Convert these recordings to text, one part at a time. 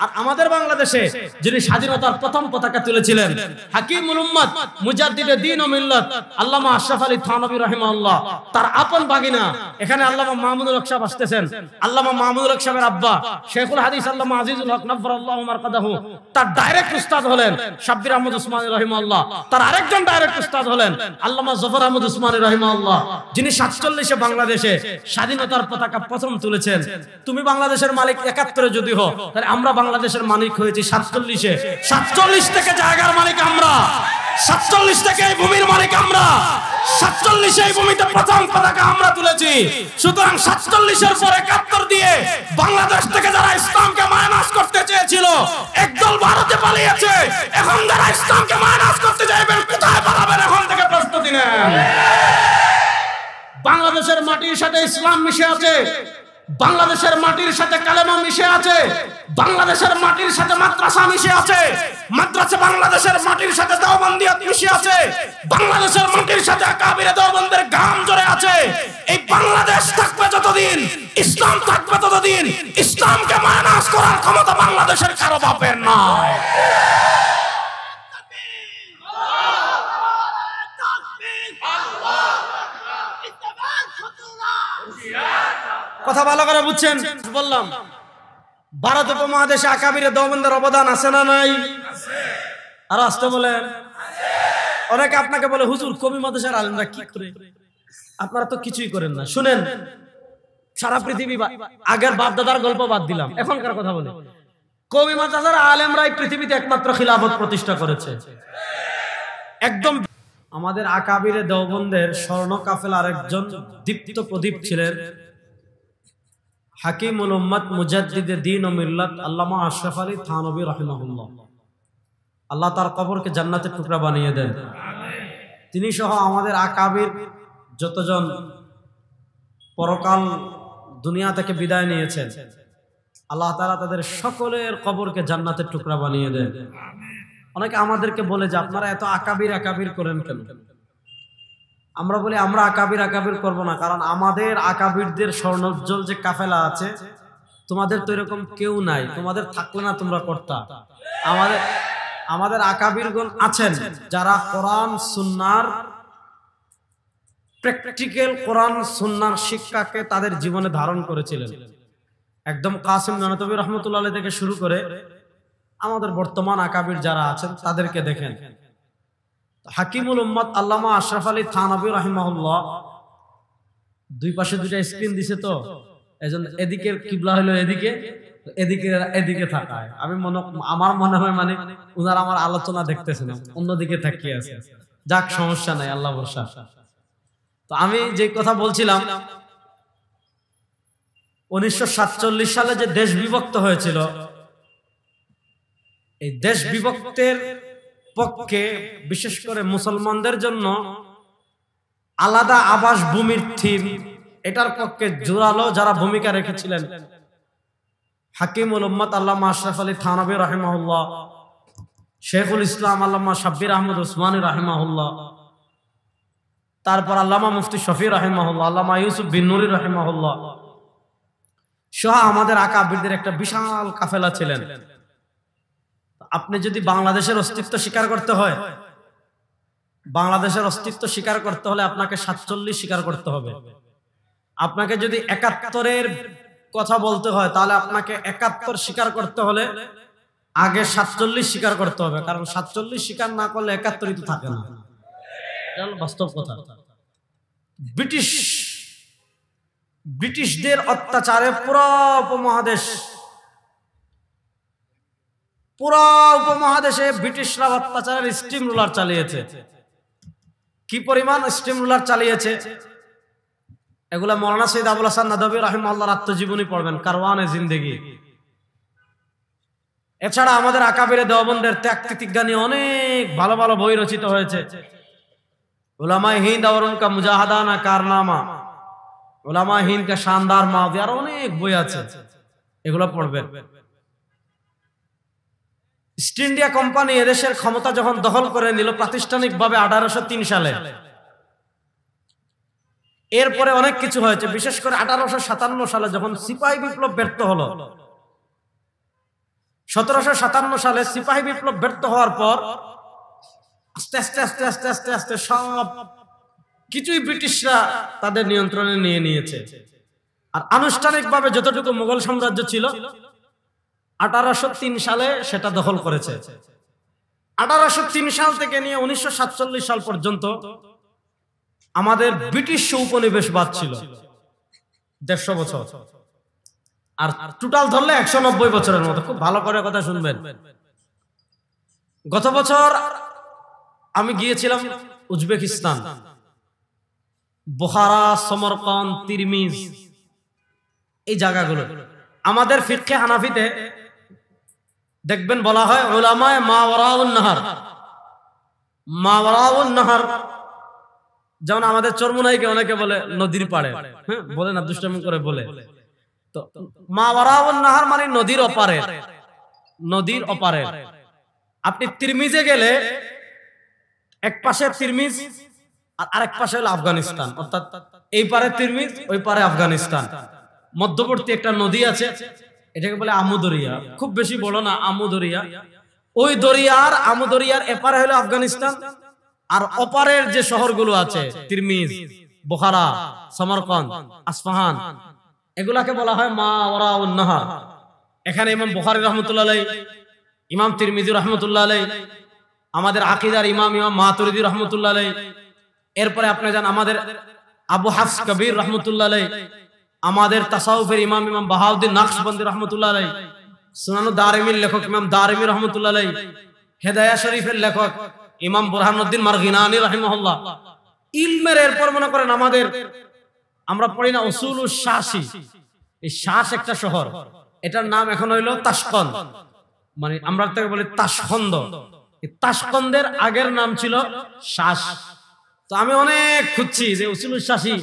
আর আমাদের বাংলাদেশে যিনি স্বাধীনতার প্রথম পতাকা তুলেছিলেন হাকিমুল উম্মত মুজাদ্দিদে দ্বীন ও মিল্লাত আল্লামা আশরাফ আলী থানভী রাহিমাহুল্লাহ, তার আপন ভাগিনা এখানে আল্লামা মাহমুদুল হক সাহেব আসতেছেন। আল্লামা মাহমুদুল হক সাহেবের আব্বা শেখুল হাদিস আল্লামা আজিজুল হক নফরাল্লাহু মারকাদাহু, তার ডাইরেক্ট উস্তাদ হলেন শাব্বির আহমদ উসমানী রাহিমাহুল্লাহ। তার আরেকজন ডাইরেক্ট উস্তাদ হলেন আল্লামা জফর আহমদ উসমানী রাহিমাহুল্লাহ, যিনি 47-এ বাংলাদেশে স্বাধীনতার পতাকা প্রথম তুলেছেন। তুমি বাংলাদেশের মালিক 71-এ যদি হও, তাহলে আমরা বাংলাদেশের মালিক হয়েছি 47-এ। 47 থেকে জায়গার মালিক আমরা, 47 থেকে এই ভূমির মালিক আমরা, 47 এই ভূমিতে প্রথম পতাকা আমরা তুলেছি। সুতরাং 47-এর পরে 71 দিয়ে বাংলাদেশ থেকে যারা ইসলামকে মাইনাস করতে চেয়েছিল একদল ভারতে পালিয়েছে। এখন যারা ইসলামকে মাইনাস করতে চাইবেন কোথায় পালাবেন? এখন থেকে প্রস্তুতি নেন। বাংলাদেশের মাটির সাথে ইসলাম মিশে আছে, বাংলাদেশের মাটির সাথে কালেমা মিশে আছে, বাংলাদেশের মাটির সাথে মাদ্রাসা মিশে আছে, মাদ্রাসা বাংলাদেশের মাটির সাথে দেওবন্দিয়ত মিশে আছে, বাংলাদেশের মাটির সাথে আকাবিরে দেওবন্দের ঘাম জড়ে আছে। এই বাংলাদেশ থাকবে যতদিন, ইসলাম থাকবে ততদিন, ইসলামকে মাইনাস করার ক্ষমতা বাংলাদেশের কারো বাপের নয়। কথা ভালো করে বুঝছেন? বললাম ভারত উপমহাদেশে আকাবিরে দেওবন্দের অবদান আছে না নাই? আর আসতে বলেন। অনেকে আপনাকে বলে হুজুর কবি মাদ্রাসার আলেমরা কি করে? আপনারা তো কিছুই করেন না। শুনেন, সারা পৃথিবী আগের বাপ দাদার গল্প বাদ দিলাম, এখনকার কথা বলে কবি মাদ্রাসার আলেমরাই পৃথিবীতে একমাত্র খিলাফত প্রতিষ্ঠা করেছে। একদম আমাদের আকাবিরে দেওবন্দের স্বর্ণ কাফেলার একজন দীপ্ত প্রদীপ ছিলেন হাকিমুল উম্মত মুজাদ্দিদে দ্বীন ও মিল্লাত আল্লামা আশরাফ আলী থানভী রাহিমাহুল্লাহ। আল্লাহ তার কবরকে জান্নাতের টুকরা বানিয়ে দেন। তিনি সহ আমাদের আকাবির যতজন পরকাল দুনিয়া থেকে বিদায় নিয়েছেন, আল্লাহ তাআলা তাদের সকলের কবরকে জান্নাতের টুকরা বানিয়ে দেন। অনেকে আমাদেরকে বলে যে আপনারা এত আকাবির আকাবির করেন কেন? আমরা বলি আমরা আকাবির আকাবির করব না, কারণ আমাদের আকাবিরদের স্বর্ণোজ্জ্বল যে কাফেলা আছে, তোমাদের তো এরকম কেউ নাই। তোমাদের থাকলে না তোমরা করতা। আমাদের আকাবিরগণ আছেন যারা কোরআন সুন্নাহর প্র্যাকটিক্যাল কোরআন সুন্নাহর শিক্ষাকে তাদের জীবনে ধারণ করেছিলেন। একদম কাসিম নানতবী রহমতুল্লাহ আলাইহি থেকে শুরু করে আমাদের বর্তমান আকাবির যারা আছেন তাদেরকে দেখেন। হাকিমুল উম্মত আল্লামা আশরাফ আলী থানভী রাহিমাহুল্লাহ, দুই পাশে দুইটা স্ক্রিন দিছে, তো এজন্য এদিকের কিবলা হলো এদিকে, এদিকে থাকায় আমার মনে হয় মানে উনার আমার আলোচনা দেখতেছেন, অন্যদিকে তাকিয়ে আছে। যাক, সমস্যা নাই, আল্লাহ ভরসা। তো আমি যে কথা বলছিলাম, 1947 সালে যে দেশ বিভক্ত হয়েছিল, এই দেশ বিভক্তের পক্ষে বিশেষ করে মুসলমানদের জন্য আলাদা আবাস ভূমির থিম, এটার পক্ষে জোরালো যারা ভূমিকা রেখেছিলেন হাকিমুল উম্মত আল্লামা আশরাফ আলী থানভী রাহিমাহুল্লাহ, শেখুল ইসলাম আল্লামা শাব্বির আহমদ উসমানী রাহিমাহুল্লাহ, তারপর আল্লামা মুফতি শফি রাহিমাহুল্লাহ, আল্লামা ইউসুফ বিন নুরি রাহিমাহুল্লাহ সহ আমাদের আকাবিরদের একটা বিশাল কাফেলা ছিলেন। আপনি যদি বাংলাদেশের অস্তিত্ব স্বীকার করতে হয়, বাংলাদেশের অস্তিত্ব স্বীকার করতে হলে আপনাকে 47 স্বীকার করতে হবে। আপনাকে যদি 71-এর কথা বলতে হয়, তাহলে আপনাকে 71 স্বীকার করতে হলে আগে 47 স্বীকার করতে হবে, কারণ 47 স্বীকার না করলে 71ই তো থাকে না। বাস্তব কথা। ব্রিটিশদের অত্যাচারে পুরো উপমহাদেশে ব্রিটিশরা অত্যাচারের স্টিম রুলার চালিয়েছে। কি পরিমাণ স্টিম রুলার চালিয়েছে এগুলা মৌলানা সৈয়দ আবুল হাসান নদভী রাহিমাহুল্লাহর আত্মজীবনী পড়বেন, কারওয়ানে জিন্দেগি। এছাড়া আমাদের আকাবিরে দেওবন্দের ত্যাগ তিতিজ্ঞা নিয়ে অনেক ভালো ভালো বই রচিত হয়েছে। উলামায়ে হিন্দ और उनका मुजाहिदाना कारनामा, उलामाए हिंद का शानदार मादी, আর অনেক বই আছে, এগুলো পড়বেন। ইস্ট ইন্ডিয়া কোম্পানি এদেশের ক্ষমতা যখন দখল করে নিল প্রাতিষ্ঠানিকভাবে 1803 সালে, এরপরে অনেক কিছু হয়েছে। বিশেষ করে 1857 সালে যখন সিপাহী বিপ্লব ব্যর্থ হলো, 1757 সালে সিপাহী বিপ্লব ব্যর্থ হওয়ার পর আস্তে আস্তে আস্তে আস্তে আস্তে আস্তে সব কিছুই ব্রিটিশরা তাদের নিয়ন্ত্রণে নিয়ে নিয়েছে। আর আনুষ্ঠানিকভাবে যতটুকু মুঘল সাম্রাজ্য ছিল 1803 সালে সেটা দখল করেছে। 1803 সাল থেকে নিয়ে 1947 সাল পর্যন্ত আমাদের ব্রিটিশ উপনিবেশবাদ ছিল 150 বছর, আর টোটাল ধরলে 190 বছরের মতো। খুব ভালো করে কথা শুনবেন। গত বছর আমি গিয়েছিলাম উজবেকিস্তান, বুখারা, সমরকন্দ, তিরমিজ, এই জায়গাগুলো। আমাদের ফিকহে হানাফিতে দেখবেন বলা হয় উলামায়ে মাওয়ারাউন নাহার। মাওয়ারাউন নাহার যেমন আমাদের চরমুনাইকে অনেকে বলে নদীর পাড়ে, হ্যাঁ বলে না, দুষ্টামি করে বলে। তো মাওয়ারাউন নাহার মানে নদীর ওপারে, নদীর ওপারে। আপনি তিরমিজে গেলে এক পাশে তিরমিজ আর আরেক পাশে হলো আফগানিস্তান, অর্থাৎ এই পারে তিরমিজ ওই পারে আফগানিস্তান, মধ্যবর্তী একটা নদী আছে, এটাকে বলে আমুদরিয়া। খুব বেশি বড় না, আমুদরিয়া। ওই দরিয়ার আমুদরিয়ার এপারে হলো আফগানিস্তান, আর ওপারের যে শহরগুলো আছে তিরমিজ, বুখারা, সমরকন্দ, আসফাহান, এগুলাকে বলা হয় মাওয়ারাউন নাহার। এখানে ইমাম বুখারী রাহমাতুল্লাহ আলাইহি, ইমাম তিরমিজি রাহমাতুল্লাহ আলাইহি, আমাদের আকীদার ইমাম ইমাম মাতুরিদি রাহমাতুল্লাহ আলাইহি, এরপরে আপনি যান আমাদের আবু হাফস কবির রাহমাতুল্লাহ আলাইহি, আমাদের তাসাউফের ইমাম ইমাম বাহাউদ্দিন নকশবন্দি রাহমাতুল্লাহ আলাইহি, সুনানুদ দারিমির লেখক ইমাম দারিমি রাহমাতুল্লাহ আলাইহি, হেদায়াত শরীফের লেখক ইমাম বুরহানুদ্দিন মারগিনানি রাহিমাহুল্লাহ। ইলমের এরপর মনে করেন আমাদের আমরা পড়ি না উসুলুশ শাসি, এই শাস একটা শহর, এটার নাম এখন হইলো তাশকন্দ, মানে আমরা তাকে বলি তাশকন্দ। এই তাশকন্দের আগের নাম ছিল শাস। তো আমি অনেক খুঁজছি যে উসুলুশ শাসি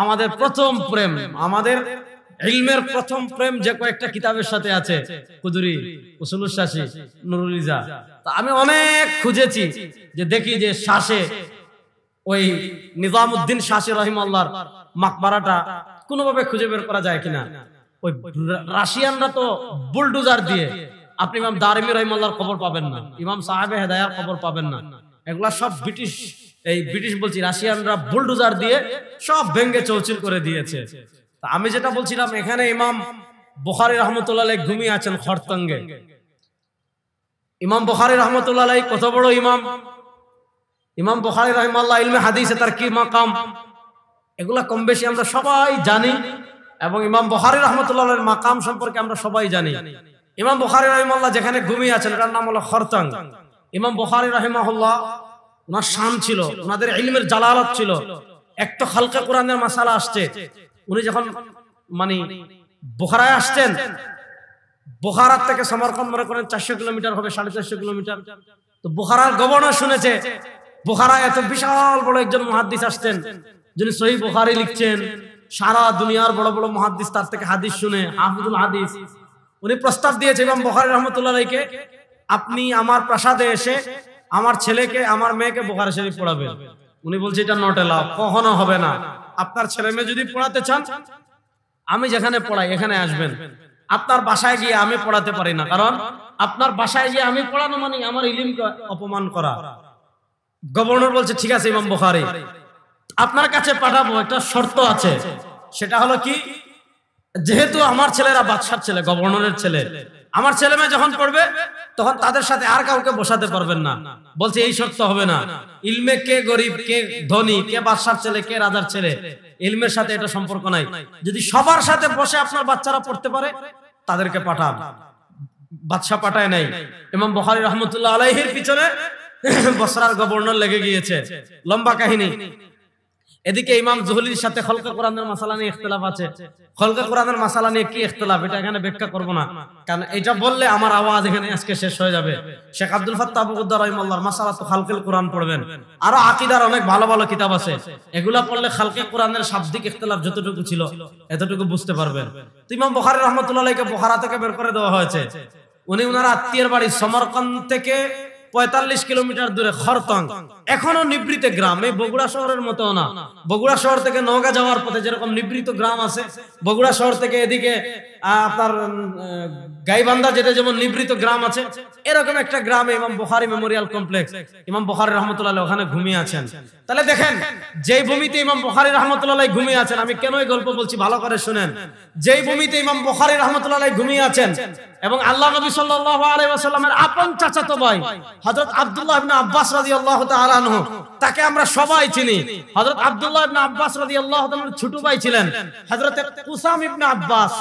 আমাদের প্রথম প্রেম, আমাদের ইলমের প্রথম প্রেম যে কয়েকটা কিতাবের সাথে আছে, কুদুরি, উসুলুশ শাসি, নুরুল ইজা। তো আমি অনেক খুঁজেছি যে দেখি যে শাসে ওই নিজামউদ্দিন শাসি রাহিমাহুল্লাহর মাকবারাটা কোনোভাবে খুঁজে বের করা যায় কিনা। ওই রাশিয়ানরা তো বুলডোজার দিয়ে, আপনি ইমাম দারিমি রাহিমাহুল্লাহর খবর পাবেন না, ইমাম সাহেবে হেদায়ার খবর পাবেন না। এগুলা সব ব্রিটিশ, এই ব্রিটিশ বলছি রাশিয়ানরা বুলডোজার দিয়ে সব ভেঙ্গে চৌচির করে দিয়েছে। আমি যেটা বলছিলাম, এখানে ইমাম বুখারী রাহমাতুল্লাহ আলাইহি ঘুমিয়ে আছেন খরতঙ্গে। ইমাম বুখারী রাহমাতুল্লাহ আলাইহি কত বড় ইমাম! ইমাম বুখারী রাহিমাহুল্লাহ ইলমে হাদিসে তার কি মাকাম, এগুলা কম বেশি আমরা সবাই জানি, এবং ইমাম বুখারী রাহমাতুল্লাহ আলাইহির মাকাম সম্পর্কে আমরা সবাই জানি। ইমাম বুখারী রাহিমাহুল্লাহ যেখানে ঘুমিয়ে আছেন এটার নাম হলো খরতং। ইমাম বুখারী রাহিমাহুল্লাহ ওনার শান ছিল, ওনাদের ইলমের জালালাত ছিল। এক তো খালকে কোরআনের মাসালা আসছে, উনি যখন মানে বুখারায় আসছেন, বুখারা থেকে সমরকন্দ মনে করেন 400 কিলোমিটার হবে, 450 কিলোমিটার। তো বুখারার গভর্নর শুনেছে বুখারা এত বিশাল বড় একজন মুহাদ্দিস আসছেন, যিনি সহিহ বুখারী লিখছেন, সারা দুনিয়ার বড় বড় মুহাদ্দিস তার থেকে হাদিস শুনে, হাফিজুল হাদিস। উনি প্রস্তাব দিয়েছে ইমাম বুখারী রাহমাতুল্লাহ আলাইহিকে, আপনি আমার প্রাসাদে এসে আমার ছেলেকে আমার মেয়েকে বুখারী শরীফ পড়াবেন। উনি বলছে এটা নট এলাও, কখনো হবে না। আপনার ছেলে মেয়ে যদি পড়াতে চান, আমি যেখানে পড়াই এখানে আসবেন। আপনার বাসায় গিয়ে আমি পড়াতে পারি না, কারণ আপনার বাসায় গিয়ে আমি পড়ানো মানে আমার ইলমকে অপমান করা। গভর্নর বলছে ঠিক আছে ইমাম বুখারী, আপনার কাছে পাঠাবো, একটা শর্ত আছে। সেটা হলো কি, যেহেতু আমার ছেলেরা বাদশার ছেলে, গভর্নরের ছেলে, আমার ছেলে মেয়ে যখন পড়বে তখন তাদের সাথে আর কাউকে বসাতে পারবেন না। বলছে এই শর্ত হবে না। ইলমে কে গরিব, কে ধনী, কে বাদশার ছেলে, কে রাজার ছেলে, ইলমের সাথে এটা সম্পর্ক নাই। যদি সবার সাথে বসে আপনার বাচ্চারা পড়তে পারে তাদেরকে পাঠান। বাদশা পাঠায় নাই। ইমাম বুখারী রাহমাতুল্লাহ আলাইহির পিছনে বসরার গভর্নর লেগে গিয়েছে, লম্বা কাহিনী। এদিকে ইমাম জুহরির সাথে খলকে কোরআনের মাসালা নিয়ে ইখতিলাফ আছে। খলকে কোরআনের মাসালা নিয়ে কি ইখতিলাফ, এটা এখানে ব্যাখ্যা করব না, কারণ এটা বললে আমার আওয়াজ এখানে আজকে শেষ হয়ে যাবে। শেখ আব্দুল ফাত্তাহ আবু কুদ্দা রাহিমাহুল্লাহর মাসালাতু খালকিল কোরআন পড়বেন। আরো আকীদার অনেক ভালো ভালো কিতাব আছে, এগুলা পড়লে খালকে কোরআনের শাব্দিক ইখতিলাফ যতটুকু ছিল এতটুকু বুঝতে পারবেন। ইমাম বুখারী রাহমাতুল্লাহ আলাইহিকে বুখারা থেকে বের করে দেওয়া হয়েছে। উনি ওনার আত্মীয়ের বাড়ি সমরকন্দ থেকে 45 কিলোমিটার দূরে খরতং, এখনো নিবৃত গ্রাম, এই বগুড়া শহরের মতো না। বগুড়া শহর থেকে নওগাঁ যাওয়ার পথে যেরকম নিবৃত গ্রাম আছে, বগুড়া শহর থেকে এদিকে আপনার গাইবান্ধা যেটা যেমন নিবৃত গ্রাম আছে, এরকম একটা গ্রামে ইমাম বুখারী মেমোরিয়াল কমপ্লেক্স, ইমাম বুখারী রাহমাতুল্লাহ আলাইহি ওখানে ঘুমিয়ে আছেন। তাহলে দেখেন, যেই ভূমিতে ইমাম বুখারী রাহমাতুল্লাহ আলাইহি ঘুমিয়ে আছেন, আমি কেন এই গল্প বলছি ভালো করে শুনেন। যেই ভূমিতে ইমাম বুখারী রাহমাতুল্লাহ আলাইহি ঘুমিয়ে আছেন এবং আল্লাহ নবী সাল্লাল্লাহু আলাইহি ওয়াসাল্লামের আপন চাচাতো ভাই হযরত আব্দুল্লাহ ইবনে আব্বাস রাদিয়াল্লাহু তাআলা আনহু, তাকে আমরা সবাই চিনি। হযরত আব্দুল্লাহ ইবনে আব্বাস রাদিয়াল্লাহু তাআলার ছোট ভাই ছিলেন হযরত কুসাম ইবনে আব্বাস,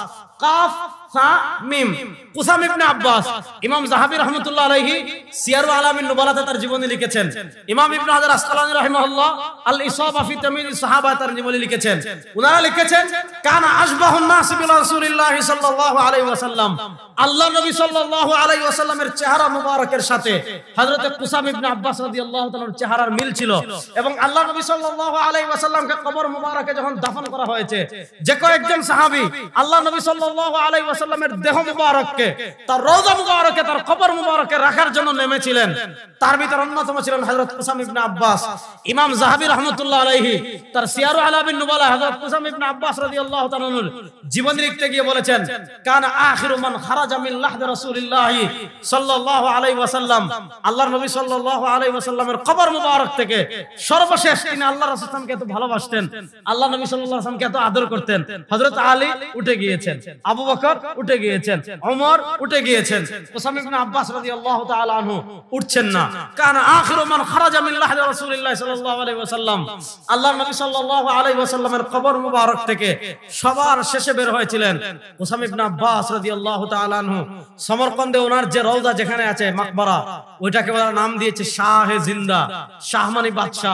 কাফ সা মিম, কুসাম ইবনে আব্বাস। ইমাম যাহাবী রাহমাতুল্লাহ আলাইহি সিয়ারু আলামিন নুবালাতে তার জীবনী লিখেছেন। ইমাম ইবনে হাজার আসকালানী রাহিমাহুল্লাহ আল ইসাবা ফি তাময়িজ সাহাবা তার জীবনী লিখেছেন। উনারা লিখেছেন, কানা আশবাহুন নাস বিরাসূলিল্লাহ সাল্লাল্লাহু আলাইহি ওয়াসাল্লাম, আল্লাহ নবী সাল্লাল্লাহু আলাইহি ওয়াসাল্লামের চেহারা মুবারকের সাথে হযরত কুসাম ইবনে আব্বাস রাদিয়াল্লাহু তাআলার চেহারার মিল ছিল। এবং আল্লাহ নবী সাল্লাল্লাহু আলাইহি ওয়াসাল্লামকে কবর মুবারকে যখন দাফন করা হয়েছে, যে কয়েকজন সাহাবী আল্লাহ নবী সাল্লাল্লাহু আলাইহি ওয়াসাল্লামের দেহ মুবারককে, তার রওজা মুবারকে, তার কবর মুবারকে রাখার জন্য নেমেছিলেন, তার ভিতর অন্যতম ছিলেন হযরত কুসাম ইবনে আব্বাস। ইমাম যাহাবী রাহমাতুল্লাহ আলাইহি তার সিয়ারু আলামিন নুবালা হযরত কুসাম ইবনে আব্বাস রাদিয়াল্লাহু তাআলার জীবনী লিখতে গিয়ে বলেছেন, কানা আখিরু মান খারাজা মিন লাহদি রাসূলিল্লাহ সাল্লাল্লাহু আলাইহি ওয়াসাল্লাম, আল্লাহর নবী সাল্লাল্লাহু আলাইহি ওয়াসাল্লামের কবর মুবারক থেকে সর্বশেষ তিনি আল্লাহর রাসূল সাল্লাল্লাহু আলাইহি ওয়াসাল্লামকে এত ভালোবাসতেন, আল্লাহ নবী সাল্লাল্লাহু আলাইহি ওয়াসাল্লামকে এত আদর করতেন। হযরত আলী উঠে গিয়েছেন, আবু বকর উঠে গিয়েছেন, ওমর উঠে গিয়েছেন, কুসাম ইবনে আব্বাস রাদিয়াল্লাহু তাআলা আনহু উঠছেন না। কানা আখিরু মান খারাজা মিন লাহদি রাসূলিল্লাহ সাল্লাল্লাহু আলাইহি ওয়াসাল্লাম, আল্লাহর নবী সাল্লাল্লাহু আলাইহি ওয়াসাল্লামের কবর মুবারক থেকে সবার শেষে বের হয়েছিলেন কুসাম ইবনে আব্বাস রাদিয়াল্লাহু তাআলা আনহু। সমরকন্দে ওনার যে রওজা যেখানে আছে মাকবারা, ওইটাকে ওরা নাম দিয়েছে শাহে জিন্দা। শাহ মানে বাদশা,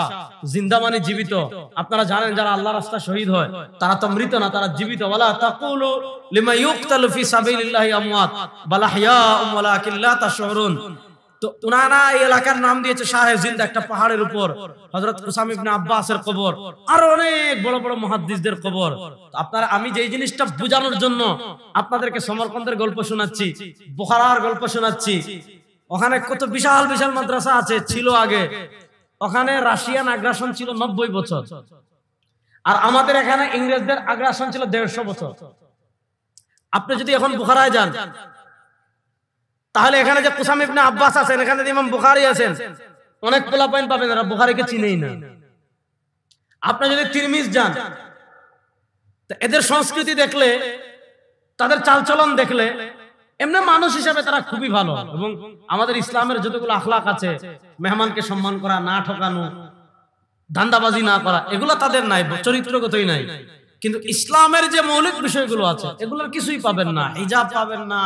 জিন্দা মানে জীবিত। আপনারা জানেন যারা আল্লাহর রাস্তায় শহীদ হয় তারা তো মৃত না, তারা জীবিত। ওয়ালা তাকুলু লিমা ইউকতালু ফি সাবিলিল্লাহি আমওয়াত বাল আহইয়াউম ওয়ালাকিন লা তাশউরুন। তো উনারা এই এলাকার নাম দিয়েছে শাহে জিন্দা, একটা পাহাড়ের উপর হযরত কুসাম ইবনে আব্বাসের কবর, আর অনেক বড় বড় মুহাদ্দিসদের কবর। আপনারা, আমি যেই জিনিসটা বোঝানোর জন্য আপনাদেরকে সমরকন্দের গল্প শোনাচ্ছি, বুখারার গল্প শোনাচ্ছি, ওখানে কত বিশাল বিশাল মাদ্রাসা আছে, ছিল আগে। ওখানে রাশিয়ান আগ্রাসন ছিল 90 বছর, আর আমাদের এখানে ইংরেজদের আগ্রাসন ছিল 150 বছর। আপনি যদি এখন বুখারায় যান, তাহলে এখানে যে কুসাম ইবনে আব্বাস আছেন, এখানে যে ইমাম বুখারী আছেন, অনেক পোলাপাইন পাবেন যারা বুখারীকে চিনেই না। আপনি যদি তিরমিজ যান, এদের সংস্কৃতি দেখলে, তাদের চালচলন দেখলে, এমনি মানুষ হিসেবে তারা খুবই ভালো। এবং আমাদের ইসলামের যতগুলো আখলাক আছে, মেহমানকে সম্মান করা, না ঠকানো, ধান্দাবাজি না করা, এগুলো তাদের নাই, চরিত্রগতই নাই। কিন্তু ইসলামের যে মৌলিক বিষয়গুলো আছে, এগুলোর কিছুই পাবেন না। হিজাব পাবেন না,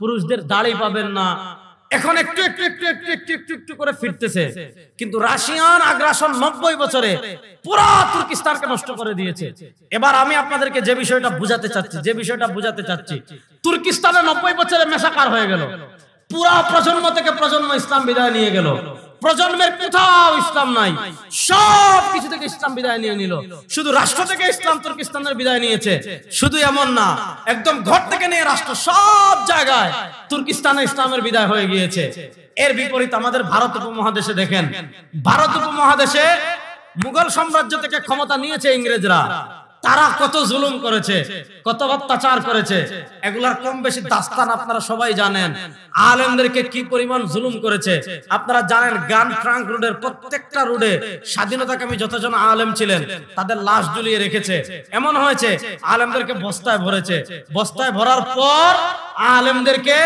পুরুষদের দাড়ি পাবেন না। এখন একটু একটু একটু একটু একটু একটু একটু করে ফিরতেছে, কিন্তু রাশিয়ান আগ্রাসন 90 বছরে পুরো তুর্কিস্তানকে নষ্ট করে দিয়েছে। এবার আমি আপনাদেরকে যে বিষয়টা বুঝাতে চাচ্ছি, তুর্কিস্তানে 90 বছরে মেসাকার হয়ে গেল, পুরা প্রজন্ম থেকে প্রজন্ম ইসলাম বিদায় নিয়ে গেল। প্রজন্মের কোথাও ইসলাম নাই, সব কিছু থেকে ইসলাম বিদায় নিয়ে নিল। শুধু রাষ্ট্র থেকে ইসলাম তুর্কিস্তানের বিদায় নিয়েছে, শুধু এমন না, একদম ঘর থেকে নিয়ে রাষ্ট্র, সব জায়গায় তুর্কিস্তানে ইসলামের বিদায় হয়ে গিয়েছে। এর বিপরীত আমাদের ভারত উপমহাদেশে দেখেন, ভারত উপমহাদেশে মুঘল সাম্রাজ্য থেকে ক্ষমতা নিয়েছে ইংরেজরা। তারা কত জুলুম করেছে, কত অত্যাচার করেছে, এগুলার কম বেশি দাস্তান আপনারা সবাই জানেন। আলেমদেরকে কি পরিমাণ জুলুম করেছে আপনারা জানেন। গান ট্রাঙ্ক রোডের প্রত্যেকটা রোডে স্বাধীনতাকামী যতজন আলেম ছিলেন তাদের লাশ ঝুলিয়ে রেখেছে। এমন হয়েছে আলেমদেরকে বস্তায় ভরেছে, বস্তায় ভরার পর আলেমদেরকে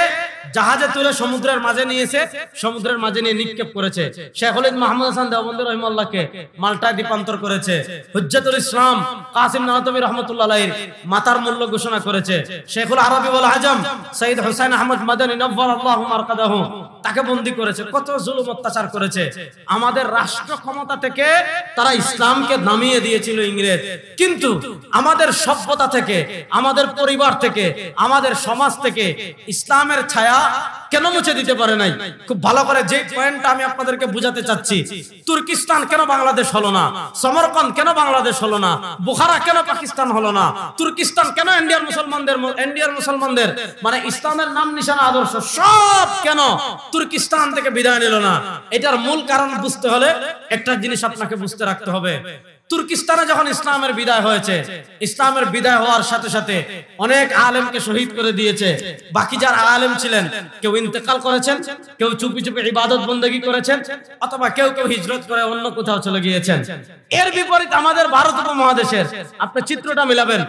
জাহাজে তুলে সমুদ্রের মাঝে নিয়েছে, সমুদ্রের মাঝে নিয়ে নিক্ষেপ করেছে। শেখ ওলিদ মাহমুদ হাসান দেওবন্দি রহিমাহুল্লাহকে মাল্টায় দ্বীপান্তর করেছে। হুজ্জাতুল ইসলাম কাসিম নানতবী রাহমাতুল্লাহ আলাইহির মাতার মূল্য ঘোষণা করেছে। শেখুল আরবি ওয়াল আজম সৈয়দ হুসাইন আহমদ মাদানী নব্বারাল্লাহু মারকাদাহু, তাকে বন্দী করেছে। কত জুলুম অত্যাচার করেছে। আমাদের রাষ্ট্র ক্ষমতা থেকে তারা ইসলামকে নামিয়ে দিয়েছিল ইংরেজ, কিন্তু আমাদের সভ্যতা থেকে, আমাদের পরিবার থেকে, আমাদের সমাজ থেকে ইসলামের ছায়া কেন মুছে দিতে পারে নাই? খুব ভালো করে যে পয়েন্টটা আমি আপনাদেরকে বুঝাতে চাচ্ছি, তুর্কিস্তান কেন বাংলাদেশ হলো না, সমরকন্দ কেন বাংলাদেশ হলো না, বুখারা কেন পাকিস্তান হলো না, তুর্কিস্তান কেন ইন্ডিয়ার মুসলমানদের মানে ইসলামের নাম নিশানা আদর্শ সব কেন তুর্কিস্তান থেকে বিদায় নিল না? এটার মূল কারণ বুঝতে হলে একটা জিনিস আপনাকে বুঝতে রাখতে হবে। তুর্কিস্তানে যখন ইসলামের বিদায় হয়েছে, ইসলামের বিদায় হওয়ার সাথে সাথে অনেক আলেমকে শহীদ করে দিয়েছে। বাকি যারা আলেম ছিলেন কেউ ইন্তেকাল করেছেন, কেউ চুপি চুপি ইবাদত বন্দেগী করেছেন, অথবা কেউ কেউ হিজরত করে অন্য কোথাও চলে গিয়েছেন। এর বিপরীত আমাদের ভারত উপমহাদেশের আপনি চিত্রটা মিলাবেন।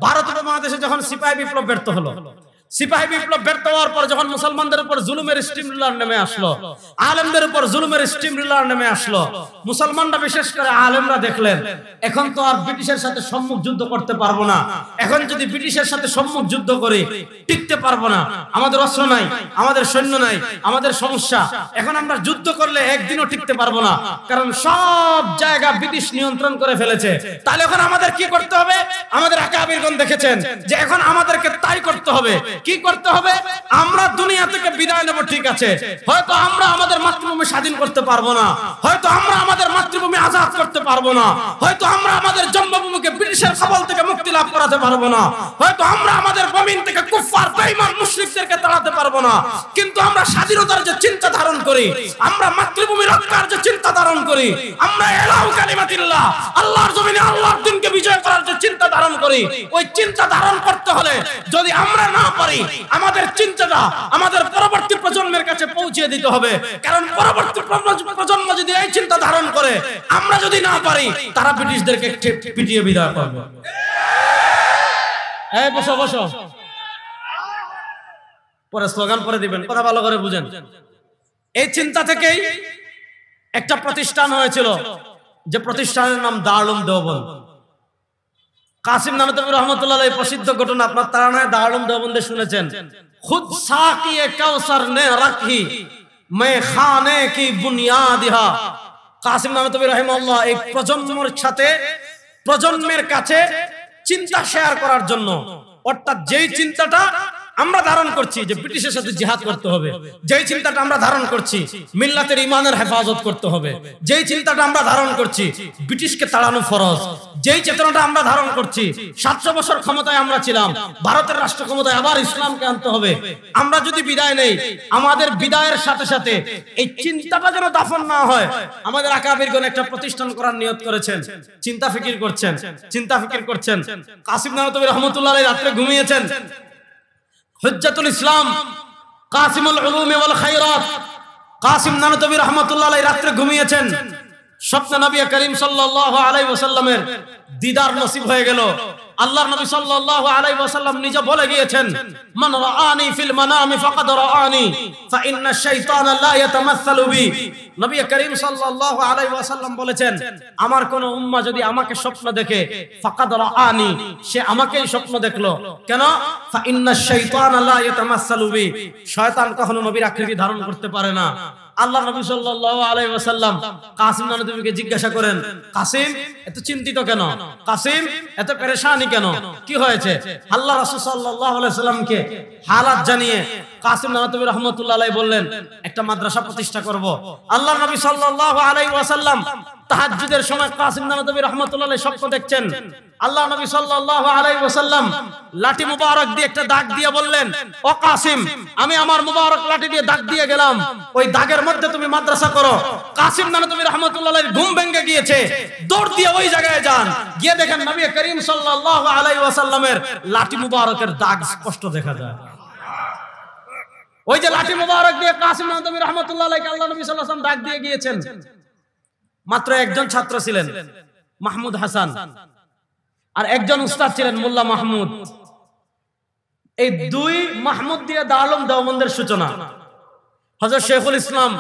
ভারত উপমহাদেশে যখন সিপাহী বিপ্লব ব্যর্থ হলো, সিপাহী বিপ্লব ব্যর্থ হওয়ার পর যখন মুসলমানদের উপর জুলুমের স্টিম রোলার নেমে আসলো, আলেমদের উপর জুলুমের স্টিম রোলার নেমে আসলো, মুসলমানরা বিশেষ করে আলেমরা দেখলেন এখন তো আর ব্রিটিশের সাথে সম্মুখ যুদ্ধ করতে পারবো না। এখন যদি ব্রিটিশের সাথে সম্মুখ যুদ্ধ করি টিকতে পারবো না, আমাদের অস্ত্র নাই, আমাদের সৈন্য নাই, আমাদের সমস্যা। এখন আমরা যুদ্ধ করলে একদিনও টিকতে পারবো না, কারণ সব জায়গা ব্রিটিশ নিয়ন্ত্রণ করে ফেলেছে। তাহলে এখন আমাদের কি করতে হবে? আমাদের আকাবিরগণ দেখেছেন যে এখন আমাদেরকে তাই করতে হবে। কি করতে হবে? আমরা দুনিয়া থেকে বিদায় নেব, ঠিক আছে, হয়তো আমরা আমাদের মাতৃভূমি স্বাধীন করতে পারবো না, হয়তো আমরা আমাদের মাতৃভূমি আজাদ করতে পারবো না, হয়তো আমরা আমাদের জন্মভূমিকে ব্রিটিশের কবল থেকে মুক্তি লাভ করাতে পারবো না, হয়তো আমরা আমাদের জমিন থেকে কুফফার বেঈমান মুশরিকদেরকে তাড়াতে পারবো না, কিন্তু আমরা স্বাধীনতার যে চিন্তা ধারণ করি, আমরা মাতৃভূমি রক্ষার যে চিন্তা ধারণ করি, আমরা এলাউ কালিমাতিল্লাহ, আল্লাহর জমিনে আল্লাহর দ্বীনকে বিজয় করার যে চিন্তা ধারণ করি, ওই চিন্তা ধারণ করতে হলে যদি আমরা না পারি, আমাদের চিন্তাটা আমাদের পরবর্তী প্রজন্মের কাছে পৌঁছে দিতে হবে। কারণ পরবর্তী প্রজন্ম যদি এই চিন্তা ধারণ করে, আমরা যদি না পারি, তারা ব্রিটিশদেরকে পিটিয়ে বিদায় করবে। এই বসো বসো, পরে স্লোগান পরে দিবেন, কথা ভালো করে বুঝেন। এই চিন্তা থেকেই একটা প্রতিষ্ঠান হয়েছিল, যে প্রতিষ্ঠানের নাম দারুল উলুম দেওবন্দ। কাসিম নানতবী রহমতুল্লাহ আলাইহি প্রসিদ্ধ ঘটনা আপনার তারানায় দারুল উলুম দেওবন্দে শুনেছেন। খুদ সাকিয়ে কাউসার নে রাখি মে খানে কি বুনিয়াদিহা। কাসিম নানতবী রহিমাহুল্লাহ এই প্রজন্মের সাথে, প্রজন্মের কাছে চিন্তা শেয়ার করার জন্য, অর্থাৎ যেই চিন্তাটা আমরা ধারণ করছি যে ব্রিটিশের সাথে জিহাদ করতে হবে, যেই চিন্তাটা আমরা ধারণ করছি মিল্লাতের ইমানের হেফাজত করতে হবে, যেই চিন্তাটা আমরা ধারণ করছি ব্রিটিশকে তাড়ানো ফরজ, যেই চেতনাটা আমরা ধারণ করছি 700 বছর ক্ষমতায় আমরা ছিলাম, ভারতের রাষ্ট্র ক্ষমতায় আবার ইসলামকে আনতে হবে, আমরা যদি বিদায় নেই, আমাদের বিদায়ের সাথে সাথে এই চিন্তাটা যেন দাফন না হয়, আমাদের আকাবিরগণ একটা প্রতিষ্ঠান করার নিয়ত করেছেন। চিন্তা ফিকির করছেন, চিন্তা ফিকির করছেন। কাসিম নানতবী রহমতুল্লাহ আলাইহি রাতে ঘুমিয়েছেন। হুজ্জাতুল ইসলাম কাসিমুল উলুম ওয়াল খায়রাত কাসিম নানতবী রহমাতুল্লাহ আলাইহি রাতে ঘুমিয়েছেন। স্বপ্নে নবী করিম সাল্লাল্লাহু আলাইহি ওয়াসাল্লামের দিদার নসিব হয়ে গেল। আল্লাহর নবী সাল্লাল্লাহু আলাইহি ওয়াসাল্লাম নিজে বলে গিয়েছেন, মান রাআনি ফিল মানামি ফাকাদ রাআনি ফা ইন্না শাইতানা লা ইয়াতামাসসালু বি। নবী করিম সাল্লাল্লাহু আলাইহি ওয়াসাল্লাম বলেছেন, আমার কোন উম্মাহ যদি আমাকে স্বপ্ন দেখে, ফাকাদ রাআনি, সে আমাকেই স্বপ্ন দেখলো। কেন? ফা ইন্না শাইতানা লা ইয়াতামাসসালু বি, শয়তান কখনো নবীর আকৃতি ধারণ করতে পারে না। আল্লাহ নবী সাল্লাল্লাহু আলাইহি ওয়াসাল্লাম কাসিম নানতবীকে জিজ্ঞাসা করেন, কাসিম এত চিন্তিত কেন? কাসিম এত পেরেশানি কেন? কি হয়েছে? আল্লাহ রাসূল সাল্লাল্লাহু আলাইহি ওয়াসাল্লামকে হালাত জানিয়ে কাসিম নানতবী রাহমাতুল্লাহ আলাইহি বললেন, একটা মাদ্রাসা প্রতিষ্ঠা করব। আল্লাহ নবী সাল্লাল্লাহু আলাইহি ওয়াসাল্লাম তাহাজ্জুদের সময় কাসিম নানতবী রাহমাতুল্লাহ আলাইহি স্বপ্ন দেখছেন। আল্লাহ নবী সাল্লাল্লাহু আলাইহি ওয়াসাল্লাম লাঠি মুবারক দিয়ে একটা দাগ দিয়ে বললেন, ও কাসিম, আমি আমার মুবারক লাঠি দিয়ে দাগ দিয়ে গেলাম, ওই দাগের মধ্যে তুমি মাদ্রাসা করো। কাসিম নানতবী রাহমাতুল্লাহ আলাইহির ঘুম ভেঙে গিয়েছে, দৌড় দিয়ে ওই জায়গায় যান, গিয়ে দেখেন নবী করিম সাল্লাল্লাহু আলাইহি ওয়াসাল্লামের লাঠি মুবারকের দাগ স্পষ্ট দেখা যায়। ওই যে লাঠি মুবারক দিয়ে কাসিম নানতবী রাহমাতুল্লাহ আলাইহি আল্লাহ নবী সাল্লাল্লাহু আলাইহি ওয়াসাল্লাম দাগ দিয়ে গিয়েছেন। মাত্র একজন ছাত্র ছিলেন মাহমুদ হাসান, আর একজন উস্তাদ ছিলেন মোল্লা মাহমুদ। এই দুই মাহমুদ দিয়ে দারুল উলুম দেওবন্দের সূচনা। হযরত শেখুল ইসলাম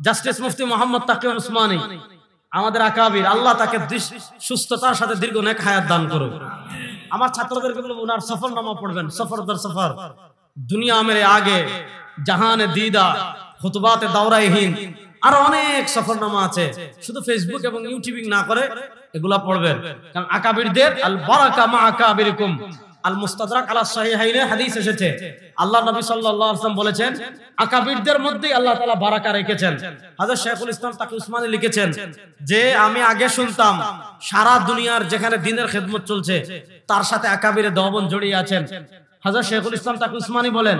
জাস্টিস মুফতি মোহাম্মদ তাকি উসমানী, আমাদের আকাবির, আল্লাহ তাকে সুস্থতার সাথে দীর্ঘ নেক হায়াত দান করুন। আমার ছাত্রদেরকে বলবো ওনার সফরনামা পড়বেন, সফর দর সফর, দুনিয়া মেরে আগে, জাহানে দিদা, খুতবাতে দাওরায়ে হিন্দ, আর অনেক সফরনামা আছে। শুধু ফেসবুক এবং ইউটিউবিং না করে এগুলা পড়বেন, কারণ আকাবিরদের আল বারাকা মা আকাবিরিকুম। আল মুস্তাদরাক আলা সাহিহাইনে হাদিস এসেছে, আল্লাহ নবী সাল্লাল্লাহু আলাইহি ওয়াসাল্লাম বলেছেন, আকাবিরদের মধ্যেই আল্লাহ তাআলা বারাকা রেখেছেন। হযরত শেখুল ইসলাম তাকি উসমানী লিখেছেন যে আমি আগে শুনতাম সারা দুনিয়ার যেখানে দ্বীনের খেদমত চলছে তার সাথে আকাবিরে দেওবন্দ জড়িয়ে আছেন। হযরত শেখুল ইসলাম তাকি উসমানী বলেন,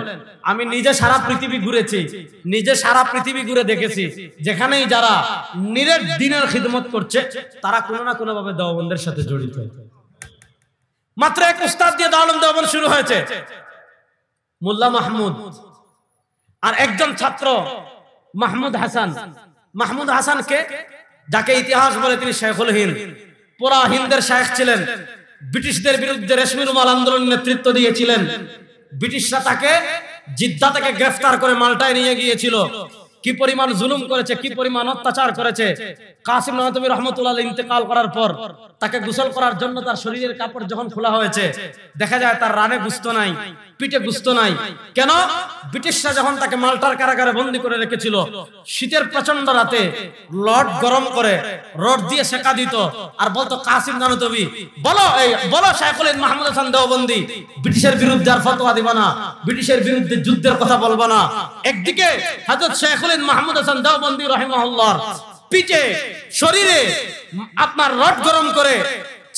আমি নিজে সারা পৃথিবী ঘুরেছি, নিজে সারা পৃথিবী ঘুরে দেখেছি, যেখানেই যারা নিরেট দ্বীনের খিদমত করছে তারা কোনো না কোনো ভাবে দেওবন্দের সাথে জড়িত। মাত্র এক উস্তাদ দিয়ে দারুল দেওবন্দ শুরু হয়েছে, মোল্লা মাহমুদ, আর একজন ছাত্র মাহমুদ হাসান। মাহমুদ হাসানকে, যাকে ইতিহাস বলে তিনি শেখুল হিন্দ, পুরা হিন্দের শায়েখ ছিলেন, ব্রিটিশদের বিরুদ্ধে রেশমি রুমাল আন্দোলনের নেতৃত্ব দিয়েছিলেন। ব্রিটিশরা তাকে জিদ্দা থেকে গ্রেফতার করে মাল্টায় নিয়ে গিয়েছিল। কি পরিমাণ জুলুম করেছে, কি পরিমাণ অত্যাচার করেছে। কাসিম নানতবী রহমতুল্লাহ ইন্তেকাল করার পর তাকে গোসল করার জন্য তার শরীরের কাপড় যখন খোলা হয়েছে, দেখা যায় তার রানে গুস্ত নাই, পিঠে গুস্ত নাই। কেন? ব্রিটিশরা যখন তাকে মাল্টার কারাগারে বন্দী করে রেখেছিল, শীতের প্রচন্ড রাতে লড গরম করে রড দিয়ে সেকা দিত আর বলতো, কাসিম নানতবী বলো শেখুল হিন্দ মাহমুদ হাসান দেওবন্দি, ব্রিটিশের বিরুদ্ধে আর ফতোয়া দিবা না, ব্রিটিশের বিরুদ্ধে যুদ্ধের কথা বলবা না। একদিকে হযরত শেখুল হিন্দ মাহমুদ হাসান দেওবন্দি রাহিমাহুল্লাহর পিঠে শরীরে আপনার রড গরম করে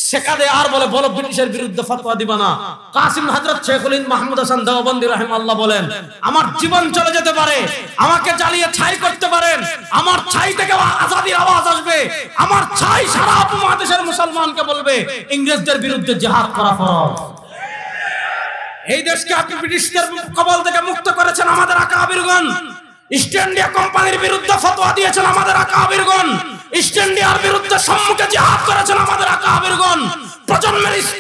সেকা দেয় আর বলো ব্রিটিশের বিরুদ্ধে ফতোয়া দিবা না। কাসিম হযরত শেখুল হিন্দ মাহমুদ হাসান দেওবন্দি রাহিমাহুল্লাহ বলেন, আমার জীবন চলে যেতে পারে, আমাকে জ্বালিয়ে ছাই করতে পারেন, আমার ছাই থেকে আজাদির আওয়াজ আসবে, আমার ছাই সারা উপমহাদেশের মুসলমানকে বলবে ইংরেজদের বিরুদ্ধে জিহাদ করা ফরজ। এই দেশকে আপনি ব্রিটিশদের কবল থেকে মুক্ত করেছেন আমাদের আকাবিরগণ। ইস্ট ইন্ডিয়া কোম্পানির বিরুদ্ধে ফতোয়া দিয়েছেন আমাদের আকাবিরগণ। ইস্ট ইন্ডিয়ার বিরুদ্ধে সম্মুখে জিহাদ করেছেন আমাদের আকাবিরগণ।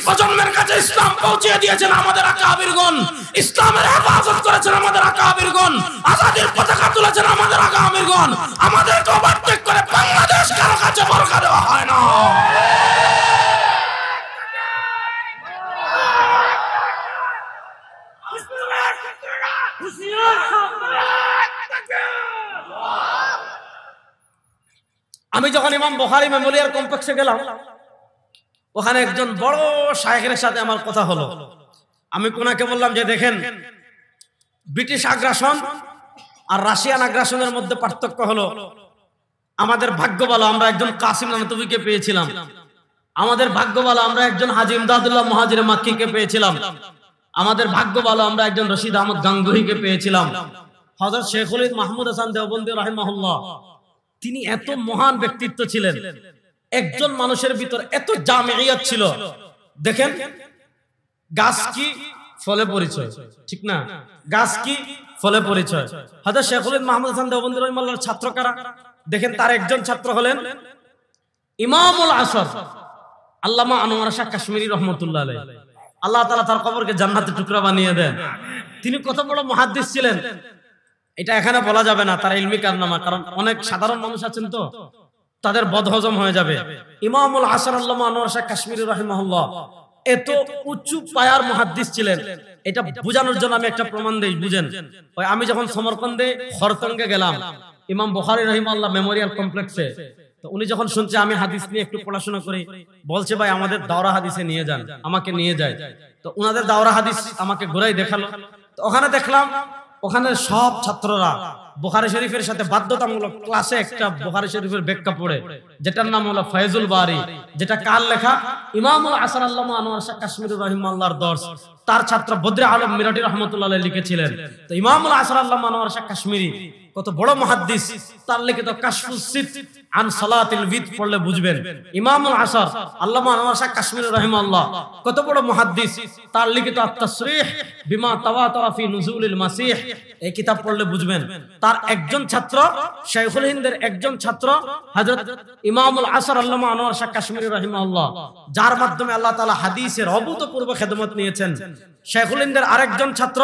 প্রজন্মের কাছে ইসলাম পৌঁছে দিয়েছেন আমাদের আকাবিরগণ। ইসলামের হেফাজত করেছেন আমাদের আকাবিরগণ। আজাদির পতাকা তুলেছেন আমাদের আকাবিরগণ। আমাদেরকে ওভারটেক করে বাংলাদেশ কারো কাছে বরখা দেওয়া হয় না। আমি যখন ইমাম বুখারী মেমোরিয়াল কমপ্লেক্সে গেলাম, ওখানে একজন বড় শায়েখের সাথে আমার কথা হলো। আমি ওনাকে বললাম যে দেখেন, ব্রিটিশ আগ্রাসন আর রাশিয়ান আগ্রাসনের মধ্যে পার্থক্য হলো, আমাদের ভাগ্য ভালো আমরা একজন কাসিম নানতবীকে পেয়েছিলাম, আমাদের ভাগ্য ভালো আমরা একজন হাজী ইমদাদুল্লাহ মুহাজির মাক্কিকে পেয়েছিলাম, আমাদের ভাগ্য ভালো আমরা একজন রশিদ আহমদ গাঙ্গুহিকে পেয়েছিলাম। হযরত শেখুল হিন্দ মাহমুদ হাসান দেওবন্দি রাহিমাহুল্লাহ, তিনি এত মহান ব্যক্তিত্ব ছিলেন, একজন মানুষের ভিতর এত জামিয়াত ছিল। দেখেন, গাছ কি ফলে পরিচয়, ঠিক না? গাছ কি ফলে পরিচয়। হযরত শেখুল হিন্দ মাহমুদ হাসান দেওবন্দি রাহিমাহুল্লাহর ছাত্র কারা? দেখেন, তার একজন ছাত্র হলেন ইমামুল আসর আল্লামা আনোয়ার শাহ কাশ্মীরি রহমতুল্লাহ আলাইহি। আল্লাহ তাআলা তার কবরকে জান্নাতের টুকরা বানিয়ে দেন। তিনি কত বড় মুহাদ্দিস ছিলেন এটা এখানে বলা যাবে না, তার ইলমি কারনামা, কারণ অনেক সাধারণ মানুষ আছেন তো তাদের বদহজম হয়ে যাবে। ইমামুল আসর আল্লামা আনোয়ার শাহ কাশ্মীরি রাহিমাহুল্লাহ এত উঁচু পায়ার মুহাদ্দিস ছিলেন, এটা বোঝানোর জন্য আমি একটা প্রমাণ দেই, বুঝেন। ওই আমি যখন সমরকন্দে খরতঙ্গে গেলাম ইমাম বুখারী রাহিমাহুল্লাহ মেমোরিয়াল কমপ্লেক্সে, তো উনি যখন শুনছে আমি হাদিস নিয়ে একটু পড়াশোনা করি, বলছে ভাই আমাদের দাওরা হাদিসে নিয়ে যান, আমাকে নিয়ে যায়। তো উনাদের দাওরা হাদিস আমাকে ঘুরাই দেখালো। তো ওখানে দেখলাম ওখানে সব ছাত্ররা বুখারী শরীফের সাথে বাধ্যতামূলক ক্লাসে একটা বুখারী শরীফের ব্যাখ্যা পড়ে, যেটার নাম হলো ফায়জুল বারী, যেটা কার লেখা? ইমামুল আসর আল্লামা আনোয়ার শাহ কাশ্মীরি রাহিমাহুল্লাহর দর্স। তার ছাত্র বদরে আলম মিরাটি রহমতুল্লাহ আলাইহি লিখেছিলেন। তো ইমামুল আসর আল্লামা আনোয়ার শাহ কাশ্মীরি কত বড় মুহাদ্দিস, তার লিখিত কাশফুস সিত আন সালাতিল বিদ পড়লে বুঝবেন। ইমামুল আসর আল্লামা আনোয়ার শাহ কাশ্মীরি রাহিমাহুল্লাহ কত বড় মুহাদ্দিস, তার লিখিত আত-তাসরিহ বিমা তাওয়াতারা ফি নুজুলিল মাসিহ এই কিতাব পড়লে বুঝবেন। তার একজন ছাত্র শেখুল হিন্দের একজন ছাত্র হযরত ইমামুল আসর আল্লামা আনোয়ার শাহ কাশ্মীরি রাহিমাহুল্লাহ, যার মাধ্যমে আল্লাহ তাআলা হাদিসের অভূতপূর্ব খেদমত নিয়েছেন। শেখুল হিন্দের আরেকজন ছাত্র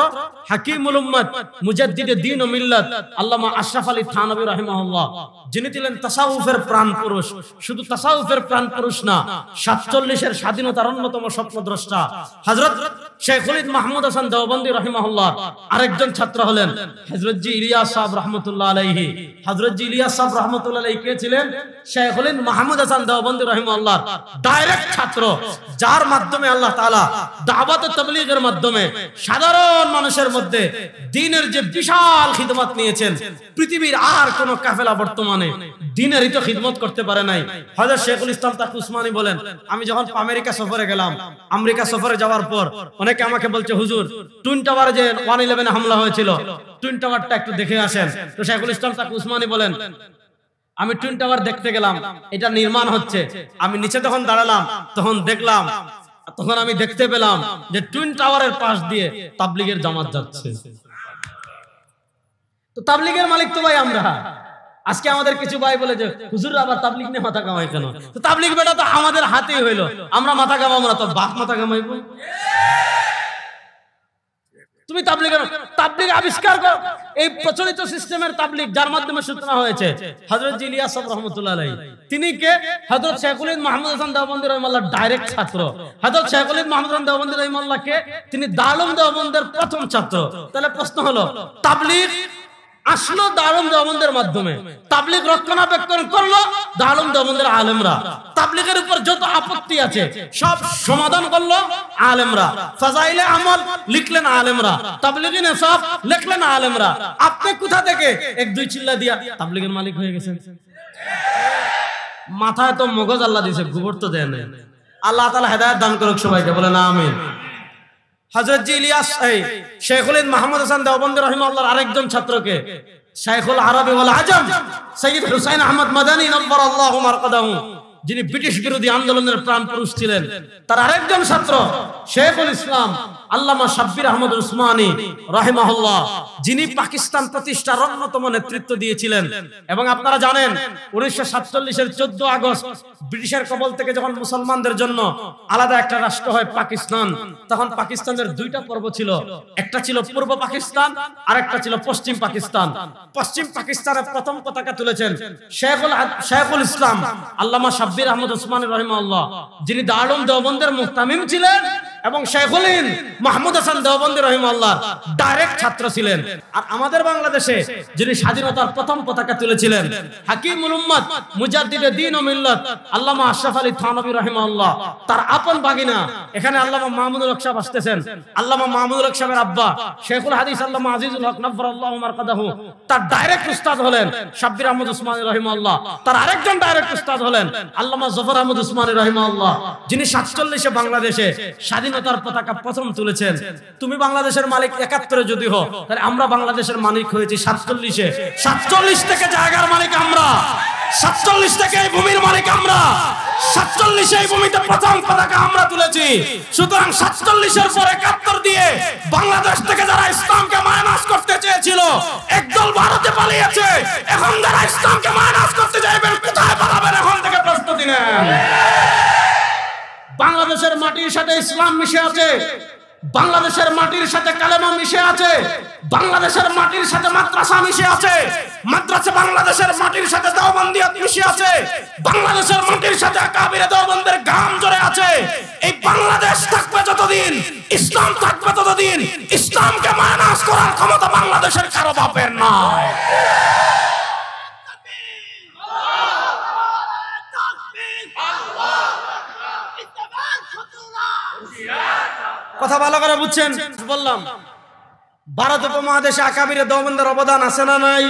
হাকিমুল উম্মত মুজাদ্দিদে দ্বীন ও মিল্লাত আল্লামা আশরাফ আলী থানভী রাহিমাহুল্লাহ, যিনি ছিলেন তাসাউফের প্রাণ পুরুষ। শুধু তাসাউফের প্রাণ পুরুষ না, ৪৭-এর স্বাধীনতার অন্যতম স্বপ্নদ্রষ্টা হযরত শেখুল হিন্দ মাহমুদ হাসান দেওবন্দি রাহিমাহুল্লাহ আরেকজন ছাত্র হলেন হযরত জি ইলিয়াস সাহেব সাহেব রহমতুল্লাহ আলাইহি, হযরত ইলিয়াস সাহেব রহমতুল্লাহ আলাইহি কে ছিলেন? শাইখুল হিন্দ মাহমুদ হাসান দেওবন্দি রাহিমাহুল্লাহ ডাইরেক্ট ছাত্র, যার মাধ্যমে আল্লাহ তাআলা দাওয়াত ও তাবলীগের মাধ্যমে সাধারণ মানুষের মধ্যে দ্বীনের যে বিশাল খিদমত নিয়েছেন, পৃথিবীর আর কোন কাফেলা বর্তমানে দ্বীনেরই তো খিদমত করতে পারে নাই। হযরত শেখুল ইসলাম তাকি উসমানী বলেন, আমি যখন আমেরিকা সফরে গেলাম, আমেরিকা সফরে যাওয়ার পর অনেকে আমাকে বলছে, হুজুর টুইন টাওয়ারে যে 111 হামলা হয়েছিল, টুইন টাওয়ারটা একটু দেখে আসেন। তো শেখুল ইসলাম তাকি উসমানী বলেন, আমি টুইন টাওয়ার দেখতে গেলাম, এটা নির্মাণ হচ্ছে, আমি নিচে যখন দাঁড়ালাম তখন দেখলাম, তখন আমি দেখতে পেলাম যে টুইন টাওয়ারের পাশ দিয়ে তাবলীগের জামাত যাচ্ছে। তো তাবলীগের মালিক তো ভাই আমরা। আজকে আমাদের কিছু ভাই বলে যে হুজুর আবার তাবলীগ নিয়ে মাথা কামাই কেন? তো তাবলীগ বেটা তো আমাদের হাতেই হইলো, আমরা মাথা কামাবো না, তো বাপ মাথা কামাইব। তুমি তাবলীগ আবিষ্কার করো, এই প্রচলিত সিস্টেমের তাবলীগ যার মাধ্যমে সূচনা হয়েছে হযরত ইলিয়াস সাহেব রাহমাতুল্লাহ আলাইহি। তিনি কে? হযরত শাইখুল হিন্দ মাহমুদ হাসান দেওবন্দি রাহিমাহুল্লাহ ডাইরেক্ট ছাত্র। হযরত শাইখুল হিন্দ মাহমুদ হাসান দেওবন্দি রাহিমাহুল্লাহ কে? তিনি দারুল দেওবন্দের প্রথম ছাত্র। তাহলে প্রশ্ন হলো, তাবলীগ আসলো দারুল দেওবন্দের মাধ্যমে, তাবলীগ রক্ষণাবেক্ষণ করলো দারুল দেওবন্দের আলেমরা, তাবলীগের উপর যত আপত্তি আছে সব সমাধান করলো আলেমরা, ফাজাইলে আমল লিখলেন আলেমরা, তাবলীগি নিসাব লিখলেন আলেমরা। আপনি কোথা থেকে এক দুই চিল্লা দিয়া তাবলীগের মালিক হয়ে গেছেন? মাথায় তো মগজ আল্লাহ দিয়েছে, গোবর তো দেয় নাই। আল্লাহ তাআলা হেদায়েত দান করুক সবাইকে, বলেন আমিন। হযরত ইলিয়াস শাইখুল হিন্দ মাহমুদ হাসান দেওবন্দি রাহিমাহুল্লাহর আরেকজন ছাত্রকে শাইখুল আরবি ওয়াল আজম সৈয়দ হুসাইন আহমদ মাদানী নব্বরাল্লাহু মারকাদাহু, যিনি ব্রিটিশ বিরোধী আন্দোলনের প্রাণ পুরুষ ছিলেন, তার আরেকজন ছাত্র শেখুল ইসলাম আল্লামা শাব্বির আহমদ উসমানী রাহিমাহুল্লাহ, যিনি পাকিস্তান প্রতিষ্ঠার অন্যতম নেতৃত্ব দিয়েছিলেন। এবং আপনারা জানেন 1947 এর 14 আগস্ট ব্রিটিশের কবল থেকে যখন মুসলমানদের জন্য আলাদা একটা রাষ্ট্র হয় পাকিস্তান, তখন পাকিস্তানের দুইটা পর্ব ছিল, একটা ছিল পূর্ব পাকিস্তান আর একটা ছিল পশ্চিম পাকিস্তান। পশ্চিম পাকিস্তানের প্রথম পতাকা তুলেছেন শেখুল ইসলাম আল্লামা শাব্বির আহমদ উসমানী রাহিমাহুল্লাহ, যিনি দারুল দেওবন্দের মুহতামিম ছিলেন এবং শাইখুল হিন্দ মাহমুদ হাসান দেওবন্দি রাহিমাহুল্লাহ ডাইরেক্ট ছাত্র ছিলেন। আর আমাদের বাংলাদেশে যিনি স্বাধীনতার প্রথম পতাকা তুলেছিলেন, হাকিমুল উম্মত মুজাদ্দিদে দ্বীন ও মিল্লাত আল্লামা আশরাফ আলী থানভী রাহিমাহুল্লাহ, তার আপন ভাগিনা, এখানে আল্লামা মাহমুদুল হক সাহেব আসতেছেন, আল্লামা মাহমুদুল হক সাহেবের আব্বা শেখুল হাদিস আল্লামা আজিজুল হক নব্বরাল্লাহু মারকাদাহু, তার ডাইরেক্ট উস্তাদ হলেন শাব্বির আহমদ উসমানী রাহিমাহুল্লাহ। তার আরেকজন ডাইরেক্ট উস্তাদ হলেন আল্লামা জফর আহমদ উসমানী রাহিমাহুল্লাহ, যিনি 47 বাংলাদেশে স্বাধীনতার পতাকা প্রথম তুলেছেন। তুমি বাংলাদেশের মালিক 71 যদি হও, তাহলে আমরা বাংলাদেশের মালিক হয়েছি 47-এ। 47 থেকে জায়গার মালিক আমরা, 47 থেকে এই ভূমির মালিক আমরা, 47 এই ভূমিতে প্রথম পতাকা আমরা তুলেছি। সুতরাং 47 এর পর 71 দিয়ে বাংলাদেশ থেকে যারা ইসলামকে মাইনাস করতে চেয়েছিল, একদল ভারতে পালিয়েছে। এখন যারা ইসলামকে মাইনাস করতে চাইবেন, কোথায় পালাবেন? এখন থেকে প্রস্তুতি নেন। বাংলাদেশের মাটির সাথে ইসলাম মিশে আছে, বাংলাদেশের মাটির সাথে কালেমা মিশে আছে, বাংলাদেশের মাটির সাথে মাদ্রাসা মিশে আছে, মাদ্রাসা বাংলাদেশের মাটির সাথে দেওবন্দিয়ত মিশে আছে, বাংলাদেশের মাটির সাথে আকাবিরে দেওবন্দের গাম জড়ে আছে। এই বাংলাদেশ থাকবে যতদিন, ইসলাম থাকবে ততদিন, ইসলামকে মাইনাস করার ক্ষমতা বাংলাদেশের কারো বাপের নয়। কথা ভালো করে বুঝছেন? বললাম ভারত উপমহাদেশে আকাবিরে দেওবন্দের অবদান আছে না নাই?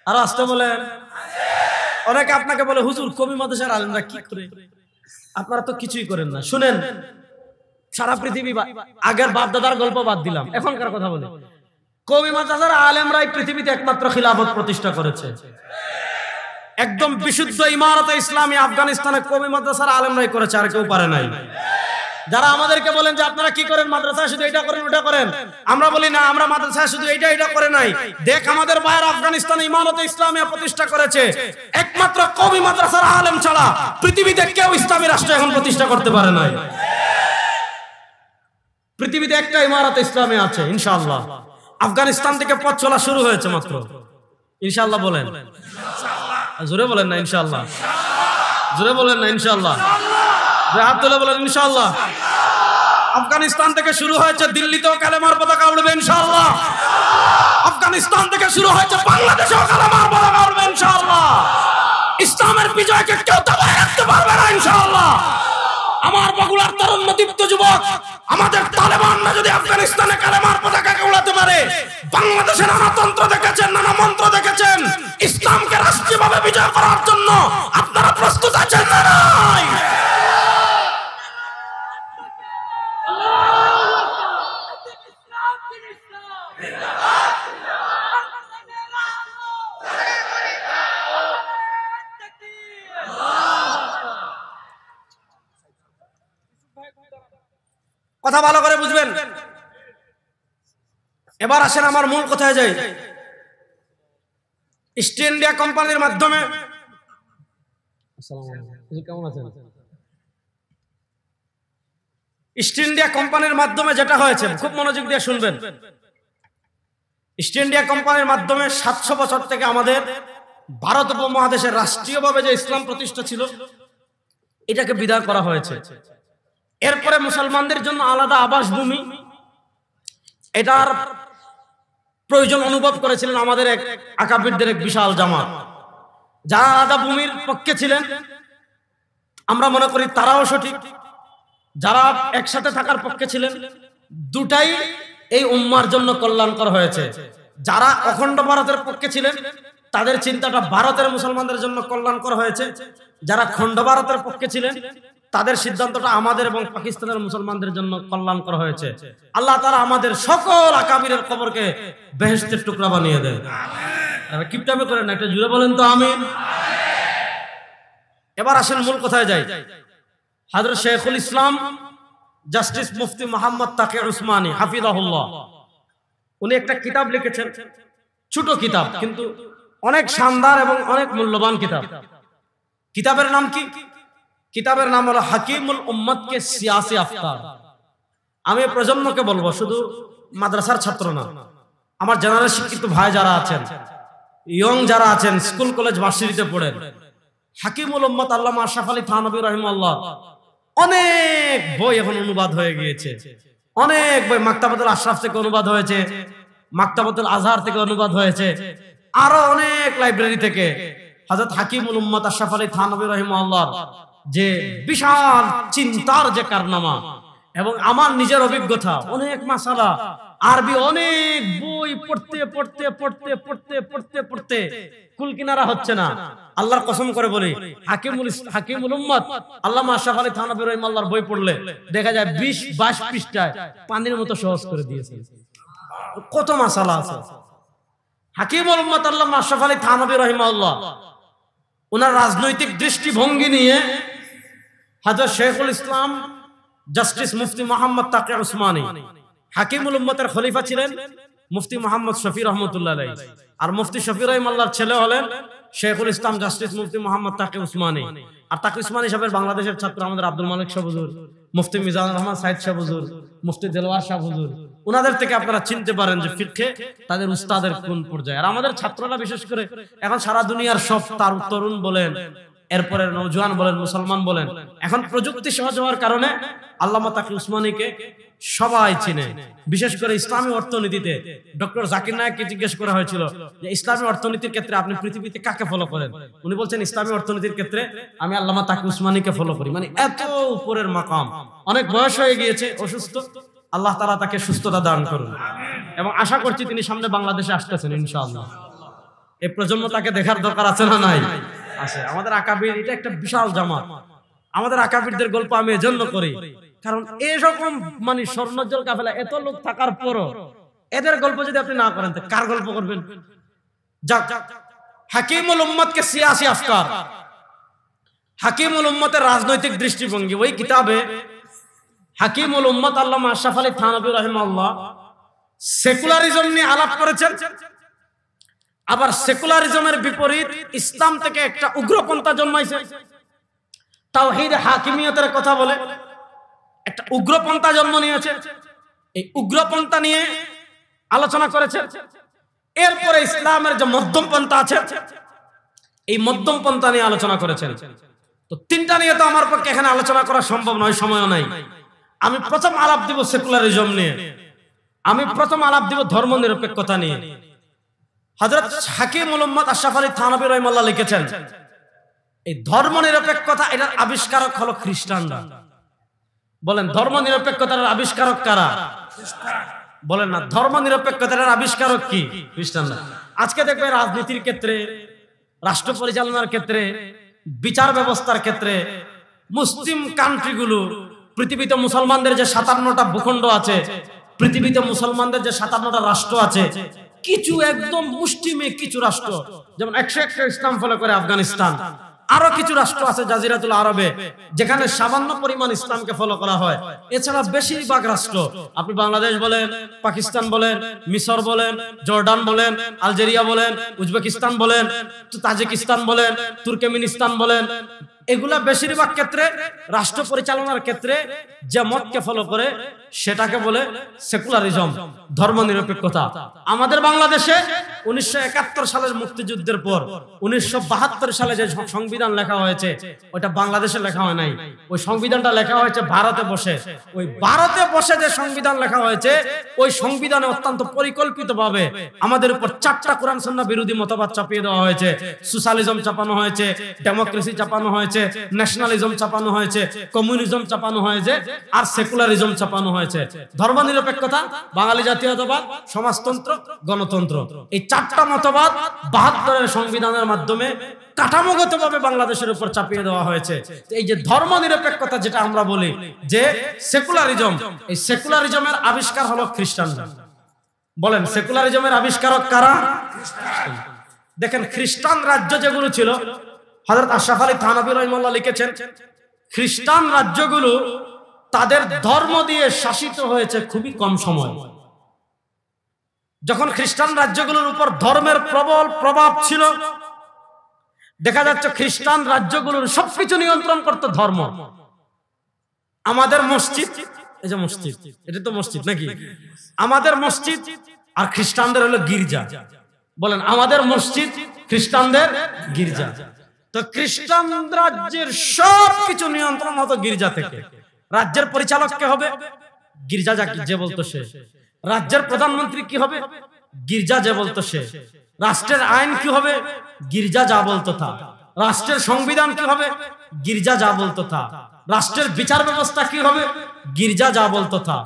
আর আসতে বলেন। অনেকে আপনাকে বলে, হুজুর কবি মাদ্রাসার আলেমরা কি করে? আপনারা তো কিছুই করেন না। শুনেন, সারা পৃথিবী, আগের বাপ দাদার গল্প বাদ দিলাম, এখনকার কথা বলে, কবি মাদ্রাসার আলেমরাই পৃথিবীতে একমাত্র খিলাফত প্রতিষ্ঠা করেছে। একদম বিশুদ্ধ ইমারতে ইসলামী আফগানিস্তানে কবি মাদ্রাসার আলেমরাই করেছে, আর কেউ পারে নাই। যারা আমাদেরকে বলেন যে আপনারা কি করেন, মাদ্রাসায় শুধু এটা করেন ওটা করেন, আমরা বলি না, আমরা মাদ্রাসায় শুধু এটা করে নাই। দেখ, আমাদের ভাইয়ের আফগানিস্তানে ইমারতে ইসলামিয়া প্রতিষ্ঠা করেছে। একমাত্র কবি মাদ্রাসার আলেম ছাড়া পৃথিবীতে কেউ ইসলামী রাষ্ট্র এখন প্রতিষ্ঠা করতে পারে নাই। পৃথিবীতে একটা ইমারতে ইসলামী আছে ইনশাআল্লাহ। আফগানিস্তান থেকে পথ চলা শুরু হয়েছে মাত্র। ইনশাআল্লাহ বলেন, জোরে বলেন না ইনশাআল্লাহ, জোরে বলেন না ইনশাআল্লাহ, হাত তুলে বলেন ইনশাআল্লাহ। আফগানিস্তান থেকে শুরু হয়েছে, দিল্লিতেও কালেমার পতাকা উড়বে ইনশাআল্লাহ। আফগানিস্তান থেকে শুরু হয়েছে, বাংলাদেশেও কালেমার পতাকা উড়বে ইনশাআল্লাহ। ইসলামের বিজয়কে কেউ দবায় রাখতে পারবে না ইনশাআল্লাহ। আমার বগুড়ার তরুণ দীপ্ত যুবক, আমাদের তালেবানরা যদি আফগানিস্তানে কালেমার পতাকাকে উড়াতে পারে, বাংলাদেশে নানা তন্ত্র দেখেছেন, নানা মন্ত্র দেখেছেন, ইসলামকে রাষ্ট্রীয়ভাবে বিজয় করার জন্য আপনারা প্রস্তুত আছেন না নাই? কথা ভালো করে বুঝবেন। এবার আসেন আমার মূল কথায় যাই। ইস্ট ইন্ডিয়া কোম্পানির মাধ্যমে, কেমন আছেন? ইস্ট ইন্ডিয়া কোম্পানির মাধ্যমে যেটা হয়েছে, খুব মনোযোগ দিয়ে শুনবেন। ইস্ট ইন্ডিয়া কোম্পানির মাধ্যমে 700 বছর থেকে আমাদের ভারত উপমহাদেশে রাষ্ট্রীয়ভাবে যে ইসলাম প্রতিষ্ঠা ছিল, এটাকে বিদায় করা হয়েছে। এরপরে মুসলমানদের জন্য আলাদা আবাসভূমি, এটার প্রয়োজন অনুভব করেছিলেন আমাদের এক আকাবিরদের এক বিশাল জামাত, যারা আলাদা ভূমির পক্ষে ছিলেন। আমরা মনে করি তারাও সঠিক। যারা একসাথে থাকার পক্ষে ছিলেন, দুটাই এই উম্মার জন্য কল্যাণকর হয়েছে। যারা অখণ্ড ভারতের পক্ষে ছিলেন, তাদের চিন্তাটা ভারতের মুসলমানদের জন্য কল্যাণকর হয়েছে। যারা খণ্ড ভারতের পক্ষে ছিলেন, তাদের সিদ্ধান্তটা আমাদের এবং পাকিস্তানের মুসলমানদের জন্য কল্যাণকর হয়েছে। আল্লাহ তাআলা আমাদের সকল আকাবিরের কবরকে বেহেশতের টুকরা বানিয়ে দেন। আরে কিপটামি করেন না, একটা জুড়ে বলেন তো আমিন। এবার আসেন মূল কথায় যাই। হযরত শেখুল ইসলাম জাস্টিস মুফতি মুহাম্মদ তাকি উসমানী হাফিজাহুল্লাহ, উনি একটা কিতাব লিখেছেন, ছোট কিতাব কিন্তু অনেক শানদার এবং অনেক মূল্যবান কিতাব। কিতাবের নাম কি? কিতাবের নাম হলো হাকিমুল উম্মত কে সিয়াসি আফকার। আমি প্রজন্মকে বলবো, শুধু মাদ্রাসার ছাত্র না, আমার জেনারেল শিক্ষিত ভাই যারা আছেন, ইয়ং যারা আছেন, স্কুল কলেজ ভার্সিটিতে পড়েন, হাকিমুল উম্মত আল্লামা আশরাফ আলী থানভী রাহিমাহুল্লাহ অনেক বই এখন অনুবাদ হয়ে গিয়েছে। অনেক বই মাকতাবাতুল আশরাফ থেকে অনুবাদ হয়েছে, মাকতাবাতুল আজহার থেকে অনুবাদ হয়েছে, আরো অনেক লাইব্রেরি থেকে। হযরত হাকিমুল উম্মত আশরাফ আলী থানভী রাহিমাহুল্লাহ যে বিশাল চিন্তার যে কারনামা, এবং আমার নিজের অভিজ্ঞতা, অনেক মাসালা আরবি অনেক বই পড়তে পড়তে পড়তে পড়তে পড়তে পড়তে কুল কিনারা হচ্ছে না। আল্লাহর কসম করে বলি, হাকিমুল উম্মত আল্লামা আশরাফ আলী থানভী রাহিমাহুল্লাহর বই পড়লে দেখা যায় 20-22 পৃষ্ঠায় পানির মতো সহজ করে দিয়েছে। কত মাসালা আছে। হাকিমুল উম্মত আল্লামা আশরাফ আলী থানভী রাহিমাহুল্লাহ ওনার রাজনৈতিক দৃষ্টিভঙ্গি নিয়ে হযরত শেখুল ইসলাম জাস্টিস মুফতি মুহাম্মদ তাকি উসমানী, হাকিমুল উম্মতের খলিফা ছিলেন মুফতি মুহাম্মদ শফি রহমতুল্লাহ আলাইহি, আর মুফতি শফি রহিমাহুল্লাহর ছেলে হলেন শেখুল ইসলাম জাস্টিস মুফতি মুহাম্মদ তাকি উসমানী। আর তাকি উসমানী সাহেবের বাংলাদেশের ছাত্র আমাদের আব্দুল মালিক শাহ হুজুর, মুফতি মিজানুর রহমান সাইদ শাহ হুজুর, মুফতি দেলওয়ার শাহ হুজুর, ওনাদের থেকে আপনারা চিনতে পারেন যে ফিকহে তাদের উস্তাদের কোন পর্যায়ে। আর আমাদের ছাত্ররা বিশেষ করে এখন সারা দুনিয়ার সব তরুণ বলেন, এরপরে নওজোয়ান বলেন, মুসলমান বলেন, এখন প্রযুক্তি সহজ হওয়ার কারণে আল্লামা তাকি উসমানীকে সবাই চিনে। বিশেষ করে ইসলামী অর্থনীতিতে ডক্টর জাকির নায়েককে জিজ্ঞেস করা হয়েছিল যে ইসলামী অর্থনীতির ক্ষেত্রে আপনি পৃথিবীতে কাকে ফলো করেন? উনি বলছেন ইসলামী অর্থনীতির ক্ষেত্রে আমি আল্লামা তাকি উসমানীকে ফলো করি। মানে এত উপরের মাকাম। অনেক বয়স হয়ে গিয়েছে, অসুস্থ, আল্লাহ তাআলা তাকে সুস্থতা দান করুন, এবং আশা করছি তিনি সামনে বাংলাদেশে আসতেছেন ইনশাআল্লাহ। এই প্রজন্ম তাকে দেখার দরকার আছে না নাই? আছে। আমাদের আকাবির এটা একটা বিশাল জামাত। আমাদের আকাবিরদের গল্প আমি এজন্য করি, কারণ এরকম মানে স্বর্ণোজ্জ্বল কাফেলা এত লোক থাকার পরও এদের গল্প যদি আপনি না করেন, কার গল্প করবেন? যাক, হাকিমুল উম্মতকে সিয়াসি আফকার, হাকিমুল উম্মতের রাজনৈতিক দৃষ্টিভঙ্গি, ওই কিতাবে হাকিমুল উম্মত আল্লামা আশরাফ আলী থানভী রাহিমাহুল্লাহ সেকুলারিজম নিয়ে আলাপ করেছেন। আবার সেকুলারিজমের বিপরীত ইসলাম থেকে একটা উগ্রপন্থা জন্মাইছে, তাওহীদ হাকিমিয়তের কথা বলে একটা উগ্রপন্থা জন্ম নিয়েছে। এই উগ্রপন্থা নিয়ে আলোচনা করেছে। এরপরে ইসলামের যে মধ্যম পন্থা আছে, এই মধ্যম পন্থা নিয়ে আলোচনা করেছেন। তো তিনটা নিয়ে তো আমার পক্ষে এখানে আলোচনা করা সম্ভব নয়, সময়ও নাই। আমি প্রথম আলাপ দিব সেকুলারিজম নিয়ে, আমি প্রথম আলাপ দিব ধর্ম নিরপেক্ষতা নিয়ে। হযরত হাকিম উম্মত আশরাফ আলী থানভী রাহিমাহুল্লাহ লিখেছেন, এই ধর্ম নিরপেক্ষতা এটার আবিষ্কারক হলো খ্রিস্টানরা। বলেন ধর্ম নিরপেক্ষতার আবিষ্কারক কারা? বলেন না, ধর্ম নিরপেক্ষতার আবিষ্কারক কি? খ্রিস্টানরা। আজকে দেখবে রাজনীতির ক্ষেত্রে, রাষ্ট্র পরিচালনার ক্ষেত্রে, বিচার ব্যবস্থার ক্ষেত্রে মুসলিম কান্ট্রিগুলো, পৃথিবীতে মুসলমানদের যে 57টা ভূখণ্ড আছে, পৃথিবীতে মুসলমানদের যে 57টা রাষ্ট্র আছে, কিছু একদম মুষ্টিমেয় কিছু রাষ্ট্র, যেমন 101টা ইসলাম ফলো করে আফগানিস্তান, আরো কিছু রাষ্ট্র আছে জাজিরাতুল আরবে যেখানে সামান্য পরিমাণ ইসলামকে ফলো করা হয়। এছাড়া বেশিরভাগ রাষ্ট্র, আপনি বাংলাদেশ বলেন, পাকিস্তান বলেন, মিশর বলেন, জর্ডান বলেন, আলজেরিয়া বলেন, উজবেকিস্তান বলেন, তাজিকিস্তান বলেন, তুর্কমেনিস্তান বলেন, এগুলা বেশিরভাগ ক্ষেত্রে রাষ্ট্র পরিচালনার ক্ষেত্রে যে মতকে ফলো করে সেটাকে বলে সেকুলারিজম, ধর্ম নিরপেক্ষতা। আমাদের বাংলাদেশে 1971 সালের মুক্তিযুদ্ধের পর 1972 সালে যে সংবিধান লেখা হয়েছে, ওটা বাংলাদেশে লেখা হয় নাই, ওই সংবিধানটা লেখা হয়েছে ভারতে বসে। ওই ভারতে বসে যে সংবিধান লেখা হয়েছে, ওই সংবিধানে অত্যন্ত পরিকল্পিতভাবে আমাদের উপর 4টা কোরআন সুন্নাহ বিরোধী মতবাদ চাপিয়ে দেওয়া হয়েছে। সোশ্যালিজম চাপানো হয়েছে, ডেমোক্রেসি চাপানো হয়েছে, ন্যাশনালিজম চাপানো হয়েছে, কমিউনিজম চাপানো হয়েছে, আর সেকুলারিজম চাপানো হয়েছে। ধর্ম নিরপেক্ষতা, বাঙালি জাতীয়তাবাদ, সমাজতন্ত্র, গণতন্ত্র, এই 4টা মতবাদ 72-এর সংবিধানের মাধ্যমে কাঠামোগতভাবে বাংলাদেশের উপর চাপিয়ে দেওয়া হয়েছে। এই যে ধর্ম নিরপেক্ষতা যেটা আমরা বলি যে সেকুলারিজম, এই সেকুলারিজমের আবিষ্কার হলো খ্রিস্টানরা। বলেন সেকুলারিজমের আবিষ্কারক কারা? দেখেন খ্রিস্টান রাজ্য যেগুলো ছিল, হযরত আশরাফ আলী থানভী রাহিমাহুল্লাহ লিখেছেন, খ্রিস্টান রাজ্যগুলো তাদের ধর্ম দিয়ে শাসিত হয়েছে খুবই কম সময়। যখন খ্রিস্টান রাজ্যগুলোর উপর ধর্মের প্রবল প্রভাব ছিল, দেখা যাচ্ছে খ্রিস্টান রাজ্যগুলোর সবকিছু নিয়ন্ত্রণ করতে ধর্ম। আমাদের মসজিদ, এই যে মসজিদ, এটা তো মসজিদ নাকি? আমাদের মসজিদ আর খ্রিস্টানদের হলো গির্জা। বলেন আমাদের মসজিদ, খ্রিস্টানদের গির্জা। তো খ্রিস্টান রাজ্যের সবকিছু নিয়ন্ত্রণ হতো গির্জা থেকে। রাজ্যের পরিচালক কে হবে? গির্জা যে বলতো সে। রাজ্যের প্রধানমন্ত্রী কি হবে? গির্জা যে বলতো সে। রাষ্ট্রের আইন কি হবে? গির্জা যা বলতো তা। রাষ্ট্রের সংবিধান কি হবে? গির্জা যা বলতো তা। রাষ্ট্রের বিচার ব্যবস্থা কি হবে? গির্জা যা বলতো তা।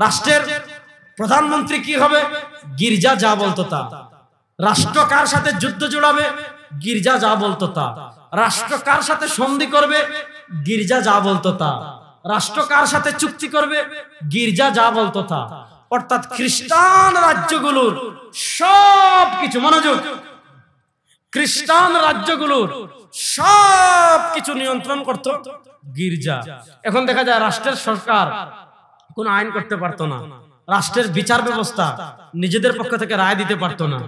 রাষ্ট্রের প্রধানমন্ত্রী কি হবে? গির্জা যা বলতো তা। রাষ্ট্র কার সাথে যুদ্ধ জড়াবে? গির্জা যা বলতো তা। রাষ্ট্র কার সাথে সন্ধি করবে? গির্জা যা বলতো তা। রাষ্ট্র কার সাথে চুক্তি করবে? গির্জা যা বলতো তা। অর্থাৎ খ্রিস্টান রাজ্যগুলোর সবকিছু, মনোযোগ, খ্রিস্টান রাজ্যগুলোর সবকিছু নিয়ন্ত্রণ করত গির্জা। এখন দেখা যায় রাষ্ট্রের সরকার কোন আইন করতে পারতো না, রাষ্ট্রের বিচার ব্যবস্থা নিজেদের পক্ষ থেকে রায় দিতে পারতো না,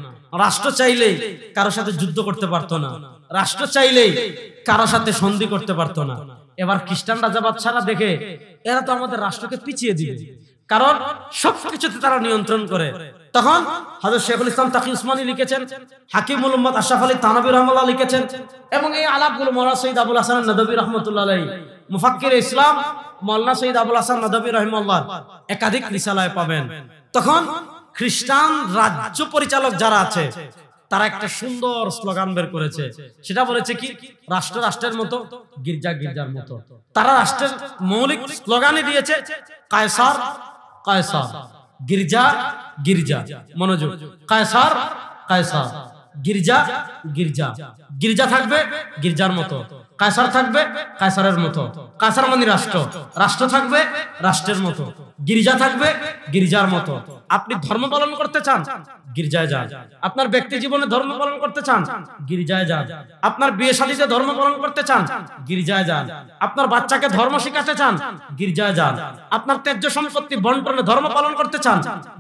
রাষ্ট্র চাইলেই কারোর সাথে যুদ্ধ করতে পারতো না, রাষ্ট্র চাইলেই কারোর সাথে সন্ধি করতে পারতো না। এবার খ্রিস্টান রাজা বাদশারা দেখে এরা তো আমাদের রাষ্ট্রকে পিছিয়ে দিবে, কারণ সবকিছুতে তারা নিয়ন্ত্রণ করে। তখন হযরত শেখুল ইসলাম তাকি উসমানী লিখেছেন, হাকিমুল উম্মত আশরাফ আলী থানভী রাহিমাহুল্লাহ লিখেছেন, এবং এই আলাপগুলো মাওলানা সৈয়দ আবুল হাসান নদভী রাহমাতুল্লাহ আলাইহি, মুফাক্কির ইসলাম মাওলানা সৈয়দ আবুল হাসান নদভী রাহিমাহুল্লাহ একাধিক রিসালায় পাবেন। তখন খ্রিস্টান রাজ্য পরিচালক যারা আছে তারা একটা সুন্দর স্লোগান বের করেছে। সেটা বলেছে কি? রাষ্ট্র রাষ্ট্রের মতো, গির্জা গির্জার মতো। তারা রাষ্ট্রের মৌলিক স্লোগানই দিয়েছে কায়সার কায়সার, গির্জা গির্জা। মনোযোগ, কায়সার কায়সার, গির্জা গির্জা। গির্জা থাকবে গির্জার মতো, কায়সার থাকবে কায়সারের মতো। কায়সার মানে রাষ্ট্র, রাষ্ট্র থাকবে রাষ্ট্রের মতো, গির্জা থাকবে গির্জার মতো। আপনি ধর্ম পালন করতে চান, গির্জায় যান। আপনার ব্যক্তি জীবনে ধর্ম পালন করতে চান, গির্জায় যান। আপনার বিয়ে শাদীতে ধর্ম পালন করতে চান, গির্জায় যান। আপনার বাচ্চাকে ধর্ম শিখাতে চান, গির্জায় যান। আপনার ত্যায্য সম্পত্তি বন্টনে ধর্ম পালন করতে চান,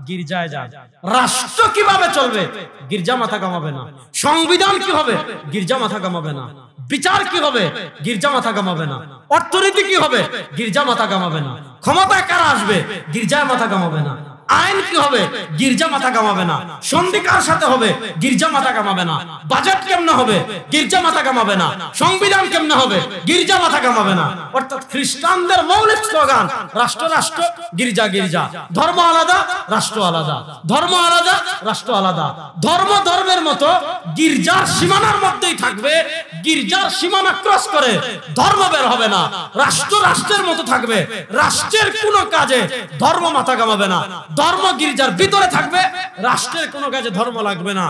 গির্জায় যান। রাষ্ট্র কিভাবে চলবে? গির্জা মাথা কামাবে না। সংবিধান কি হবে? গির্জা মাথা কামাবে না। বিচার কি হবে? গির্জা মাথা কামাবে না। অর্থনীতি কি হবে? গির্জা মাথা কামাবে না। ক্ষমতায় কারা আসবে? গির্জায় মাথা কামাবে না। আইন কি হবে? গির্জা মাথা কামাবে না। সন্ধি কার সাথে হবে? গির্জা মাথা কামাবে না। বাজেট কেমনে হবে? গির্জা মাথা কামাবে না। সংবিধান কেমনে হবে? গির্জা মাথা কামাবে না। অর্থাৎ খ্রিস্টানদের মৌলিক স্লোগান রাষ্ট্র রাষ্ট্র, গির্জা গির্জা। ধর্ম আলাদা, রাষ্ট্র আলাদা। ধর্ম আলাদা, রাষ্ট্র আলাদা। ধর্ম ধর্মের মতো গির্জার সীমানার মধ্যেই থাকবে, গির্জার সীমানা ক্রস করে ধর্ম বের হবে না। রাষ্ট্র রাষ্ট্রের মতো থাকবে, রাষ্ট্রের কোন কাজে ধর্ম মাথা কামাবে না। ধর্ম গির্জার ভিতরে থাকবে, রাষ্ট্রের কোন কাজে ধর্ম লাগবে না।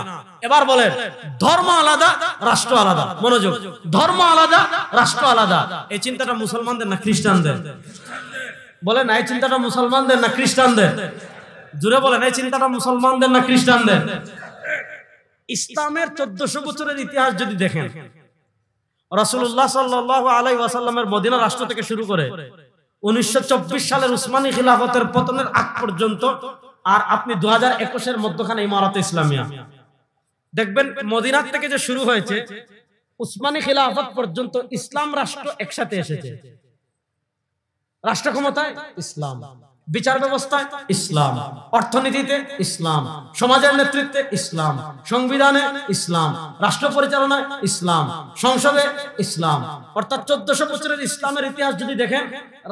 এবার বলেন, ধর্ম আলাদা, রাষ্ট্র আলাদা। মনোযোগ, ধর্ম আলাদা, রাষ্ট্র আলাদা। এই চিন্তাটা মুসলমানদের না খ্রিস্টানদের? বলেন, এই চিন্তাটা মুসলমানদের না খ্রিস্টানদের? জুড়ে বলেন, এই চিন্তাটা মুসলমানদের না খ্রিস্টানদের? ইসলামের 1400 বছরের ইতিহাস যদি দেখেন, রাসূলুল্লাহ সাল্লাল্লাহু আলাইহি ওয়াসাল্লামের মদিনা রাষ্ট্র থেকে শুরু করে 1924 সালের উসমানী খিলাফতের পতনের আগ পর্যন্ত, আর আপনি 2021 মধ্যখানে ইমারতে ইসলামিয়া দেখবেন, মদিনা থেকে যে শুরু হয়েছে উসমানী খিলাফত পর্যন্ত ইসলাম রাষ্ট্র একসাথে এসেছে। রাষ্ট্র ক্ষমতায় ইসলাম, বিচার ব্যবস্থায় ইসলাম, অর্থনীতিতে ইসলাম, সমাজের নেতৃত্বে ইসলাম, সংবিধানে ইসলাম, রাষ্ট্র পরিচালনায় ইসলাম, সংসদে ইসলাম। অর্থাৎ 1400 বছরের ইসলামের ইতিহাস যদি দেখেন,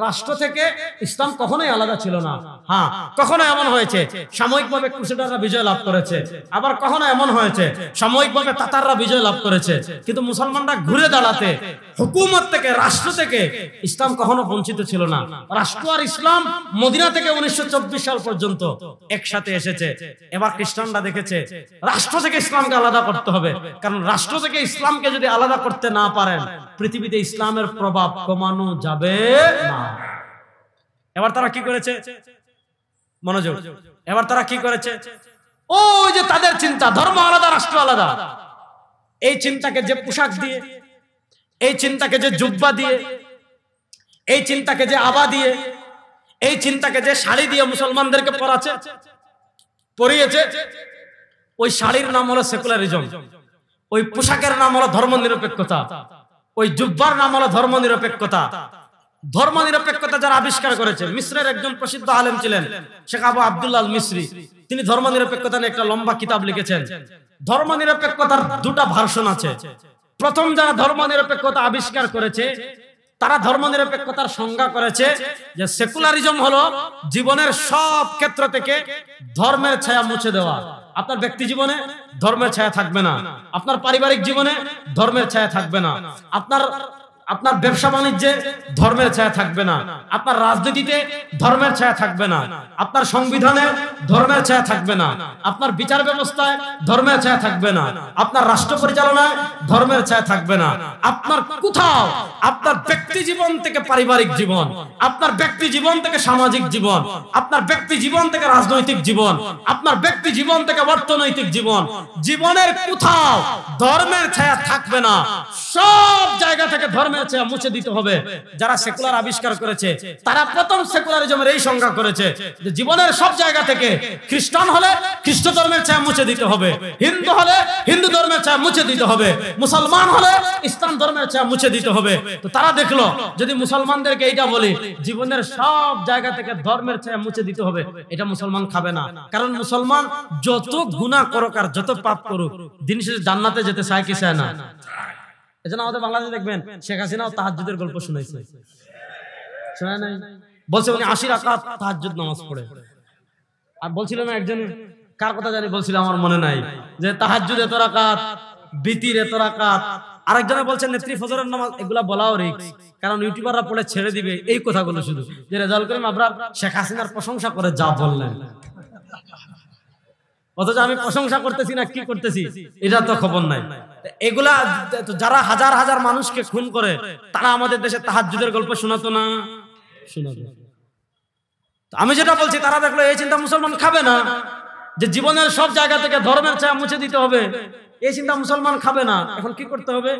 রাষ্ট্র থেকে ইসলাম কখনোই আলাদা ছিল না। হ্যাঁ, কখনো এমন হয়েছে সাময়িকভাবে ক্রুসেডাররা বিজয় লাভ করেছে, আবার কখনো এমন হয়েছে সাময়িকভাবে তাতাররা বিজয় লাভ করেছে, কিন্তু মুসলমানরা ঘুরে দাঁড়াতে হুকুমত থেকে, রাষ্ট্র থেকে ইসলাম কখনো বঞ্চিত ছিল না। রাষ্ট্র আর ইসলাম মদিনা থেকে 1924 সাল পর্যন্ত একসাথে এসেছে। এবার খ্রিস্টানরা দেখেছে রাষ্ট্র থেকে ইসলামকে আলাদা করতে হবে, কারণ রাষ্ট্র থেকে ইসলামকে যদি আলাদা করতে না পারেন, পৃথিবীতে ইসলামের প্রভাব কমানো যাবে না। এবার তারা কি করেছে? মনোযোগ, এবার তারা কি করেছে? ওই যে তাদের চিন্তা, ধর্ম আলাদা, রাষ্ট্র আলাদা, এই চিন্তাকে যে পোশাক দিয়ে, এই চিন্তাকে যে জুব্বা দিয়ে, এই চিন্তাকে যে আবা দিয়ে, এই চিন্তাকে যে শাড়ি দিয়ে মুসলমানদেরকে পরিয়েছে, ওই শাড়ির নাম হলো সেকুলারিজম, ওই পোশাকের নাম হলো ধর্মনিরপেক্ষতা, ওই জুব্বার নাম হলো ধর্মনিরপেক্ষতা। ধর্মনিরপেক্ষতা যারা আবিষ্কার করেছে, মিশরের একজন প্রসিদ্ধ আলেম ছিলেন শেখ আবু আব্দুল্লাহ আল মিসরি, তিনি ধর্মনিরপেক্ষতা নিয়ে একটা লম্বা কিতাব লিখেছেন। ধর্মনিরপেক্ষতার দুটা ভার্সন আছে। প্রথম যারা ধর্মনিরপেক্ষতা আবিষ্কার করেছে, তারা ধর্মনিরপেক্ষতার সংজ্ঞা করেছে যে সেকুলারিজম হলো জীবনের সব ক্ষেত্র থেকে ধর্মের ছায়া মুছে দেওয়া। আপনার ব্যক্তি জীবনে ধর্মের ছায়া থাকবে না, আপনার পারিবারিক জীবনে ধর্মের ছায়া থাকবে না, আপনার ব্যবসা বাণিজ্যে ধর্মের ছায়া থাকবে না, আপনার রাজনীতিতে ধর্মের ছায়া থাকবে না, আপনার সংবিধানে ধর্মের ছায়া থাকবে না, আপনার বিচার ব্যবস্থায় ধর্মের ছায়া থাকবে না, আপনার রাষ্ট্র পরিচালনায় ধর্মের ছায়া থাকবে না। আপনার কোথাও আপনার ব্যক্তি জীবন থেকে পারিবারিক জীবন, আপনার ব্যক্তি জীবন থেকে সামাজিক জীবন, আপনার ব্যক্তি জীবন থেকে রাজনৈতিক জীবন, আপনার ব্যক্তি জীবন থেকে অর্থনৈতিক জীবন, জীবনের কোথাও ধর্মের ছায়া থাকবে না। সব জায়গা থেকে ধর্মের ছায়া মুছে দিতে হবে। যারা সেকুলার আবিষ্কার করেছে, তারা প্রথম সেকুলারিজমের এই সংজ্ঞা করেছে যে জীবনের সব জায়গা থেকে, খ্রিস্টান হলে খ্রিস্ট ধর্মের ছায়া মুছে দিতে হবে, হিন্দু হলে হিন্দু ধর্মের ছায়া মুছে দিতে হবে, মুসলমান হলে ইসলাম ধর্মের ছায়া মুছে দিতে হবে। তো তারা দেখলো যদি মুসলমানদেরকে এইটা বলি জীবনের সব জায়গা থেকে ধর্মের ছায়া মুছে দিতে হবে, এটা মুসলমান খাবে না। কারণ মুসলমান যত গুনাহ করুক আর যত পাপ করুক, দিন শেষে জান্নাতে যেতে চায় কি চায় না? এজন্য আমাদের বাংলাদেশে দেখবেন শেখ হাসিনাও তাহাজ্জুদের গল্প শুনাইছে, শোনা নাই? বলছে উনি 80 রাকাত তাহাজ্জুদ নামাজ পড়ে। আর বলছিল না একজন, কার কথা জানি বলছিল আমার মনে নাই, যে তাহাজ্জুদ এত রাকাত, বিতির এত রাকাত। আরেকজনে বলছেন নেত্রী ফজরের নামাজ। এগুলা বলাও রিস্ক, কারণ ইউটিউবাররা পড়ে ছেড়ে দিবে এই কথাগুলো শুধু, যে রেজাল্ট করিম আবরার শেখ হাসিনার প্রশংসা করে যা বললেন, অথচ আমি প্রশংসা করতেছি না কি করতেছি এটা তো খবর নাই। এগুলা যারা হাজার হাজার মানুষকে খুন করে, তারা আমাদের দেশে তাহাজ্জুদের গল্প শোনাতো না? শোনাতো। আমি যেটা বলছি, তারা দেখলো এই চিন্তা মুসলমান খাবে না, যে জীবনের সব জায়গা থেকে ধর্মের ছায়া মুছে দিতে হবে, এই চিন্তা মুসলমান খাবে না। এখন কি করতে হবে?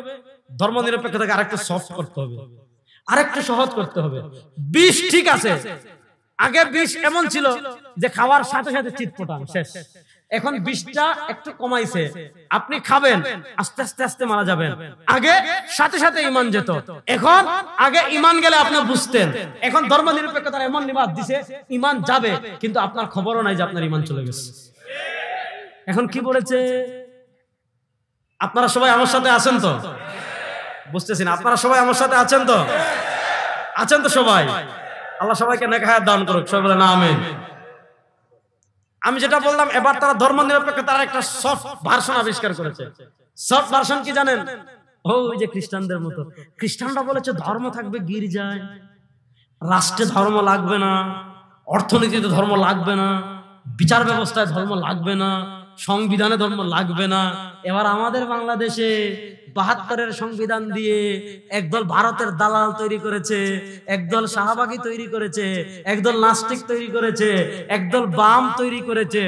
ধর্ম নিরপেক্ষতাকে আরেকটু সফট করতে হবে, আরেকটু সহজ করতে হবে। বিষ ঠিক আছে, আগে বিষ এমন ছিল যে খাওয়ার সাথে সাথে চিৎপটান শেষ। এখন বিষটা একটু কমাইছে, আপনি খাবেন, আস্তে আস্তে আস্তে মারা যাবেন। আগে সাথে সাথে ঈমান যেত, এখন আগে ঈমান গেলে আপনি বুঝতেন। এখন ধর্ম নিরপেক্ষতার এমন নিবাদ দিছে, ঈমান যাবে কিন্তু আপনার খবরও নাই যে আপনার ঈমান চলে গেছে। এখন কি বলেছে? আপনারা সবাই আমার সাথে আছেন তো? বুঝতেছি না, আপনারা সবাই আমার সাথে আছেন তো? আছেন তো সবাই? আল্লাহ সবাইকে নেক হায়াত দান করুক, সবাই বলেন আমিন। আমি যেটা বললাম, এবার তারা ধর্ম নিরপেক্ষতার একটা সফট ভার্সন আবিষ্কার করেছে। সফট ভার্সন কি জানেন? ওই যে খ্রিস্টানদের মতো। খ্রিস্টানরা বলেছে ধর্ম থাকবে গির্জায়, রাষ্ট্রে ধর্ম লাগবে না, অর্থনীতিতে ধর্ম লাগবে না, বিচার ব্যবস্থায় ধর্ম লাগবে না, সংবিধানে ধর্ম লাগবে না। এবার আমাদের বাংলাদেশে ৭২-এর সংবিধান দিয়ে একদল ভারতের দালাল তৈরি করেছে, একদল শাহবাগী তৈরি করেছে, একদল নাস্তিক তৈরি করেছে, একদল বাম তৈরি করেছে।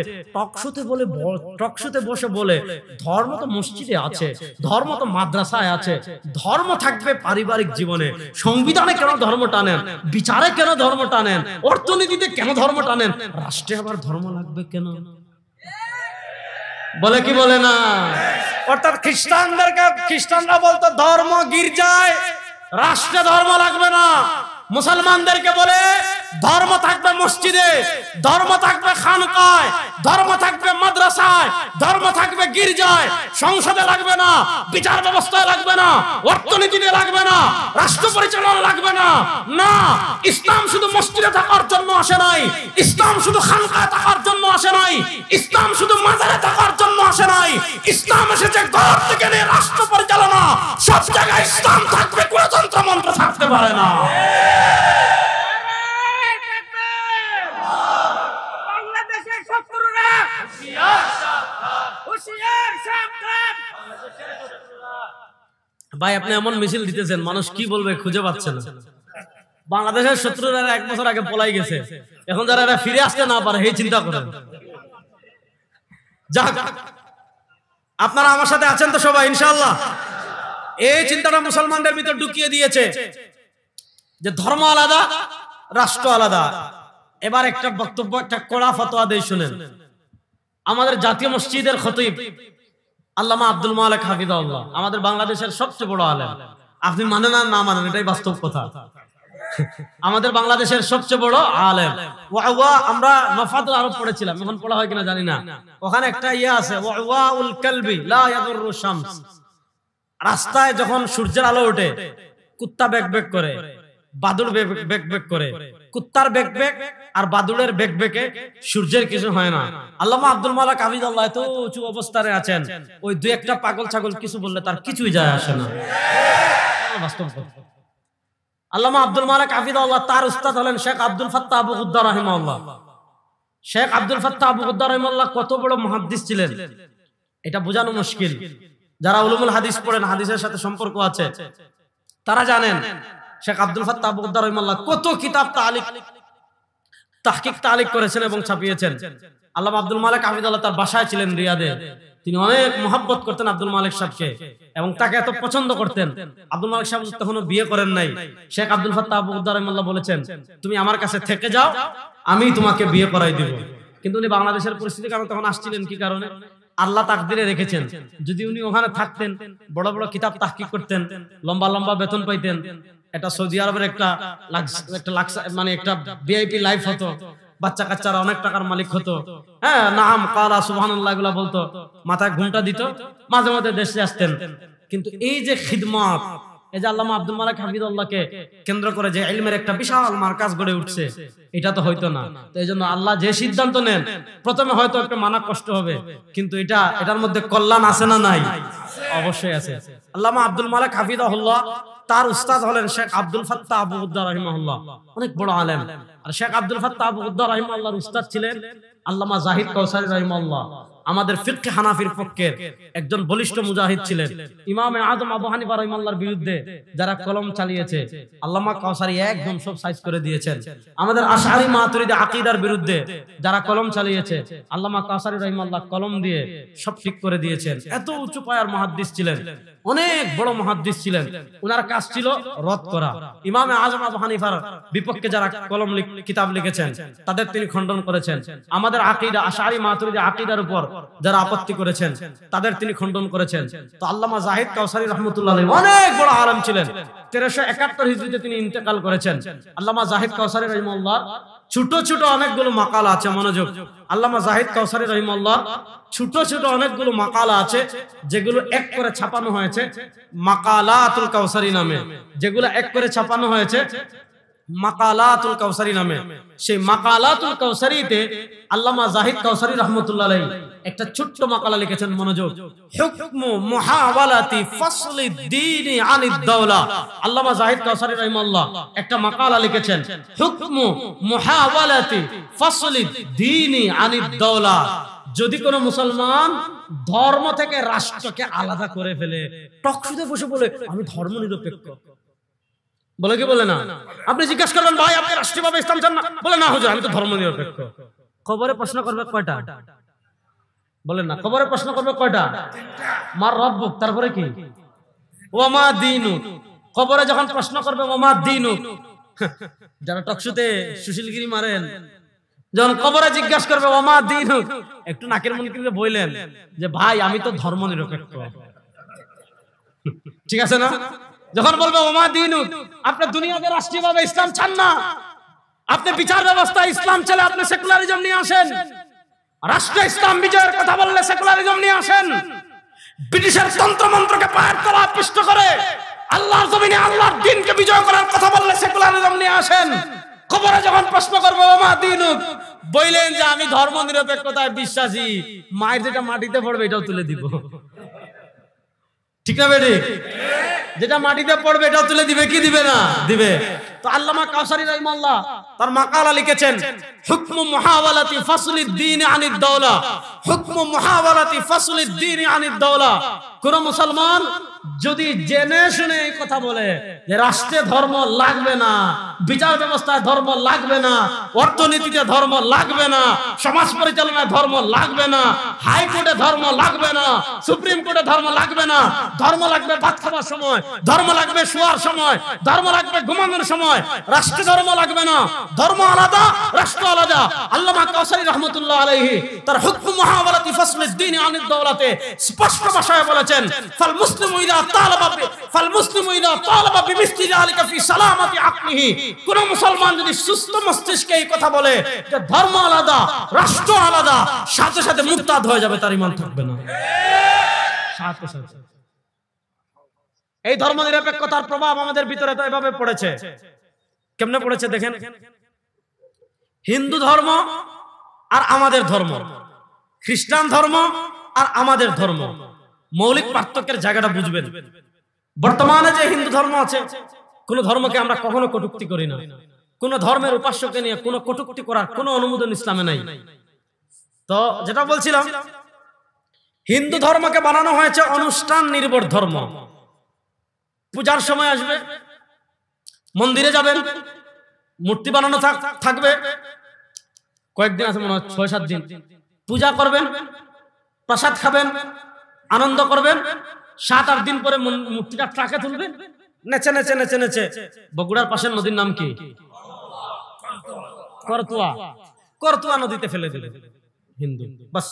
টকশোতে বসে বলে ধর্ম তো মসজিদে আছে, ধর্ম তো মাদ্রাসায় আছে, ধর্ম থাকবে পারিবারিক জীবনে। সংবিধানে কেন ধর্ম টানেন? বিচারে কেন ধর্ম টানেন? অর্থনীতিতে কেন ধর্ম টানেন? রাষ্ট্রে আবার ধর্ম লাগবে কেন? বলে কি বলে না? অর্থাৎ খ্রিস্টানরা বলতো ধর্ম গির্জায়, রাষ্ট্রে ধর্ম লাগবে না। মুসলমানদেরকে বলে ধর্ম থাকবে মসজিদে, ধর্ম থাকবে খানকায়, ধর্ম থাকবে মাদ্রাসায়, ধর্ম থাকবে গির্জায়। সংসদে লাগবে না, বিচার ব্যবস্থায় লাগবে না, অর্থনীতিতে লাগবে না, রাষ্ট্র পরিচালনা লাগবে না। না, ইসলাম শুধু মসজিদে থাকার জন্য আসে নাই, ইসলাম শুধু খানকায় থাকার জন্য আসে নাই, ইসলাম শুধু মাজারে থাকার জন্য আসে নাই। ইসলাম এসেছে ঘর থেকে নিয়ে রাষ্ট্র পরিচালনা। সব জায়গায় ইসলাম থাকবে, কোনো তন্ত্র মন্ত্র থাকতে পারে না। ভাই আপনি এমন মিছিল দিতেছেন, মানুষ কি বলবে খুঁজে পাচ্ছে না। বাংলাদেশের শত্রুরা 1 বছর আগে পলাই গেছে, এখন যারা ফিরে আসতে না পারে এই চিন্তা করেন। যাক, আপনারা আমার সাথে আছেন তো সবাই ইনশাআল্লাহ? এই চিন্তাটা মুসলমানদের ভিতর ঢুকিয়ে দিয়েছে যে ধর্ম আলাদা, রাষ্ট্র আলাদা। এবার একটা বক্তব্য, একটা কড়া ফতোয়া দেই শুনেন। আমাদের জাতীয় মসজিদের খতিব আল্লামা আব্দুল মালিক হাফিজাহুল্লাহ, আমাদের বাংলাদেশের সবচেয়ে বড় আলেম। আপনি মানেন আর না মানেন, এটাই বাস্তব কথা। আমাদের বাংলাদেশের সবচেয়ে বড় আলেম। আমরা নফাতুল আরব পড়েছিলাম, এখন পড়া হয় কিনা জানি না। ওখানে একটা আছে, ওয়াউল কালবি লা ইয়াদুররু শামস। রাস্তায় যখন সূর্যের আলো ওঠে, কুত্তা বেক বেক করে, বাদুড় বেক বেক করে। কুত্তার বেক বেক আর বাদুড়ের বেক বেকে সূর্যের কিছু হয় না। আল্লামা আব্দুল মালিক হাফিজাহুল্লাহ এত উঁচু অবস্থায় আছেন, ওই 2-1টা পাগল ছাগল কিছু বললে তার কিছুই যায় আসে না। বাস্তব কথা। আল্লামা আব্দুল মালিক হাফিজাহুল্লাহ, তার উস্তাদ হলেন শেখ আব্দুল ফাত্তাহ আবু গুদ্দা রাহিমাহুল্লাহ। শেখ আব্দুল ফাত্তাহ আবু গুদ্দা রাহিমাহুল্লাহ কত বড় মুহাদ্দিস ছিলেন এটা বোঝানো মুশকিল। যারা উলুমুল হাদিস পড়েন, হাদিসের সাথে সম্পর্ক আছে, তারা জানেন শেখ আব্দুল ফাত্তাহ আবু গুদ্দা রাহিমাহুল্লাহ কত কিতাব তাহকিক তালিক করেছেন এবং ছাপিয়েছেন। আল্লামা আব্দুল মালিক হাফিজাহুল্লাহ তার বাসায় ছিলেন রিয়াদে। তিনি অনেক মহব্বত করতেন আব্দুল মালিক সাহেবকে এবং তাকে এত পছন্দ করতেন। আব্দুল মালিক সাহেব তখনও বিয়ে করেন নাই। শেখ আব্দুল ফাত্তাহ আবু গুদ্দা রাহিমাহুল্লাহ বলেছেন, তুমি আমার কাছে থেকে যাও, আমি তোমাকে বিয়ে করাই দিব। কিন্তু উনি বাংলাদেশের পরিস্থিতির কারণে তখন আসছিলেন। কি কারণে? আল্লাহ তাকদিরে রেখেছেন, যদি উনি ওখানে থাকতেন, বড় বড় কিতাব তাহকিক করতেন, লম্বা লম্বা বেতন পাইতেন, এটা সৌদি আরবের একটা মানে একটা ভিআইপি লাইফ হতো, বাচ্চা কাচ্চারা অনেক টাকার মালিক হতো। হ্যাঁ, নাম কালা সুবহানাল্লাহ এগুলা বলতো, মাথায় ঘুমটা দিত, মাঝে মাঝে দেশে আসতেন। কিন্তু এই যে খিদমত, এই যে আল্লামা আব্দুল মালিক হাফিজাহুল্লাহকে কেন্দ্র করে যে ইলমের একটা বিশাল মার্কাজ গড়ে উঠছে, এটা তো হয়তো না। তো এই জন্য আল্লাহ যে সিদ্ধান্ত নেন, প্রথমে হয়তো একটু মানা কষ্ট হবে, কিন্তু এটার মধ্যে কল্যাণ আছে না নাই? অবশ্যই আছে। আল্লামা আব্দুল মালিক হাফিজাহুল্লাহ, তার উস্তাদ হলেন শেখ আব্দুল ফাত্তাহ আবু গুদ্দা রাহিমাহুল্লাহ, অনেক বড় আলেম। আর শেখ আব্দুল ফাত্তাহ আবু গুদ্দা রাহিমাহুল্লাহর উস্তাদ ছিলেন আল্লামা জাহিদ কাউসারী রাহিমাহুল্লাহ। আমাদের ফিকহ হানাফির পক্ষের একজন বলিষ্ঠ মুজাহিদ ছিলেন। ইমাম আযম আবু হানিফা রাহিমাহুল্লাহর বিরুদ্ধে যারা কলম চালিয়েছে, আল্লামা কাউসারী একদম সব সাইজ করে দিয়েছেন। আমাদের আশআরী মাতুরিদি আকীদার বিরুদ্ধে যারা কলম চালিয়েছে, আল্লামা কাউসারী রাহিমাহুল্লাহ কলম দিয়ে সব ঠিক করে দিয়েছেন। এত উঁচু পায়ার মুহাদ্দিস ছিলেন, অনেক বড় মুহাদ্দিস ছিলেন। ওনার কাজ ছিল রদ করা। ইমাম আযম আবু হানিফার বিপক্ষে যারা কলম কিতাব লিখেছেন, তাদের তিনি খণ্ডন করেছেন। আমাদের আকীদা আশআরী মাতুরিদি আকীদার উপর যারা আপত্তি করেছেন তাদের তিনি খণ্ডন করেছেন। তো আল্লামা জাহিদ কাউসারী রাহমাতুল্লাহ আলাইহি অনেক বড় আলেম ছিলেন। 1371 হিজরিতে তিনি ইন্তেকাল করেছেন। আল্লামা জাহিদ কাউসারী রাহিমাহুল্লাহ ছোট ছোট অনেকগুলো মাকালা আছে, মনোযোগ। আল্লামা জাহিদ কাউসারী রাহিমাহুল্লাহ ছোট ছোট অনেকগুলো মাকালা আছে যেগুলো এক করে ছাপানো হয়েছে মাকালাতুল কাউসারী নামে, যেগুলো এক করে ছাপানো হয়েছে মাকালাতুল কাউসারী নামে। সেই মাকালাতুল কাউসারীতে আল্লামা জাহিদ কাউসারী রাহমাতুল্লাহ আলাইহি একটা ছোট্ট মাকালা লিখেছেন, মনোযোগ। হুকমু মুহাওয়ালাতি ফাসলিদ দীনি আনিদ দাওলা। আল্লামা জাহিদ কাউসারী রাহিমাহুল্লাহ একটা মাকালা লিখেছেন, হুকমু মুহাওয়ালাতি ফাসলিদ দীনি আনিদ দাওলা। যদি কোন মুসলমান ধর্ম থেকে রাষ্ট্রকে আলাদা করে ফেলে, টকশুতে বসে বলে আমি ধর্ম নিরপেক্ষ, বলে কি বলে না? আপনি জিজ্ঞাসা করবেন ভাই আপনি রাষ্ট্রীয়ভাবে ইসলাম চান না, বলে না হুজুর আমি তো ধর্ম নিরপেক্ষ। কবরে প্রশ্ন করবে কয়টা? বলেন না। কবরে প্রশ্ন করবে কয়টা? মার রব্বুক, তারপরে কি? ওমা দীনুক। কবরে যখন প্রশ্ন করবে ওমা দীনুক, যারা টকশুতে সুশীলগিরি মারেন, যখন কবরে জিজ্ঞাসা করবে ওমা দীনুক, একটু নাকের মুনকিরে বললেন যে ভাই আমি তো ধর্ম নিরপেক্ষ, ঠিক আছে না? যখন বলবে ওমা দীনুক, আপনি দুনিয়াতে রাষ্ট্রীয়ভাবে ইসলাম চান না, আপনি বিচার ব্যবস্থা ইসলাম চলে, আপনি সেকুলারিজম নিয়ে আসেন। রাষ্ট্র ইসলাম বিজয়ের কথা বললে সেকুলারিজম নিয়ে আসেন। ব্রিটিশের তন্ত্রমন্ত্রকে পায়ের তলা পিষ্ট করে আল্লাহর জমিনে আল্লাহর দ্বীনকে বিজয় করার কথা বললে সেকুলারিজম নিয়ে আসেন। কবরে যখন প্রশ্ন করবে ওমা দীনুক, বললেন যে আমি ধর্ম নিরপেক্ষতায় বিশ্বাসী, মায়ের যেটা মাটিতে পড়বে এটাও তুলে দিব, ঠিক না বেটি? যেটা মাটিতে পড়বে এটাও তুলে দিবে কি দিবে না? দিবে। তো আল্লামা কাউসারী রাহিমাহুল্লাহ তার মাকালা লিখেছেন, হুকমু মুহাওয়ালাতি ফাসলিদ দীনি আনিদ দাওলা। হুকমু মুহাওয়ালাতি ফাসলিদ দীনি আনিদ দাওলা। কোন মুসলমান যদি জেনে শুনে এই কথা বলে যে রাষ্ট্রে ধর্ম লাগবে না, বিচার ব্যবস্থায় ধর্ম লাগবে না, অর্থনীতিতে ধর্ম লাগবে না, সমাজ পরিচালনায় ধর্ম লাগবে না, হাইকোর্টে ধর্ম লাগবে না, সুপ্রিম কোর্টে ধর্ম লাগবে না, ধর্ম লাগবে ভাত খাবার সময়, ধর্ম লাগবে শোয়ার সময়, ধর্ম লাগবে ঘুমানোর সময়, রাষ্ট্র ধর্ম লাগবে না, ধর্ম আলাদা রাষ্ট্র আলাদা। আল্লামা কাউসারী রাহমাতুল্লাহ আলাইহি তার হুকম মুহাওয়ালাতি ফাসলিদ দীনি আনিদ দাওলাতে স্পষ্ট ভাষায় বলেছেন, ফাল মুসলিমু ইযা তালাবা ফাল মুসলিমু ইযা তালাবা বিমিসলি যালিকা ফি সালামাতি আকলিহি। কোন মুসলমান যদি সুস্থ মস্তিষ্কে এই কথা বলে যে ধর্ম আলাদা রাষ্ট্র আলাদা, সাথে সাথে মুরতাদ হয়ে যাবে, তার ঈমান থাকবে না। সাথে সাথে এই ধর্ম নিরপেক্ষতার প্রভাব আমাদের ভিতরে তো এভাবে পড়েছে। কেমনে পড়েছে দেখেন, হিন্দু ধর্ম আর আমাদের ধর্ম, খ্রিস্টান ধর্ম আর আমাদের ধর্ম, মৌলিক পার্থক্যের জায়গাটা বুঝবেন। বর্তমানে যে হিন্দু ধর্ম আছে, কোন ধর্মকে আমরা কখনো কটূক্তি করি না, কোন ধর্মের উপাস্যকে নিয়ে কোন কটূক্তি করার কোন অনুমোদন ইসলামে নাই। তো যেটা বলছিলাম, হিন্দু ধর্মকে বানানো হয়েছে অনুষ্ঠান নির্ভর ধর্ম। পূজার সময় আসবে, মন্দিরে যাবেন, মূর্তি বানানো থাকবে, কয়েকদিন আছে মনে হয় ৬-৭ দিন, পূজা করবেন, প্রসাদ খাবেন, আনন্দ করবেন, ৭-৮ দিন পরে মূর্তিটা ট্রাকে তুলবেন, নেচে নেচে নেচে নেচে বগুড়ার পাশের নদীর নাম কি? করতোয়া। করতোয়া নদীতে ফেলে দিলেন হিন্দু। বাস,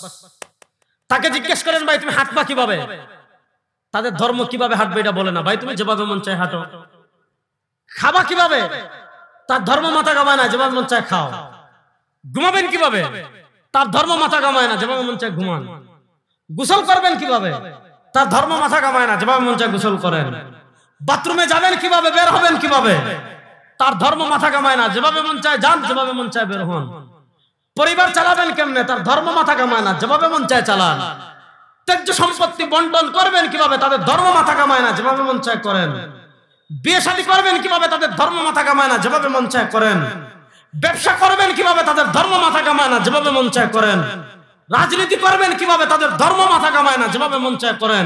তাকে জিজ্ঞেস করেন ভাই তুমি হাঁটবা কিভাবে? তাদের ধর্ম কিভাবে হাঁটবে এটা বলে না, ভাই তুমি যেভাবে মন চায় হাঁটো। খাবা কিভাবে? তার ধর্ম মাথা কামায় না, যেভাবে মন চায় খাও। ঘুমাবেন কিভাবে? তার ধর্ম মাথা কামায় না, যেভাবে মন চায় ঘুমান। গোসল করবেন কিভাবে? তার ধর্ম মাথা কামায় না, যেভাবে মন চায় গোসল করেন। বাথরুমে যাবেন কিভাবে, বের হবেন কিভাবে? তার ধর্ম মাথা কামায় না, যেভাবে মন চায় যান, যেভাবে মন চায় বের হন। পরিবার চালাবেন কেমনে? তার ধর্ম মাথা কামায় না, যেভাবে মন চায় চালান। ত্যায্য সম্পত্তি বন্টন করবেন কিভাবে? তাদের ধর্ম মাথা কামায় না, যেভাবে মন চায় করেন। বিয়ে শাদী করবেন কিভাবে? তাদের ধর্ম মাথা কামায় না, যেভাবে মন চায় করেন। ব্যবসা করবেন কিভাবে? তাদের ধর্ম মাথা কামায় না, যেভাবে মন চায় করেন। রাজনীতি করবেন কিভাবে? তাদের ধর্ম মাথা কামায় না, যেভাবে মন চায় করেন।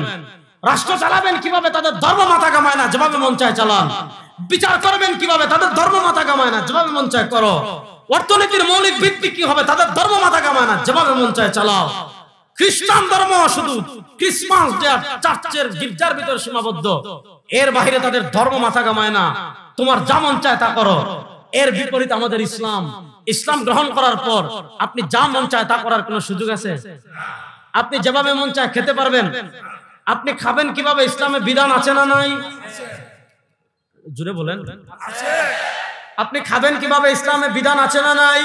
রাষ্ট্র চালাবেন কিভাবে? তাদের ধর্ম মাথা কামায় না, যেভাবে মন চায় চালান। বিচার করবেন কিভাবে? তাদের ধর্ম মাথা কামায় না, যেভাবে মন চায় করো। অর্থনীতির মৌলিক ভিত্তি কি হবে? তাদের ধর্ম মাথা কামায় না, যেভাবে মন চায় চালাও। খ্রিস্টান ধর্ম শুধু ক্রিসমাস ডে চার্চের গির্জার ভিতরে সীমাবদ্ধ, এর বাইরে তাদের ধর্ম মাথা কামায় না, তোমার যা মন চায় তা করো। এর বিপরীত আমাদের ইসলাম, ইসলাম গ্রহণ করার পর আপনি যা মন চায় তা করার কোনো সুযোগ আছে? আপনি যেভাবে মন চায় খেতে পারবেন। আপনি খাবেন কিভাবে, ইসলামে বিধান আছে না নাই? জুড়ে বলেন। আপনি খাবেন কিভাবে, ইসলামে বিধান আছে না নাই?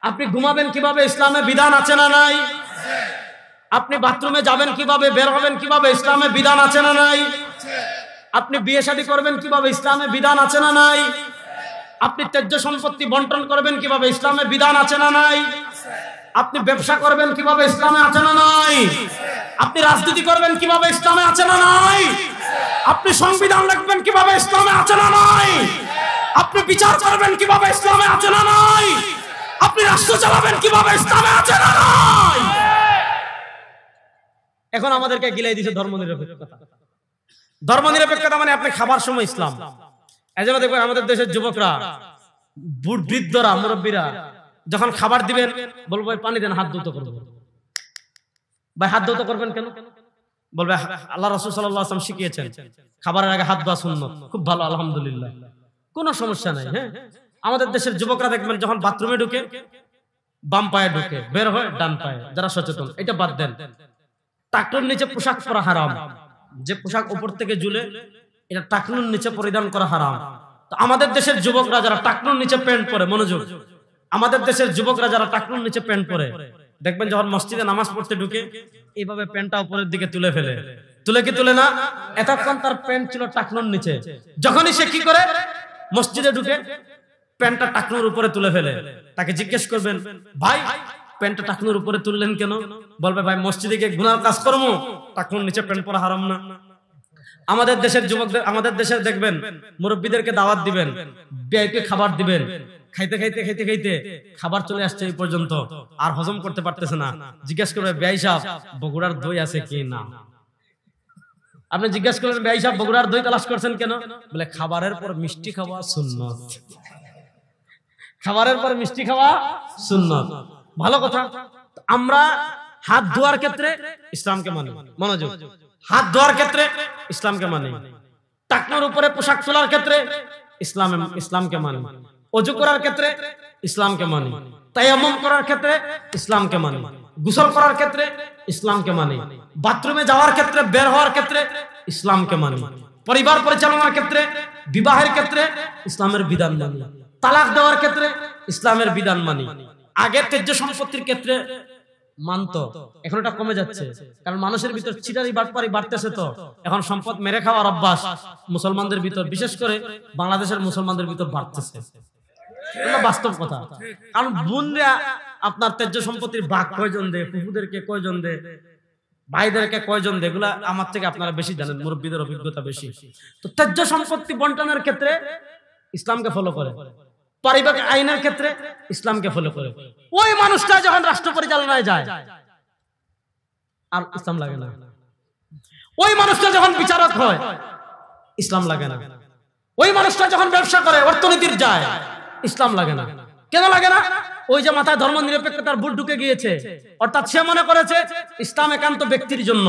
আপনি ঘুমাবেন কিভাবে, ইসলামে বিধান আছে না নাই? আপনি বাথরুমে যাবেন কিভাবে, বের হবেন কিভাবে, ইসলামে বিধান আছে না নাই? আপনি বিয়ে শাদী করবেন কিভাবে, ইসলামে বিধান আছে না নাই? আপনি ত্যায্য সম্পত্তি বন্টন করবেন কিভাবে, ইসলামে বিধান আছে না নাই? আপনি ব্যবসা করবেন কিভাবে, ইসলামে আছে না নাই? আপনি রাজনীতি করবেন কিভাবে, ইসলামে আছে না নাই? আপনি সংবিধান লিখবেন কিভাবে, ইসলামে আছে না নাই? আপনি বিচার করবেন কিভাবে, ইসলামে আছে না নাই? আপনি রাষ্ট্র চালাবেন কিভাবে, ইসলামে আছে না নাই? এখন আমাদেরকে গিলাই দিছে ধর্মনিরপেক্ষতা। ধর্মনিরপেক্ষতা মানে আপনি খাবার সময় ইসলাম। এই যে দেখবেন আমাদের দেশের যুবকরা, বৃদ্ধরা, মুরব্বীরা যখন খাবার দিবেন বলবো পানি দেন, হাত ধুতে করবো। ভাই হাত ধুতে করবেন কেন? বলবে আল্লাহ রাসূল সাল্লাল্লাহু আলাইহি ওয়াসাল্লাম শিখিয়েছেন খাবারের আগে হাত ধোয়া সুন্নাত। খুব ভালো, আলহামদুলিল্লাহ, কোনো সমস্যা নাই। হ্যাঁ, আমাদের দেশের যুবকরা দেখবেন যখন বাথরুমে ঢুকে বাম পায়ে ঢুকে, বের হয় ডান পায়ে। যারা সচেতন এটা বাদ দেন। টাকনুর নিচে পোশাক পরা হারাম। যে পোশাক উপর থেকে ঝুলে এটা টাকনুর নিচে পরিধান করা হারাম। তো আমাদের দেশের যুবকরা যারা টাকনুর নিচে প্যান্ট পরে, মনোযোগ, আমাদের দেশের যুবকরা যারা টাকনুর নিচে প্যান্ট পরে দেখবেন যখন মসজিদে নামাজ পড়তে ঢুকে এইভাবে প্যান্টটা উপরের দিকে তুলে ফেলে। তুলে কি তুলে না? এতক্ষণ তার প্যান্ট ছিল টাকনুর নিচে, যখনই সে কি করে মসজিদে ঢুকে প্যান্টটা টাকনুর উপরে তুলে ফেলে। তাকে জিজ্ঞেস করবেন, ভাই প্যান্টটা টাকনুর উপরে তুললেন কেন? বলবে ভাই মসজিদে গিয়ে গুনার কাজ করবো, টাকনুর নিচে প্যান্ট পরা হারাম না। আমাদের দেশের যুবকদের, আমাদের দেশের দেখবেন মুরব্বীদেরকে দাওয়াত দিবেন, বিআইপি খাবার দিবেন, খাইতে খাইতে খাইতে খাইতে খাবার চলে আসছে এই পর্যন্ত, আর হজম করতে পারতেছে না। জিজ্ঞেস করবে বিআই সাহেব বগুড়ার দই আছে কি না? আপনি জিজ্ঞেস করবেন বিআই সাহেব বগুড়ার দই তালাশ করছেন কেন? বলে খাবারের পর মিষ্টি খাওয়া সুন্নত। খাবারের পর মিষ্টি খাওয়া সুন্নত। ভালো কথা। আমরা হাত ধোয়ার ক্ষেত্রে ইসলামকে মানি, মনোযোগ, হাত ধোয়ার ক্ষেত্রে ইসলামকে মানি। টাকনুর উপরে পোশাক তোলার ক্ষেত্রে ইসলামকে মানি। ওযু করার ক্ষেত্রে ইসলামকে মানি। তায়াম্মুম করার ক্ষেত্রে ইসলামকে মানি। গোসল করার ক্ষেত্রে ইসলামকে মানি। বাথরুমে যাওয়ার ক্ষেত্রে, বের হওয়ার ক্ষেত্রে ইসলামকে মানি। পরিবার পরিচালনার ক্ষেত্রে, বিবাহের ক্ষেত্রে ইসলামের বিধান মানি। তালাক দেওয়ার ক্ষেত্রে ইসলামের বিধান মানি। আগে ত্যায্য সম্পত্তির ক্ষেত্রে মানতো, এখন এটা কমে যাচ্ছে, কারণ মানুষের ভিতর চিটারি বাটপারি বাড়তেছে। তো এখন সম্পদ মেরে খাওয়ার অভ্যাস মুসলমানদের ভিতর, বিশেষ করে বাংলাদেশের মুসলমানদের ভিতর বাড়তেছে। এটা বাস্তব কথা। কারণ বোনরা আপনার ত্যায্য সম্পত্তির ভাগ কয়জন দেয়, ফুফুদেরকে কয়জন দেয়, ভাইদেরকে কয়জন দেয়, এগুলা আমার থেকে আপনারা বেশি জানেন, মুরব্বীদের অভিজ্ঞতা বেশি। তো ত্যায্য সম্পত্তি বন্টনের ক্ষেত্রে ইসলামকে ফলো করে, পারিবারিক আইনের ক্ষেত্রে ইসলামকে ফলো করে। ওই মানুষটা যখন রাষ্ট্র পরিচালনায় যায় আর ইসলাম লাগে না। ওই মানুষটা যখন বিচারক হয় ইসলাম লাগে না। ওই মানুষটা যখন ব্যবসা করে, অর্থনীতির যায়, ইসলাম লাগে না। কেন লাগে না? ওই যে মাথায় ধর্ম নিরপেক্ষতার ভূত ঢুকে গিয়েছে, অর্থাৎ সে মনে করেছে ইসলাম একান্ত ব্যক্তির জন্য।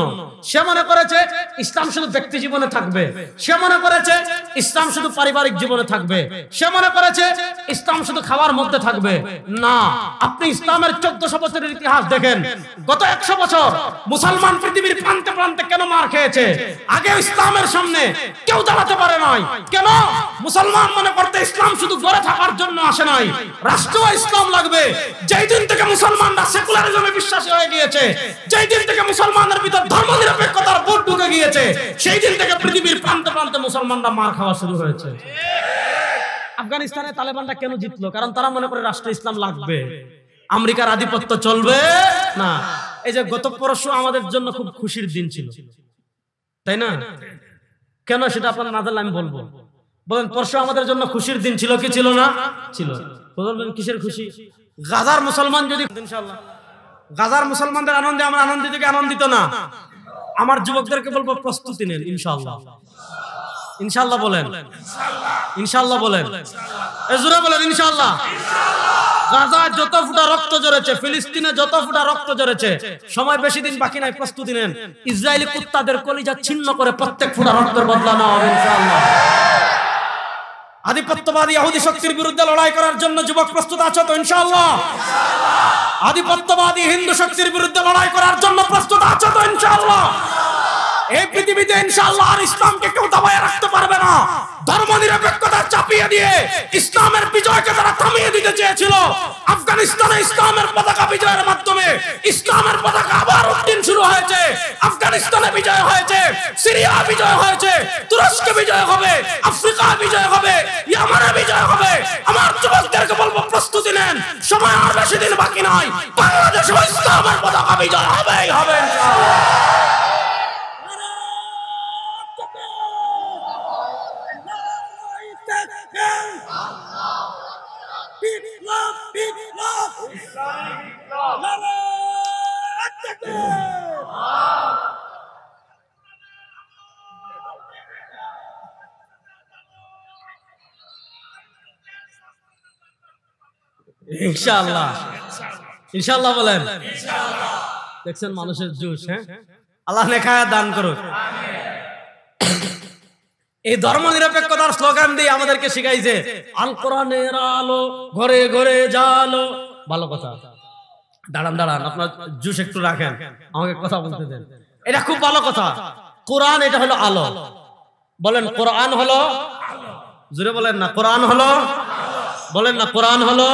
সে মনে করেছে ইসলাম শুধু ব্যক্তি জীবনে থাকবে। সে মনে করেছে ইসলাম শুধু পারিবারিক জীবনে থাকবে। সে মনে করেছে ইসলাম শুধু খাওয়ার মধ্যে থাকবে। না, আপনি ইসলামের 1400 বছরের ইতিহাস দেখেন। গত 100 বছর মুসলমান পৃথিবীর প্রান্তে প্রান্তে কেন মার খেয়েছে? আগে ইসলামের সামনে কেউ দাঁড়াতে পারে নাই। কেন? মুসলমান মনে করতে ইসলাম শুধু গড়ে থাকার জন্য আসে নাই, রাষ্ট্র ইসলাম লাগবে। যেই দিন থেকে মুসলমানরা সেকুলারিজমে বিশ্বাসী হয়ে গিয়েছে, যেই দিন থেকে মুসলমানদের ভিতর ধর্মনিরপেক্ষতার ভূত ঢুকে গিয়েছে, সেই দিন থেকে পৃথিবীর প্রান্তে প্রান্তে মুসলমানরা মার খাওয়া শুরু হয়েছে। আফগানিস্তানে তালেবানরা কেন জিতলো? কারণ তারা মনে করে রাষ্ট্র ইসলাম লাগবে, আমেরিকার আধিপত্য চলবে না। এই যে গত পরশু আমাদের জন্য খুব খুশির দিন ছিল, তাই না? কেন সেটা আপনারা না জানলে আমি বলবো। বলেন, পরশু আমাদের জন্য খুশির দিন ছিল কি ছিল না? ছিল। বলবেন কিসের খুশি? গাজার মুসলমান যদি, ইনশাআল্লাহ গাজার মুসলমানদের আনন্দে আমরা আনন্দিত কি আনন্দিত না? আমার যুবকদেরকে বলবো প্রস্তুতি নেন, ইনশাআল্লাহ। ইনশাআল্লাহ বলেন, ইনশাআল্লাহ বলেন, জোরে বলেন ইনশাআল্লাহ। গাজায় যত ফুটা রক্ত ঝরেছে, ফিলিস্তিনে যত ফুটা রক্ত ঝরেছে, সময় বেশি দিন বাকি নাই, প্রস্তুতি নেন। ইসরায়েলি কুত্তাদের কলিজা ছিন্ন করে প্রত্যেক ফুটা রক্তের বদলা নেওয়া হবে ইনশাআল্লাহ। আধিপত্যবাদী ইহুদি শক্তির বিরুদ্ধে লড়াই করার জন্য যুবক প্রস্তুত আছো তো ইনশাআল্লাহ? আধিপত্যবাদী হিন্দু শক্তির বিরুদ্ধে লড়াই করার জন্য প্রস্তুত আছে তো ইনশাআল্লাহ? এই পৃথিবীতে ইনশাআল্লাহ আর ইসলামকে কেউ দাবায় রাখতে পারবে না। ধর্মনিরপেক্ষতা চাপিয়ে দিয়ে ইসলামের বিজয়কে তারা থামিয়ে দিতে চেয়েছিল। আফগানিস্তানে ইসলামের পতাকা বিজয়ের মাধ্যমে ইসলামের পতাকা আবার উড্ডীন শুরু হয়েছে। আফগানিস্তানে বিজয় হয়েছে, সিরিয়া বিজয় হয়েছে, তুরস্কে বিজয় হবে, আফ্রিকা বিজয় হবে, ইয়ামানে বিজয় হবে। আমার যুবকদেরকে বলবো প্রস্তুতি নেন, সময় আর বেশি দিন বাকি নাই। বাংলাদেশে ইসলামের পতাকা বিজয় হবেই হবে ইনশাআল্লাহ। ইনশাআল্লাহ, ইনশাআল্লাহ বলেন। দেখছেন মানুষের জোশ, হ্যাঁ? আল্লাহ নেখায়া দান করুক। এই ধর্মনিরপেক্ষতার স্লোগান দিয়ে আমাদেরকে শিখাইছে আল কোরআনের আলো ঘরে ঘরে জালো। ভালো কথা। দাঁড়ান দাঁড়ান, আপনার জোশ একটু রাখেন, আমাকে কথা বলতে দেন। এটা খুব ভালো কথা। কোরআন এটা হলো আলো। বলেন কোরআন হলো, জোরে বলেন না কোরআন হলো, বলেন না কোরআন হলো।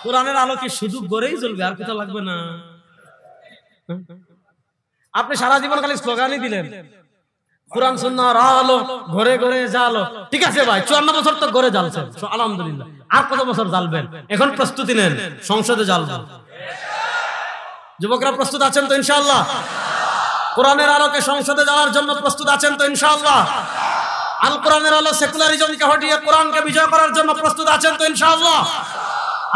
কোরআনের আলো কি শুধু গড়েই জ্বলবে, আর কিছু লাগবে না? আপনি সারা জীবন খালি স্লোগানই দিলেন, কোরআন সুন্নাহর আলো ঘরে ঘরে জালো। ঠিক আছে ভাই, 54 বছর তো ঘরে জ্বালছেন, আলহামদুলিল্লাহ। আর কত বছর জ্বালবেন? এখন প্রস্তুতি নেন, সংসদে জ্বালবেন। যুবকরা প্রস্তুত আছেন তো ইনশাআল্লাহ? কোরআনের আলোকে সংসদে জ্বালার জন্য প্রস্তুত আছেন তো ইনশাআল্লাহ? আল কোরআনের আলো সেকুলারিজমকে হটিয়ে কোরআনকে বিজয় করার জন্য প্রস্তুত আছেন তো ইনশাআল্লাহ?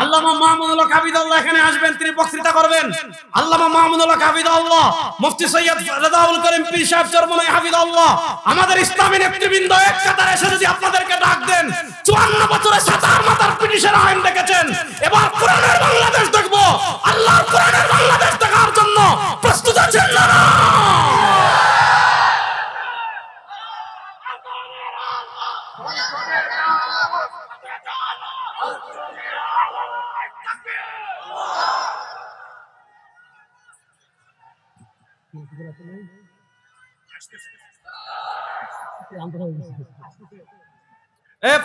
আল্লামা মাহমুদুল হক হাফিজাহুল্লাহ এখানে আসবেন, তিনি বক্তৃতা করবেন। আল্লামা মাহমুদুল হক হাফিজাহুল্লাহ, মুফতি সৈয়দ রেজাউল করিম পীর সাহেব চরমনাই হাফিজাহুল্লাহ, আমাদের ইসলামী নেতৃবৃন্দ এক কাতারে এসে যদি আপনাদেরকে ডাক দেন, 54 বছরে সাতার মাথার ব্রিটিশের আইন দেখেছেন, এবার কোরআনের বাংলাদেশ দেখবো। আল্লাহর কোরআনের বাংলাদেশ দেখার জন্য প্রস্তুত আছেন না?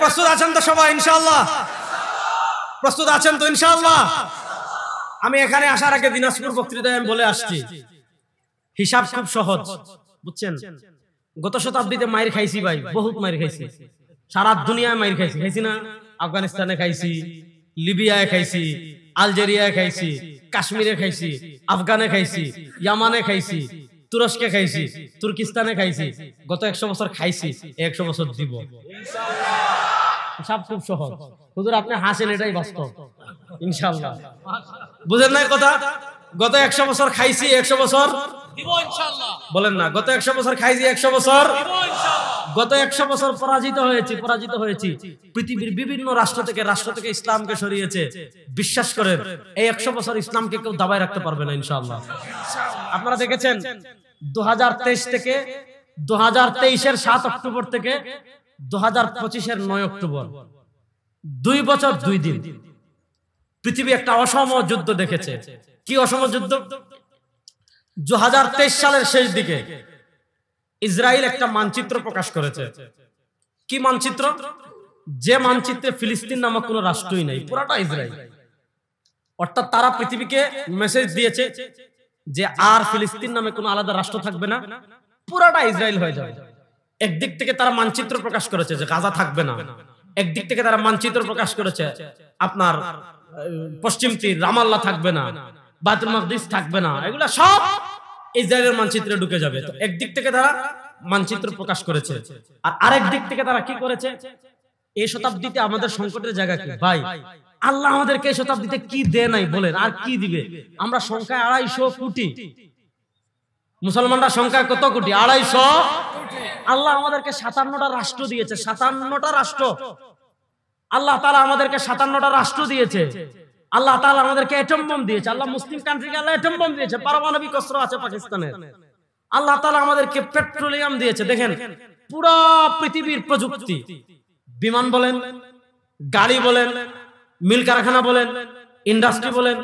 প্রস্তুত আছেন তো সবাই ইনশাআল্লাহ? প্রস্তুত আছেন তো ইনশাআল্লাহ? আমি এখানে আসার আগে দিনাজপুর বক্তৃতায় আমি বলে আসছি, হিসাব খুব সহজ, বুঝছেন? গত শতাব্দীতে মাইর খাইছি ভাই, বহুত মাইর খাইছি, সারা দুনিয়ায় মাইর খাইছি। খাইছি না? আফগানিস্তানে খাইছি, লিবিয়ায় খাইছি, আলজেরিয়ায় খাইছি, কাশ্মীরে খাইছি, আফগানে খাইছি, ইয়ামানে খাইছি, তুরস্কে খাইছি, তুর্কিস্তানে খাইছি। গত 100 বছর খাইছি, 100 বছর দিব ইনশাআল্লাহ। সব খুব সহজ। হুজুর আপনি হাসেন, এটাই বাস্তব ইনশাআল্লাহ। বুঝেন না কথা? গত 100 বছর খাইছি, 100 বছর দিব ইনশাআল্লাহ। বলেন না, গত 100 বছর খাইছি, 100 বছর দিব ইনশাআল্লাহ। গত 100 বছর পরাজিত হয়েছি। পৃথিবীর বিভিন্ন রাষ্ট্র থেকে ইসলামকে সরিয়েছে। বিশ্বাস করেন, এই 100 বছর ইসলামকে কেউ দাবায় রাখতে পারবে না ইনশাআল্লাহ। আপনারা দেখেছেন 2023 থেকে 2023-এর 7 অক্টোবর থেকে 2025-এর 9 অক্টোবর, 2 বছর 2 দিন পৃথিবী একটা অসম যুদ্ধ দেখেছে। কি অসম যুদ্ধ? 2023 সালের শেষ দিকে ইসরায়েল একটা মানচিত্র প্রকাশ করেছে। কি মানচিত্র? যে মানচিত্রে ফিলিস্তিন নামক কোন রাষ্ট্রই নাই, পুরাটা ইসরায়েল। অর্থাৎ তারা পৃথিবীকে মেসেজ দিয়েছে যে আর ফিলিস্তিন নামে কোনো আলাদা রাষ্ট্র থাকবে না, পুরাটা ইসরায়েল হয়ে যাবে। একদিক থেকে তারা মানচিত্র প্রকাশ করেছে যে গাজা থাকবে না, একদিক থেকে তারা মানচিত্র প্রকাশ করেছে আপনার পশ্চিম তীর রামাল্লাহ থাকবে না, বাইতুল মাকদিস থাকবে না, এগুলা সব ইসরায়েলের মানচিত্রে ঢুকে যাবে। তো একদিক থেকে তারা মানচিত্র প্রকাশ করেছে, আর আরেক দিক থেকে তারা কি করেছে? এই শতাব্দীতে আমাদের সংকটের জায়গা কি ভাই? আল্লাহ আমাদেরকে এই শতাব্দীতে কি দেয় নাই বলেন, আর কি দিবে? আমরা সংখ্যায় 250 কোটি, মুসলমানরা সংখ্যায় কত কোটি? 250 কোটি। আল্লাহ আমাদেরকে 57টা রাষ্ট্র দিয়েছে, 57টা রাষ্ট্র। আল্লাহ তাআলা আমাদেরকে 57টা রাষ্ট্র দিয়েছে। আল্লাহ তাআলা আমাদেরকে অ্যাটম বম দিয়েছে। আল্লাহ মুসলিম কান্ট্রিকে আল্লাহ অ্যাটম বম দিয়েছে, পারমাণবিক অস্ত্র আছে পাকিস্তানের। আল্লাহ তাআলা আমাদেরকে পেট্রোলিয়াম দিয়েছে। দেখেন পুরো পৃথিবীর প্রযুক্তি, বিমান বলেন, গাড়ি বলেন, মিল কারখানা বলেন, ইন্ডাস্ট্রি বলেন,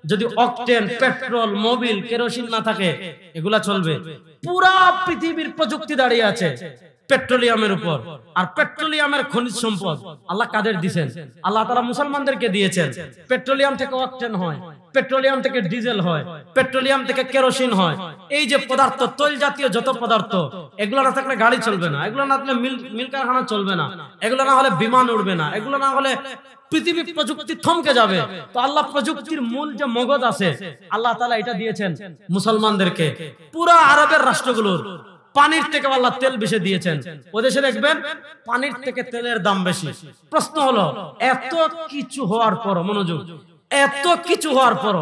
যদি অকটেন, পেট্রোল, মোবিল, কেরোসিন না থাকে এগুলা চলবে। পুরা পৃথিবীর প্রযুক্তি দাঁড়িয়ে আছে পেট্রোলিয়ামের উপর। আর পেট্রোলিয়ামের খনিজ সম্পদ আল্লাহ কাদের দিয়েছেন? আল্লাহ তাআলা মুসলমানদেরকে দিয়েছেন। পেট্রোলিয়াম থেকে অকটেন হয়, পেট্রোলিয়াম থেকে ডিজেল হয়, পেট্রোলিয়াম থেকে কেরোসিন হয়। এই যে পদার্থ, তৈল জাতীয় যত পদার্থ, এগুলো না থাকলে গাড়ি চলবে না, এগুলো না থাকলে মিল কারখানা চলবে না, এগুলো না হলে বিমান উড়বে না, এগুলো না হলে পৃথিবী প্রযুক্তি থমকে যাবে। তো আল্লাহ প্রযুক্তির মূল যে মগজ আছে আল্লাহ তাআলা এটা দিয়েছেন মুসলমানদেরকে। পুরা আরবের রাষ্ট্রগুলোর পানির থেকে আল্লাহ তেল বেশি দিয়েছেন। ওদেশে দেখবেন পানির থেকে তেলের দাম বেশি। প্রশ্ন হলো, এত কিছু হওয়ার পর, মনোযোগ, এত কিছু হওয়ার পর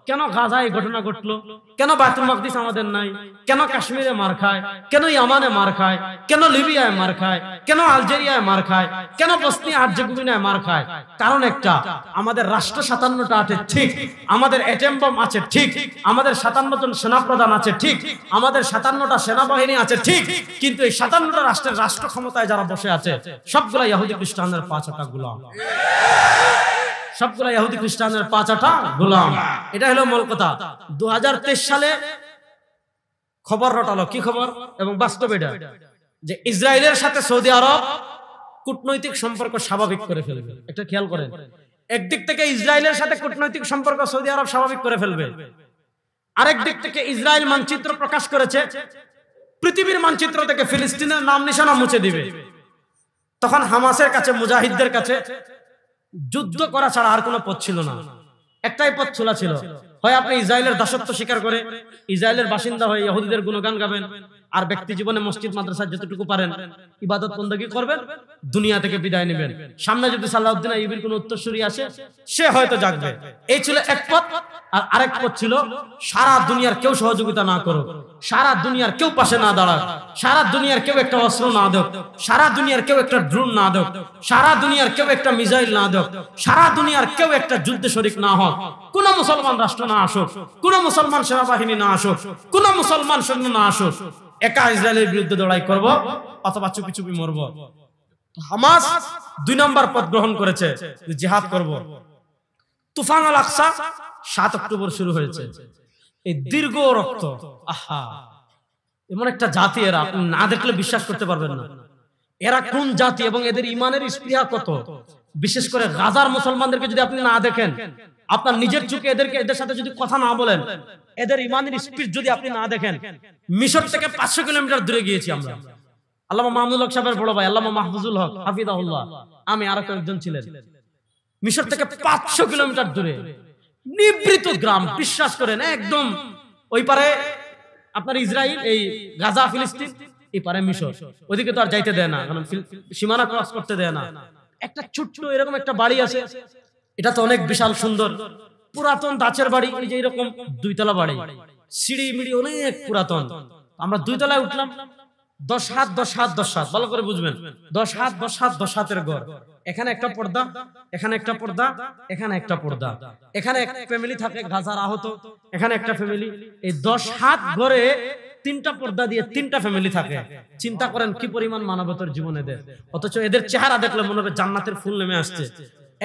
কেন গাজায় ঘটনা ঘটলো? কেন বাইতুল মাকদিস আমাদের নাই? কেন কাশ্মীরে মার খায়? কেন ইয়ামানে মার খায়? কেন লিবিয়ায় মার খায়? কেন আলজেরিয়ায় মার খায়? কেন বসনিয়া হার্জেগোভিনায় মার খায়? কারণ একটা, আমাদের রাষ্ট্র 57টা আছে ঠিক, আমাদের অ্যাটম বম আছে ঠিক, আমাদের 57 জন সেনাপ্রধান আছে ঠিক, আমাদের 57টা সেনাবাহিনী আছে ঠিক, কিন্তু এই 57টা রাষ্ট্রের রাষ্ট্র ক্ষমতায় যারা বসে আছে সবগুলা ইহুদি খ্রিস্টানদের 5টা গোলাম। সবগুলা ইহুদি খ্রিস্টানের 5টা গোলাম। এটা হলো মূল কথা। 2023 সালে খবর রটালো, কি খবর এবং বাস্তব এটা, যে ইসরায়েলের সাথে সৌদি আরব কূটনৈতিক সম্পর্ক স্বাভাবিক করে ফেলবে। এটা খেয়াল করেন, একদিক থেকে ইসরায়েলের সাথে কূটনৈতিক সম্পর্ক সৌদি আরব স্বাভাবিক করে ফেলবে, আরেক দিক থেকে ইসরায়েল মানচিত্র প্রকাশ করেছে, পৃথিবীর মানচিত্র থেকে ফিলিস্তিনের নাম নিশানা মুছে দিবে। তখন হামাসের কাছে, মুজাহিদদের কাছে যুদ্ধ করা ছাড়া আর কোনো পথ ছিল না। একটাই পথ খোলা ছিল, হয় আপনি ইসরায়েলের দাসত্ব স্বীকার করে ইসরায়েলের বাসিন্দা হয়ে ইহুদিদের গুণগান গাবেন, আর ব্যক্তি জীবনে মসজিদ মাদ্রাসা যতটুকু পারেন ইবাদত বندگی করবেন, দুনিয়া থেকে বিদায় নেবেন। সামনে যদি সালাউদ্দিন আইয়ুবীর কোনো উত্তরসূরি আসে, সে হয়তো জাগবে। এই ছিল এক পথ। আর আরেক পথ ছিল, সারা দুনিয়ার কেউ সহযোগিতা না করুক, সারা দুনিয়ার কেউ পাশে না দাঁড়াক, সারা দুনিয়ার কেউ একটা অস্ত্র না দেখ, সারা দুনিয়ার কেউ একটা ড্রোন না দেখ, সারা দুনিয়ার কেউ একটা মিসাইল না দেখ, সারা দুনিয়ার কেউ একটা যুদ্ধে শরিক না হোক, কোন মুসলমান রাষ্ট্র না আসুক, কোন মুসলমান সেনাবাহিনী না আসুক, কোন মুসলমান সৈন্য না আসুক, একা ইসরায়েলের বিরুদ্ধে লড়াই করব অথবা চুপি চুপি মরব। হামাস 2 নম্বর পথ গ্রহণ করেছে, জিহাদ করব। তুফান আল আকসা 7 অক্টোবর শুরু হয়েছে। এই দীর্ঘ রক্ত, আহা, এমন একটা জাতি, এরা আপনি না দেখলে বিশ্বাস করতে পারবেন না এরা কোন জাতি এবং এদের ইমানের স্পৃহা কত। বিশেষ করে গাজার মুসলমানদেরকে যদি আপনি না দেখেন, আপনার নিজের চোখে এদের সাথে যদি কথা না বলেন, এদের ইমানের স্পিরিট যদি আপনি না দেখেন। মিশর থেকে 500 কিলোমিটার দূরে গিয়েছি আমরা। আল্লামা মাহমুদুল হক সাহেবের বড় ভাই আল্লামা মাহফুজুল হক হাফিজাহুল্লাহ, আমি আরো কয়েকজন ছিলেন। মিশর থেকে 500 কিলোমিটার দূরে নিভৃত গ্রাম, বিশ্বাস করেন, একদম ওই পারে আপনার ইসরায়েল, এই গাজা ফিলিস্তিন, এই পারে মিশর। ওইদিকে তো আর যাইতে দেয় না, কারণ সীমানা ক্রস করতে দেয় না। একটা ছোট্ট এরকম একটা বাড়ি আছে, এটা তো অনেক বিশাল সুন্দর পুরাতন দাচের বাড়ি, এই যে এরকম 2 তলা বাড়ি, সিঁড়ি মিড়ি অনেক পুরাতন। আমরা 2 তলায় উঠলাম, 10 হাত 10 হাত 10 হাত, ভালো করে বুঝবেন, 10 হাত 10 হাত 10 হাতের ঘর। এখানে একটা পর্দা, এখানে একটা পর্দা, এখানে একটা পর্দা। এখানে এক ফ্যামিলি থাকে গাজার আহত, এখানে একটা ফ্যামিলি। এই 10 হাত ঘরে 3টা পর্দা দিয়ে 3টা ফ্যামিলি থাকে। চিন্তা করেন কি পরিমাণ মানবতার জীবন এদের। অথচ এদের চেহারা দেখলে মনে হবে জান্নাতের ফুল নেমে আসছে।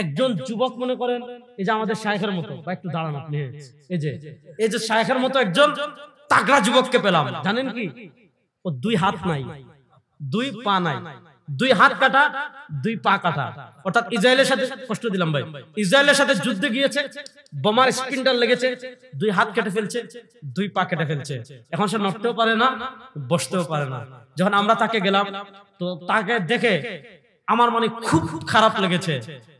একজন যুবক, মনে করেন এই যে আমাদের শায়েখের মতো, বা একটু দাঁড়ান আপনি, এই যে শায়েখের মতো একজন তাগড়া যুবককে পেলাম। জানেন কি, ও 2 হাত নাই, 2 পা নাই, 2 হাত কাটা, 2 পা কাটা। অর্থাৎ ইসরায়েলের সাথে, কষ্ট দিলাম ভাই, ইসরায়েলের সাথে যুদ্ধে গিয়েছে, বোমার স্পিন্ডার লেগেছে, 2 হাত কেটে ফেলছে, 2 পা কেটে ফেলছে। এখন সে নড়তেও পারে না, বসতেও পারে না। যখন আমরা তাকে গেলাম, তো তাকে দেখে আমার মনে খুব খারাপ লেগেছে।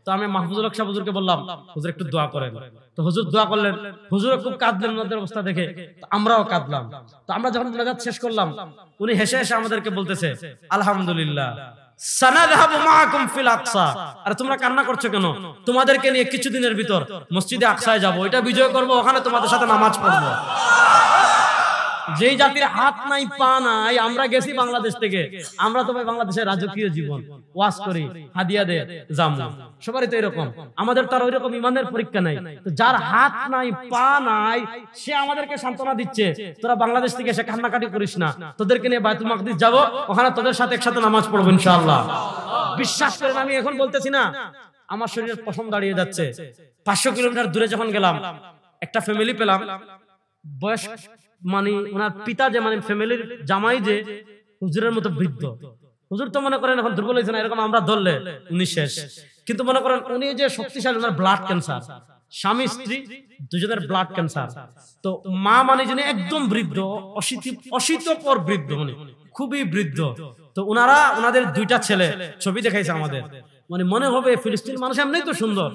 তো আমি মাহফুজুল হক সাহেব হুজুরকে বললাম, হুজুর একটু দোয়া করেন। তো হুজুর দোয়া করলেন, হুজুরও খুব কাঁদলেন ওনাদের অবস্থা দেখে, আমরাও কাঁদলাম। তো আমরা যখন মুনাজাত শেষ করলাম, উনি হেসে হেসে আমাদেরকে বলতেছে, আলহামদুলিল্লাহ সানাযহাবু মাআকুম ফিল আকসা। আরে তোমরা কান্না করছো কেন? তোমাদেরকে নিয়ে কিছুদিনের ভিতর মসজিদে আকসায় যাব, এটা বিজয় করব, ওখানে তোমাদের সাথে নামাজ পড়ব। যেই জাতির হাত নাই পা নাই, আমরা গেছি বাংলাদেশ থেকে, আমরা তো ভাই বাংলাদেশের রাজকীয় জীবন, ওয়াজ করি, হাদিয়া দে, জামু, সবারই তো এরকম। আমাদের তার ওই রকম ইমানের পরীক্ষা নাই। তো যার হাত নাই পা নাই, সে আমাদেরকে সান্ত্বনা দিচ্ছে, তোরা বাংলাদেশ থেকে এসে কান্নাকাটি করিস না, তোদেরকে নিয়ে বাইতুল মাকদিস যাব, ওখানে তোদের সাথে একসাথে নামাজ পড়বো ইনশাআল্লাহ। বিশ্বাস করেন, আমি এখন বলতেছি না, আমার শরীরের পশম দাঁড়িয়ে যাচ্ছে। 500 কিলোমিটার দূরে যখন গেলাম, একটা ফ্যামিলি পেলাম, বয়স মানে ওনার পিতা যে মানে ফ্যামিলির জামাই যে হুজুরের মতো বৃদ্ধ। হুজুর তো মনে করেন এখন দুর্বল হয়েছে না, এরকম আমরা ধরলে উনি শেষ। কিন্তু মনে করেন উনি যে শক্তিশালী, ওনার ব্লাড ক্যান্সার, স্বামী স্ত্রী দুজনের ব্লাড ক্যান্সার। তো মা মানে যিনি একদম বৃদ্ধ, অশীতপর বৃদ্ধ, উনি খুবই বৃদ্ধ। তো ওনাদের দুইটা ছেলে, ছবি দেখাইছে আমাদের, মানে মনে হবে ফিলিস্তিন মানুষ এমনি তো সুন্দর,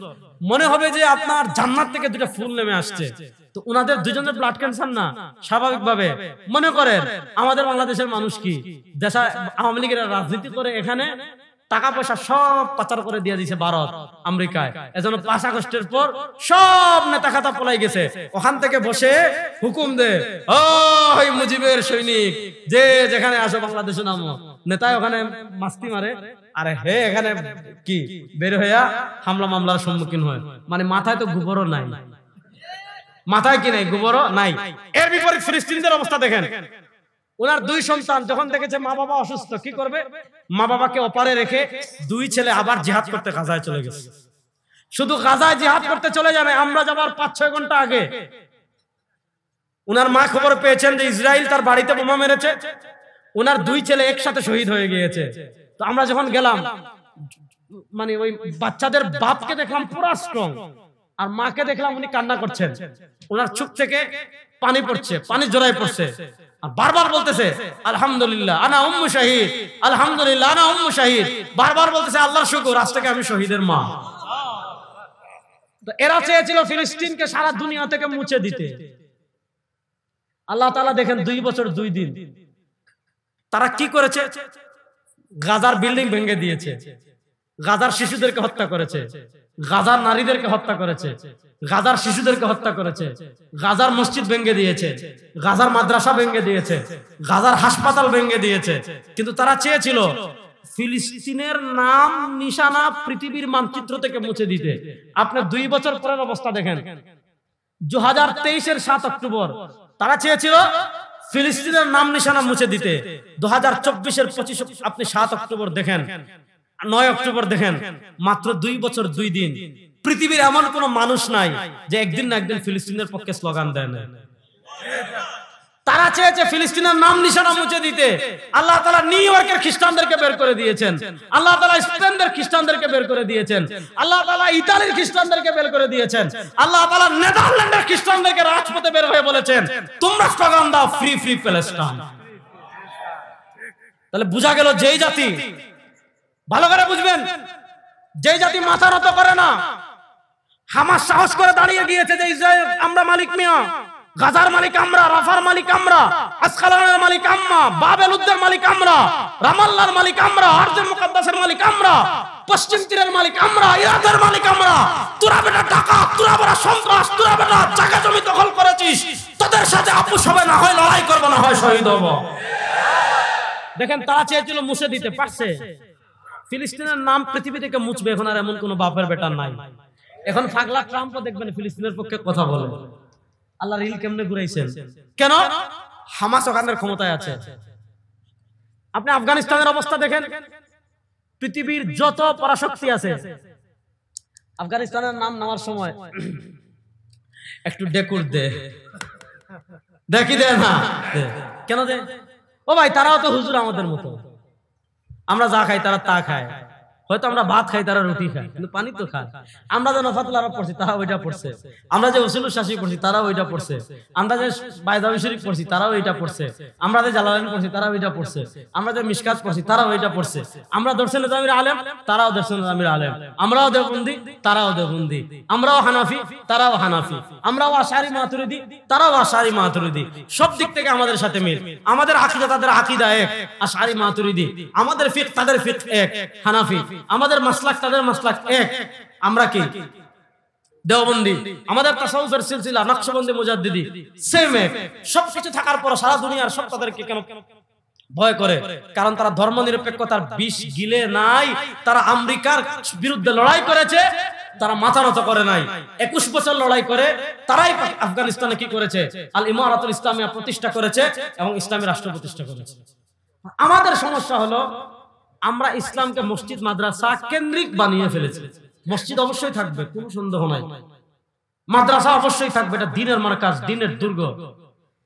মনে হবে যে আপনার জান্নাত থেকে দুটা ফুল নেমে আসছে। তো ওনাদের দুজনের ব্লাড ক্যান্সার না, স্বাভাবিকভাবে মনে করেন আমাদের বাংলাদেশের মানুষ কি দেশা আওয়ামী লীগের রাজনীতি করে এখানে টাকা পয়সা সব পাচার করে দিয়ে দিয়েছে ভারত আমেরিকায়। এজন্য 5 আগস্টের পর সব নেতা খাতা পলাই গেছে, ওখান থেকে বসে হুকুম দে, ওই মুজিবের সৈনিক যে যেখানে আসো বাংলাদেশে নামো। নেতায় ওখানে মাস্তি মারে, আরে হে এখানে কি বের হইয়া হামলা মামলার সম্মুখীন হয়। মানে মাথায় তো গোবরও নাই, মাথায় কি নাই, গোবরও নাই। এর বিপরীত ফিলিস্তিনিদের অবস্থা দেখেন, ওনার 2 সন্তান যখন দেখেছে মা বাবা অসুস্থ, কি করবে, মা বাবাকে অপারে রেখে 2 ছেলে আবার জিহাদ করতে গাজায় চলে গেছে। শুধু গাজায় জিহাদ করতে চলে যাবে, আমরা যাবার 5-6 ঘন্টা আগে ওনার মা খবর পেয়েছেন যে ইসরায়েল তার বাড়িতে বোমা মেরেছে, ওনার 2 ছেলে একসাথে শহীদ হয়ে গিয়েছে। তো আমরা যখন গেলাম, মানে ওই বাচ্চাদের বাপকে দেখলাম পুরো স্ট্রং, আর মাকে দেখলাম উনি কান্না করছেন, ওনার চোখ থেকে পানি পড়ছে, পানি জড়ায় পড়ছে, আর বারবার বলতেছে আলহামদুলিল্লাহ আনা উম্মু শাহিদ, আলহামদুলিল্লাহ আনা উম্মু শাহিদ, বারবার বলতেছে আল্লাহর শুকর, আজ থেকে আমি শহীদের মা। তো এরা চেয়েছিল ফিলিস্তিনকে সারা দুনিয়া থেকে মুছে দিতে। আল্লাহ তাআলা দেখেন 2 বছর 2 দিন তারা কি করেছে, গাজার বিল্ডিং ভেঙে দিয়েছে, গাজার শিশুদেরকে হত্যা করেছে, গাজার নারীদেরকে হত্যা করেছে, গাজার শিশুদেরকে হত্যা করেছে, গাজার মসজিদ ভেঙে দিয়েছে, গাজার মাদ্রাসা ভেঙে দিয়েছে, গাজার হাসপাতাল ভেঙে দিয়েছে। কিন্তু তারা চেয়েছিল ফিলিস্তিনের নাম নিশানা পৃথিবীর মানচিত্র থেকে মুছে দিতে। আপনি 2 বছর পরের অবস্থা দেখেন, 2023-এর 7 অক্টোবর তারা চেয়েছিল ফিলিস্তিনের নাম নিশানা মুছে দিতে। 2024-এর 25 আপনি 7 অক্টোবর দেখেন, 9 অক্টোবর দেখেন, মাত্র 2 বছর 2 দিন পৃথিবীর এমন কোন মানুষ নাই যে একদিন না একদিন ফিলিস্তিনের পক্ষে স্লোগান দেয় না। তারা চেয়েছে ফিলিস্তিনের নাম নিশানা মুছে দিতে। আল্লাহ তাআলা নিউ ইয়র্কের খ্রিস্টানদেরকে বের করে দিয়েছেন, আল্লাহ তাআলা স্পেনের খ্রিস্টানদেরকে বের করে দিয়েছেন, আল্লাহ তাআলা ইতালির খ্রিস্টানদেরকে বের করে দিয়েছেন, আল্লাহ তাআলা নেদারল্যান্ডের খ্রিস্টানদেরকে রাজপথে বের হয়ে বলেছেন তোমরা স্লোগান দাও ফ্রি ফ্রি প্যালেস্টাইন। তাহলে বোঝা গেল যেই জাতি, ভালো করে বুঝবেন, যেই জাতি মাথা নত করে না, হামাস সাহস করে দাঁড়িয়ে গিয়েছে যে ইসরায়েল আমরা মালিক মিয়া, গাজার মালিক আমরা, রাফার মালিক আমরা, আসকালানের মালিক আমরা, বাবেল উদ্দের মালিক আমরা, রামাল্লার মালিক আমরা, আরজে মুকাদ্দাসের মালিক আমরা, পশ্চিম তীরের মালিক আমরা, ইরাকের মালিক আমরা। তোরা বেটা ডাকাত, তোরা বেটা সন্ত্রাস, তোরা বেটা জায়গা জমি দখল করেছিস, তোদের সাথে আপোষ হবে, না হয় লড়াই করব, না হয় শহীদ হব। দেখেন তারা চেয়েছিল মুছে দিতে, পারছে। ফিলিস্তিনের নাম পৃথিবী থেকে মুছবে, এখন আর এমন কোন বাপের বেটা নাই। এখন পাগলা ট্রাম্পও দেখবেন ফিলিস্তিনের পক্ষে কথা বলে। আল্লাহ রিল কেমনে ঘুরাইছেন, কেন? হামাস ওখানের ক্ষমতায় আছে। আপনি আফগানিস্তানের অবস্থা দেখেন, পৃথিবীর যত পরাশক্তি আছে, আফগানিস্তানের নাম নেওয়ার সময় একটু ডেকুর দে, দেখি দে না, কেন দে? ও ভাই, তারাও তো হুজুর আমাদের মতো, আমরা যা খাই তারা তা খায়, হয়তো আমরা ভাত খাই তারা রুটি খায়, কিন্তু পানি তো খায়। আমরা যে নফাতুল আরব পড়ছি তারা ওইটা পড়ছে, আমরা যে উসুলুল শাসি পড়ছি তারা ওইটা পড়ছে, আমরা যে বাইদাউল শরীফ পড়ছি তারাও ওইটা পড়ছে, আমরা যে জালালাইন পড়ছি তারা ওইটা পড়ছে, আমরা যে মিশকাত পড়ছি তারাও ওইটা পড়ছে, আমরা দর্শন নিজামীর আলেম তারাও দর্শন নিজামীর আলেম, আমরাও দেওবন্দি তারাও দেওবন্দি, আমরাও হানাফি তারাও হানাফি, আমরাও আশারি মাতুরিদি তারাও আশারি মাতুরিদি। সব দিক থেকে আমাদের সাথে মিল। আমাদের আকীদা তাদের আকীদা এক, আশারি মাতুরিদি। আমাদের ফিকহ তাদের ফিকহ এক, হানাফি। আমাদের মাসলাক তাদের মাসলাক এক, আমরা কি দেওবন্দি। আমাদের তাসাউফের সিলসিলা নকশবন্দি মুজাদ্দিদি সেম এক। সবকিছু থাকার পর সারা দুনিয়ার সব তাদেরকে কেন ভয় করে? কারণ তারা ধর্মনিরপেক্ষতার বিষ গিলে নাই, তারা আমেরিকার বিরুদ্ধে লড়াই করেছে, তারা মাথা নত করে নাই। 21 বছর লড়াই করে তারাই আফগানিস্তানে কি করেছে? আল ইমারাতুল ইসলামিয়া প্রতিষ্ঠা করেছে এবং ইসলামী রাষ্ট্র প্রতিষ্ঠা করেছে। আমাদের সমস্যা হলো আমরা ইসলামকে মসজিদ মাদ্রাসা কেন্দ্রিক বানিয়ে ফেলেছি। মসজিদ অবশ্যই থাকবে, কোনো সন্দেহ নাই, মাদ্রাসা অবশ্যই থাকবে, এটা দিনের মার্কাজ, দিনের দুর্গ।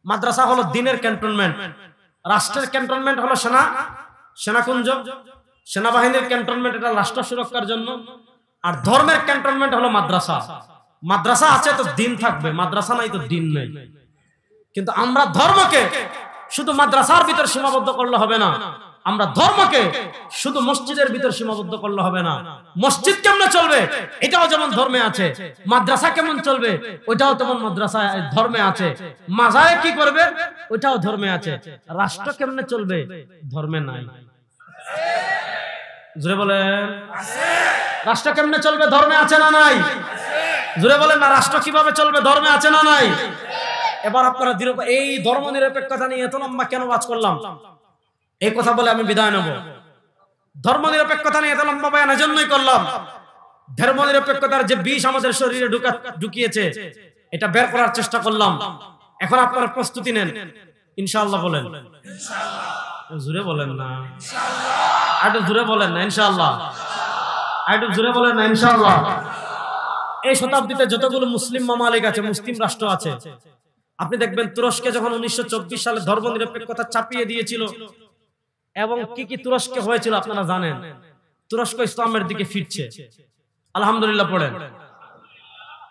মাদ্রাসা হলো দিনের ক্যান্টনমেন্ট, রাষ্ট্রের ক্যান্টনমেন্ট হলো সেনাকুঞ্জ, সেনাবাহিনীর ক্যান্টনমেন্ট এটা রাষ্ট্র সুরক্ষার জন্য, আর ধর্মের ক্যান্টনমেন্ট হলো মাদ্রাসা। মাদ্রাসা আছে তো দিন থাকবে, মাদ্রাসা নাই তো দিন নেই। কিন্তু আমরা ধর্মকে শুধু মাদ্রাসার ভিতর সীমাবদ্ধ করলে হবে না, আমরা ধর্মকে শুধু মসজিদের ভিতর সীমাবদ্ধ করলে হবে না। মসজিদ কেমনে চলবে এটাও যেমন ধর্মে আছে, মাদ্রাসা কেমন চলবে ওইটাও তেমন মাদ্রাসা ধর্মে আছে, মাজারে কি করবে ওইটাও ধর্মে আছে। রাষ্ট্র কেমনে চলবে ধর্মে নাই। জোরে বলেন রাষ্ট্র কেমনে চলবে ধর্মে আছে না নাই? জোরে বলেন না, রাষ্ট্র কিভাবে চলবে ধর্মে আছে না নাই? এবার আপনারা এই ধর্ম নিরপেক্ষতা নিয়ে এত লম্বা কেন ওয়াজ করলাম, এই কথা বলে আমি বিদায় নেব। ধর্ম নিরপেক্ষতা নিয়ে এত লম্বা বয়ান এজন্যই করলাম, ধর্ম নিরপেক্ষতার যে বিষ আমাদের শরীরে ঢুকিয়েছে এটা বের করার চেষ্টা করলাম। এখন আপনারা প্রস্তুতি নেন, ইনশাআল্লাহ বলেন। জোরে বলেন না, একটু জোরে বলেন না ইনশাআল্লাহ, একটু জোরে বলেন না ইনশাআল্লাহ। এই শতাব্দীতে যতগুলো মুসলিম মামালিক আছে, মুসলিম রাষ্ট্র আছে, আপনি দেখবেন তুরস্কে যখন 1924 সালে ধর্ম নিরপেক্ষতা চাপিয়ে দিয়েছিল এবং কি কি তুরস্কে হয়েছিল আপনারা জানেন। তুরস্ক ইসলামের দিকে ফিরছে, আলহামদুলিল্লাহ পড়েন।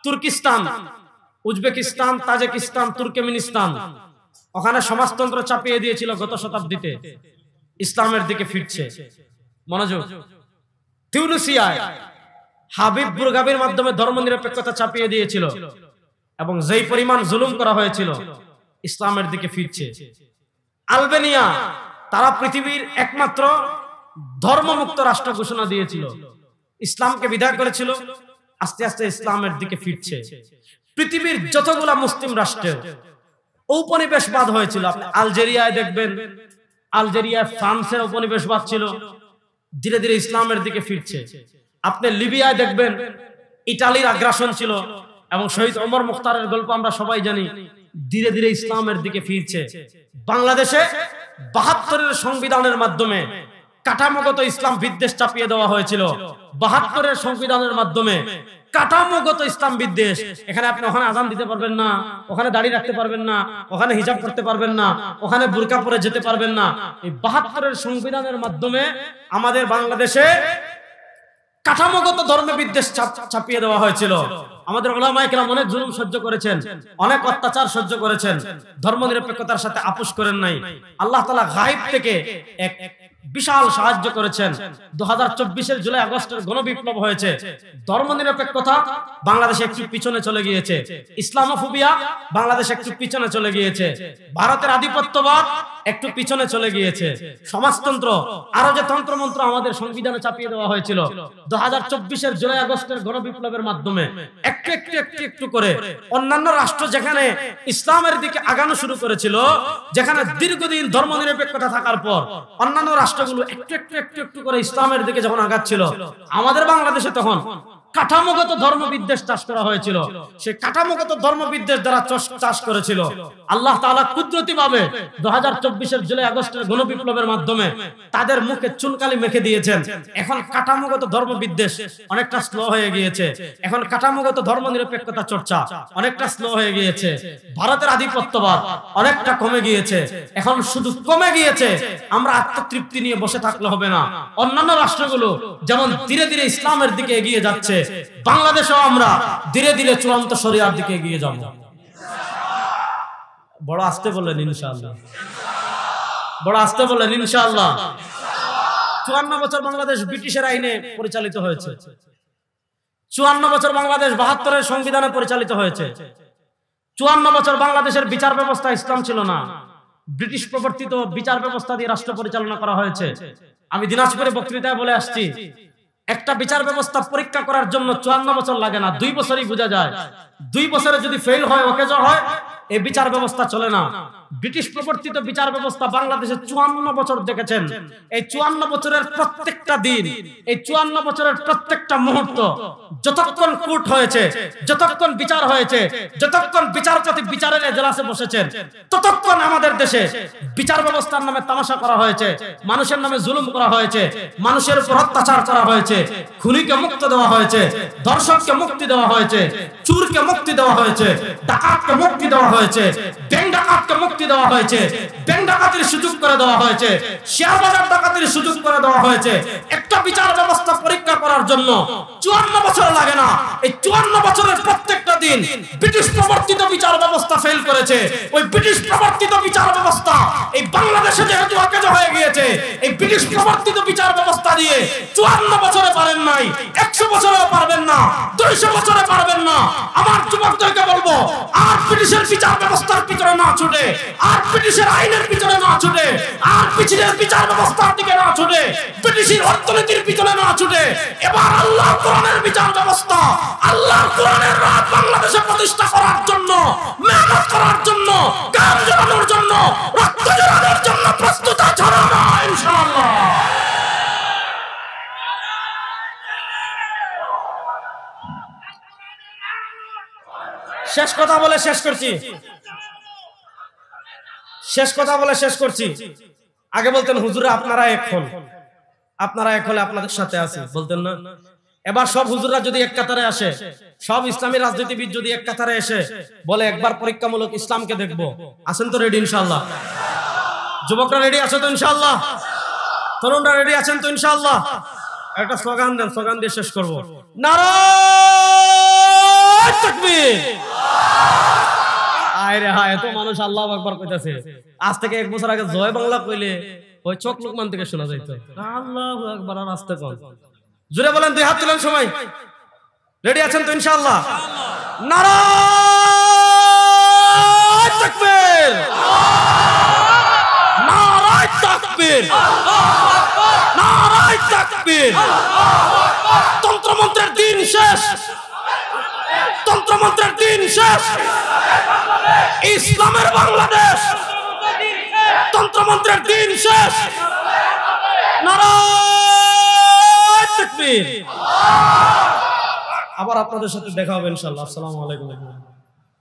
তুর্কিস্তান, উজবেকিস্তান, তাজিকিস্তান, তুর্কমেনিস্তান, ওখানে সমাজতন্ত্র চাপিয়ে দিয়েছিল গত শতাব্দীতে, ইসলামের দিকে ফিরছে। মনোযোগ, তিউনিসিয়ায় হাবিব বুরগাবির মাধ্যমে ধর্ম নিরপেক্ষতা চাপিয়ে দিয়েছিল এবং যেই পরিমাণ জুলুম করা হয়েছিল ইসলামের দিকে ফিরছে। আলবেনিয়া, তারা পৃথিবীর একমাত্র ধর্মমুক্ত রাষ্ট্র ঘোষণা দিয়েছিল, ইসলামকে বিদায় করেছিল, আস্তে আস্তে ইসলামের দিকে ফিরছে। পৃথিবীর যতগুলা মুসলিম রাষ্ট্রে ঔপনিবেশবাদ হয়েছিল, আপনি আলজেরিয়ায় দেখবেন, আলজেরিয়া ফ্রান্সের উপনিবেশবাদ ছিল, ধীরে ধীরে ইসলামের দিকে ফিরছে। আপনি লিবিয়ায় দেখবেন ইটালির আগ্রাসন ছিল এবং শহীদ ওমর মুখতারের গল্প আমরা সবাই জানি, ধীরে ধীরে ইসলামের দিকে ফিরছে। বাংলাদেশে ৭২-এর সংবিধানের মাধ্যমে কাঠামোগত ইসলাম বিদ্বেষ চাপিয়ে দেওয়া হয়েছিল। ৭২-এর সংবিধানের মাধ্যমে কাঠামোগত ইসলাম বিদ্বেষ, এখানে আপনি ওখানে আজান দিতে পারবেন না, ওখানে দাড়ি রাখতে পারবেন না, ওখানে হিজাব করতে পারবেন না, ওখানে বুরকা পরে যেতে পারবেন না। এই ৭২-এর সংবিধানের মাধ্যমে আমাদের বাংলাদেশে কাঠামোগত ধর্ম বিদ্বেষ চাপিয়ে দেওয়া হয়েছিল। আমাদের উলামায়ে কেরাম অনেক জুলুম সহ্য করেছেন, অনেক অত্যাচার সহ্য করেছেন, ধর্ম নিরপেক্ষতার সাথে আপোষ করেন নাই। আল্লাহ তাআলা গায়ব থেকে এক বিশাল সাহায্য করেছেন। 2024-এর জুলাই আগস্টের গণবিপ্লব হয়েছে, ধর্ম নিরপেক্ষতা বাংলাদেশে একটু পিছনে চলে গিয়েছে, ইসলামোফোবিয়া বাংলাদেশে একটু পিছনে চলে গিয়েছে, ভারতের আধিপত্যবাদ একটু পিছনে চলে গিয়েছে, সমাজতন্ত্র আরো যে তন্ত্রমন্ত্র আমাদের সংবিধানে চাপিয়ে দেওয়া হয়েছিল 2024-এর জুলাই আগস্টের গণবিপ্লবের মাধ্যমে একটু একটু একটু একটু করে অন্যান্য রাষ্ট্র যেখানে ইসলামের দিকে আগানো শুরু করেছিল, যেখানে দীর্ঘদিন ধর্ম নিরপেক্ষতা থাকার পর অন্যান্য রাষ্ট্রগুলো একটু একটু একটু একটু করে ইসলামের দিকে যখন আগাচ্ছিল, আমাদের বাংলাদেশে তখন কাঠামোগত ধর্ম বিদ্বেষ চাষ করা হয়েছিল। সেই কাঠামোগত ধর্ম বিদ্বেষ দ্বারা চাষ করেছিল আল্লাহ তাআলা কুদরতি ভাবে 2024-এর জুলাই আগস্টের গণবিপ্লবের মাধ্যমে তাদের মুখে চুনকালি মেখে দিয়েছেন। এখন কাঠামোগত ধর্ম বিদ্বেষ অনেকটা স্লো হয়ে গিয়েছে, এখন কাঠামোগত ধর্ম নিরপেক্ষতা চর্চা অনেকটা স্লো হয়ে গিয়েছে, ভারতের আধিপত্যবাদ অনেকটা কমে গিয়েছে। এখন শুধু কমে গিয়েছে, আমরা আত্মতৃপ্তি নিয়ে বসে থাকলে হবে না। অন্যান্য রাষ্ট্রগুলো যেমন ধীরে ধীরে ইসলামের দিকে এগিয়ে যাচ্ছে, বাংলাদেশেও আমরা ধীরে ধীরে চূড়ান্ত শরিয়ার দিকে এগিয়ে যাব। বড় আস্তে বললেন ইনশাআল্লাহ, বড় আস্তে বললেন ইনশাআল্লাহ। 54 বছর বাংলাদেশ ব্রিটিশের আইনে পরিচালিত হয়েছে, 54 বছর বাংলাদেশ 72-এর সংবিধানে পরিচালিত হয়েছে, 54 বছর বাংলাদেশের বিচার ব্যবস্থা ইসলাম ছিল না, ব্রিটিশ প্রবর্তিত বিচার ব্যবস্থা দিয়ে রাষ্ট্র পরিচালনা করা হয়েছে। আমি দিনাজপুরে বক্তৃতায় বলে আসছি, একটা বিচার ব্যবস্থা পরীক্ষা করার জন্য 54 বছর লাগে না, 2 বছরই বোঝা যায়। 2 বছরে যদি ফেল হয়, অকেজ হয়, এই বিচার ব্যবস্থা চলে না। ব্রিটিশ প্রবর্তিত বিচার ব্যবস্থা বাংলাদেশে 54 বছর দেখেছেন। এই 54 বছরের প্রত্যেকটা দিন, এই 54 বছরের প্রত্যেকটা মুহূর্ত, যতক্ষণ কোর্ট হয়েছে, যতক্ষণ বিচার হয়েছে, যতক্ষণ বিচারপতি বিচারের এজলাসে বসেছেন, ততক্ষণ আমাদের দেশে বিচার ব্যবস্থার নামে তামাশা করা হয়েছে, মানুষের নামে জুলুম করা হয়েছে, মানুষের উপর অত্যাচার করা হয়েছে, খুনিকে মুক্তি দেওয়া হয়েছে, ধর্ষককে মুক্তি দেওয়া হয়েছে, চোরকে মুক্তি দেওয়া হয়েছে, ডাকাতকে মুক্তি দেওয়া হয়েছে, ব্যাংক ডাকাতকে মুক্তি দেওয়া হয়েছে, ব্যাংক ডাকাতির সুযোগ করে দেওয়া হয়েছে, শেয়ার বাজার ডাকাতির সুযোগ করে দেওয়া হয়েছে। একটা বিচার ব্যবস্থা পরীক্ষা করার জন্য 54 বছর লাগে না। এই 54 বছরের প্রত্যেকটা দিন ব্রিটিশ প্রবর্তিত বিচার ব্যবস্থা ফেল করেছে। ওই ব্রিটিশ প্রবর্তিত বিচার ব্যবস্থা এই বাংলাদেশে যেহেতু অকেজ হয়ে গিয়েছে, এই ব্রিটিশ প্রবর্তিত বিচার ব্যবস্থা দিয়ে 54 বছরে পারেন নাই, 100 বছরেও পারবেন না, 200 বছরে পারবেন না। আমার যুবকদেরকে বলবো, আর ব্রিটিশের বিচার ব্যবস্থার পিছনে না ছুটে, আর ব্রিটিশের আইনের পিছনে না ছুটে, আর ব্রিটিশের বিচার ব্যবস্থার দিকে না ছুটে, ব্রিটিশের অর্থনীতির পিছনে না ছুটে, এবার আল্লাহর কোরআনের বিচার ব্যবস্থা, আল্লাহর কোরআনের রাত বাংলাদেশে প্রতিষ্ঠা করার জন্য, মেহনত করার জন্য, গান জড়ানোর জন্য, রক্ত জড়ানোর জন্য প্রস্তুত আছেন না ইনশাআল্লাহ। শেষ কথা বলে শেষ করছি, শেষ কথা বলে শেষ করছি। আগে বলতেন হুজুরা আপনারা এক হন, আপনারা এক হলে আপনাদের সাথে আছে, বলতেন না? এবার সব হুজুররা যদি এক কাতারে আসে, সব ইসলামী রাজনীতিবিদ যদি এক কাতারে এসে বলে একবার পরীক্ষামূলক ইসলামকে দেখবো, আছেন তো রেডি ইনশাআল্লাহ? যুবকরা রেডি আছে তো ইনশাআল্লাহ? তরুণরা রেডি আছেন তো ইনশাআল্লাহ? একটা স্লোগান দেন, স্লোগান দিয়ে শেষ করবো। নারায়ে তাকবীর। আরে হ্যাঁ, এত মানুষ আল্লাহু আকবার কইতাছে। আজ থেকে 1 বছর আগে জয় বাংলা কইলে ওই চোখ লোকমান থেকে শোনা যাইতো আল্লাহু আকবার, আর আস্তে কোন জোরে বলেন, 2 হাত তুলেন সবাই। রেডি আছেন তো ইনশাআল্লাহ? নারায়ে তাকবীর, নারায়ে তাকবীর, নারায়ে তাকবীর। তন্ত্রমন্ত্রের দিন শেষ, তন্ত্রমন্ত্রের দিন শেষ। ইসলামের বাংলাদেশ, তন্ত্রমন্ত্রের দিন শেষ। নারায়ে তাকবীর। আবার আপনাদের সাথে দেখা হবে ইনশাআল্লাহ। আসসালামু আলাইকুম।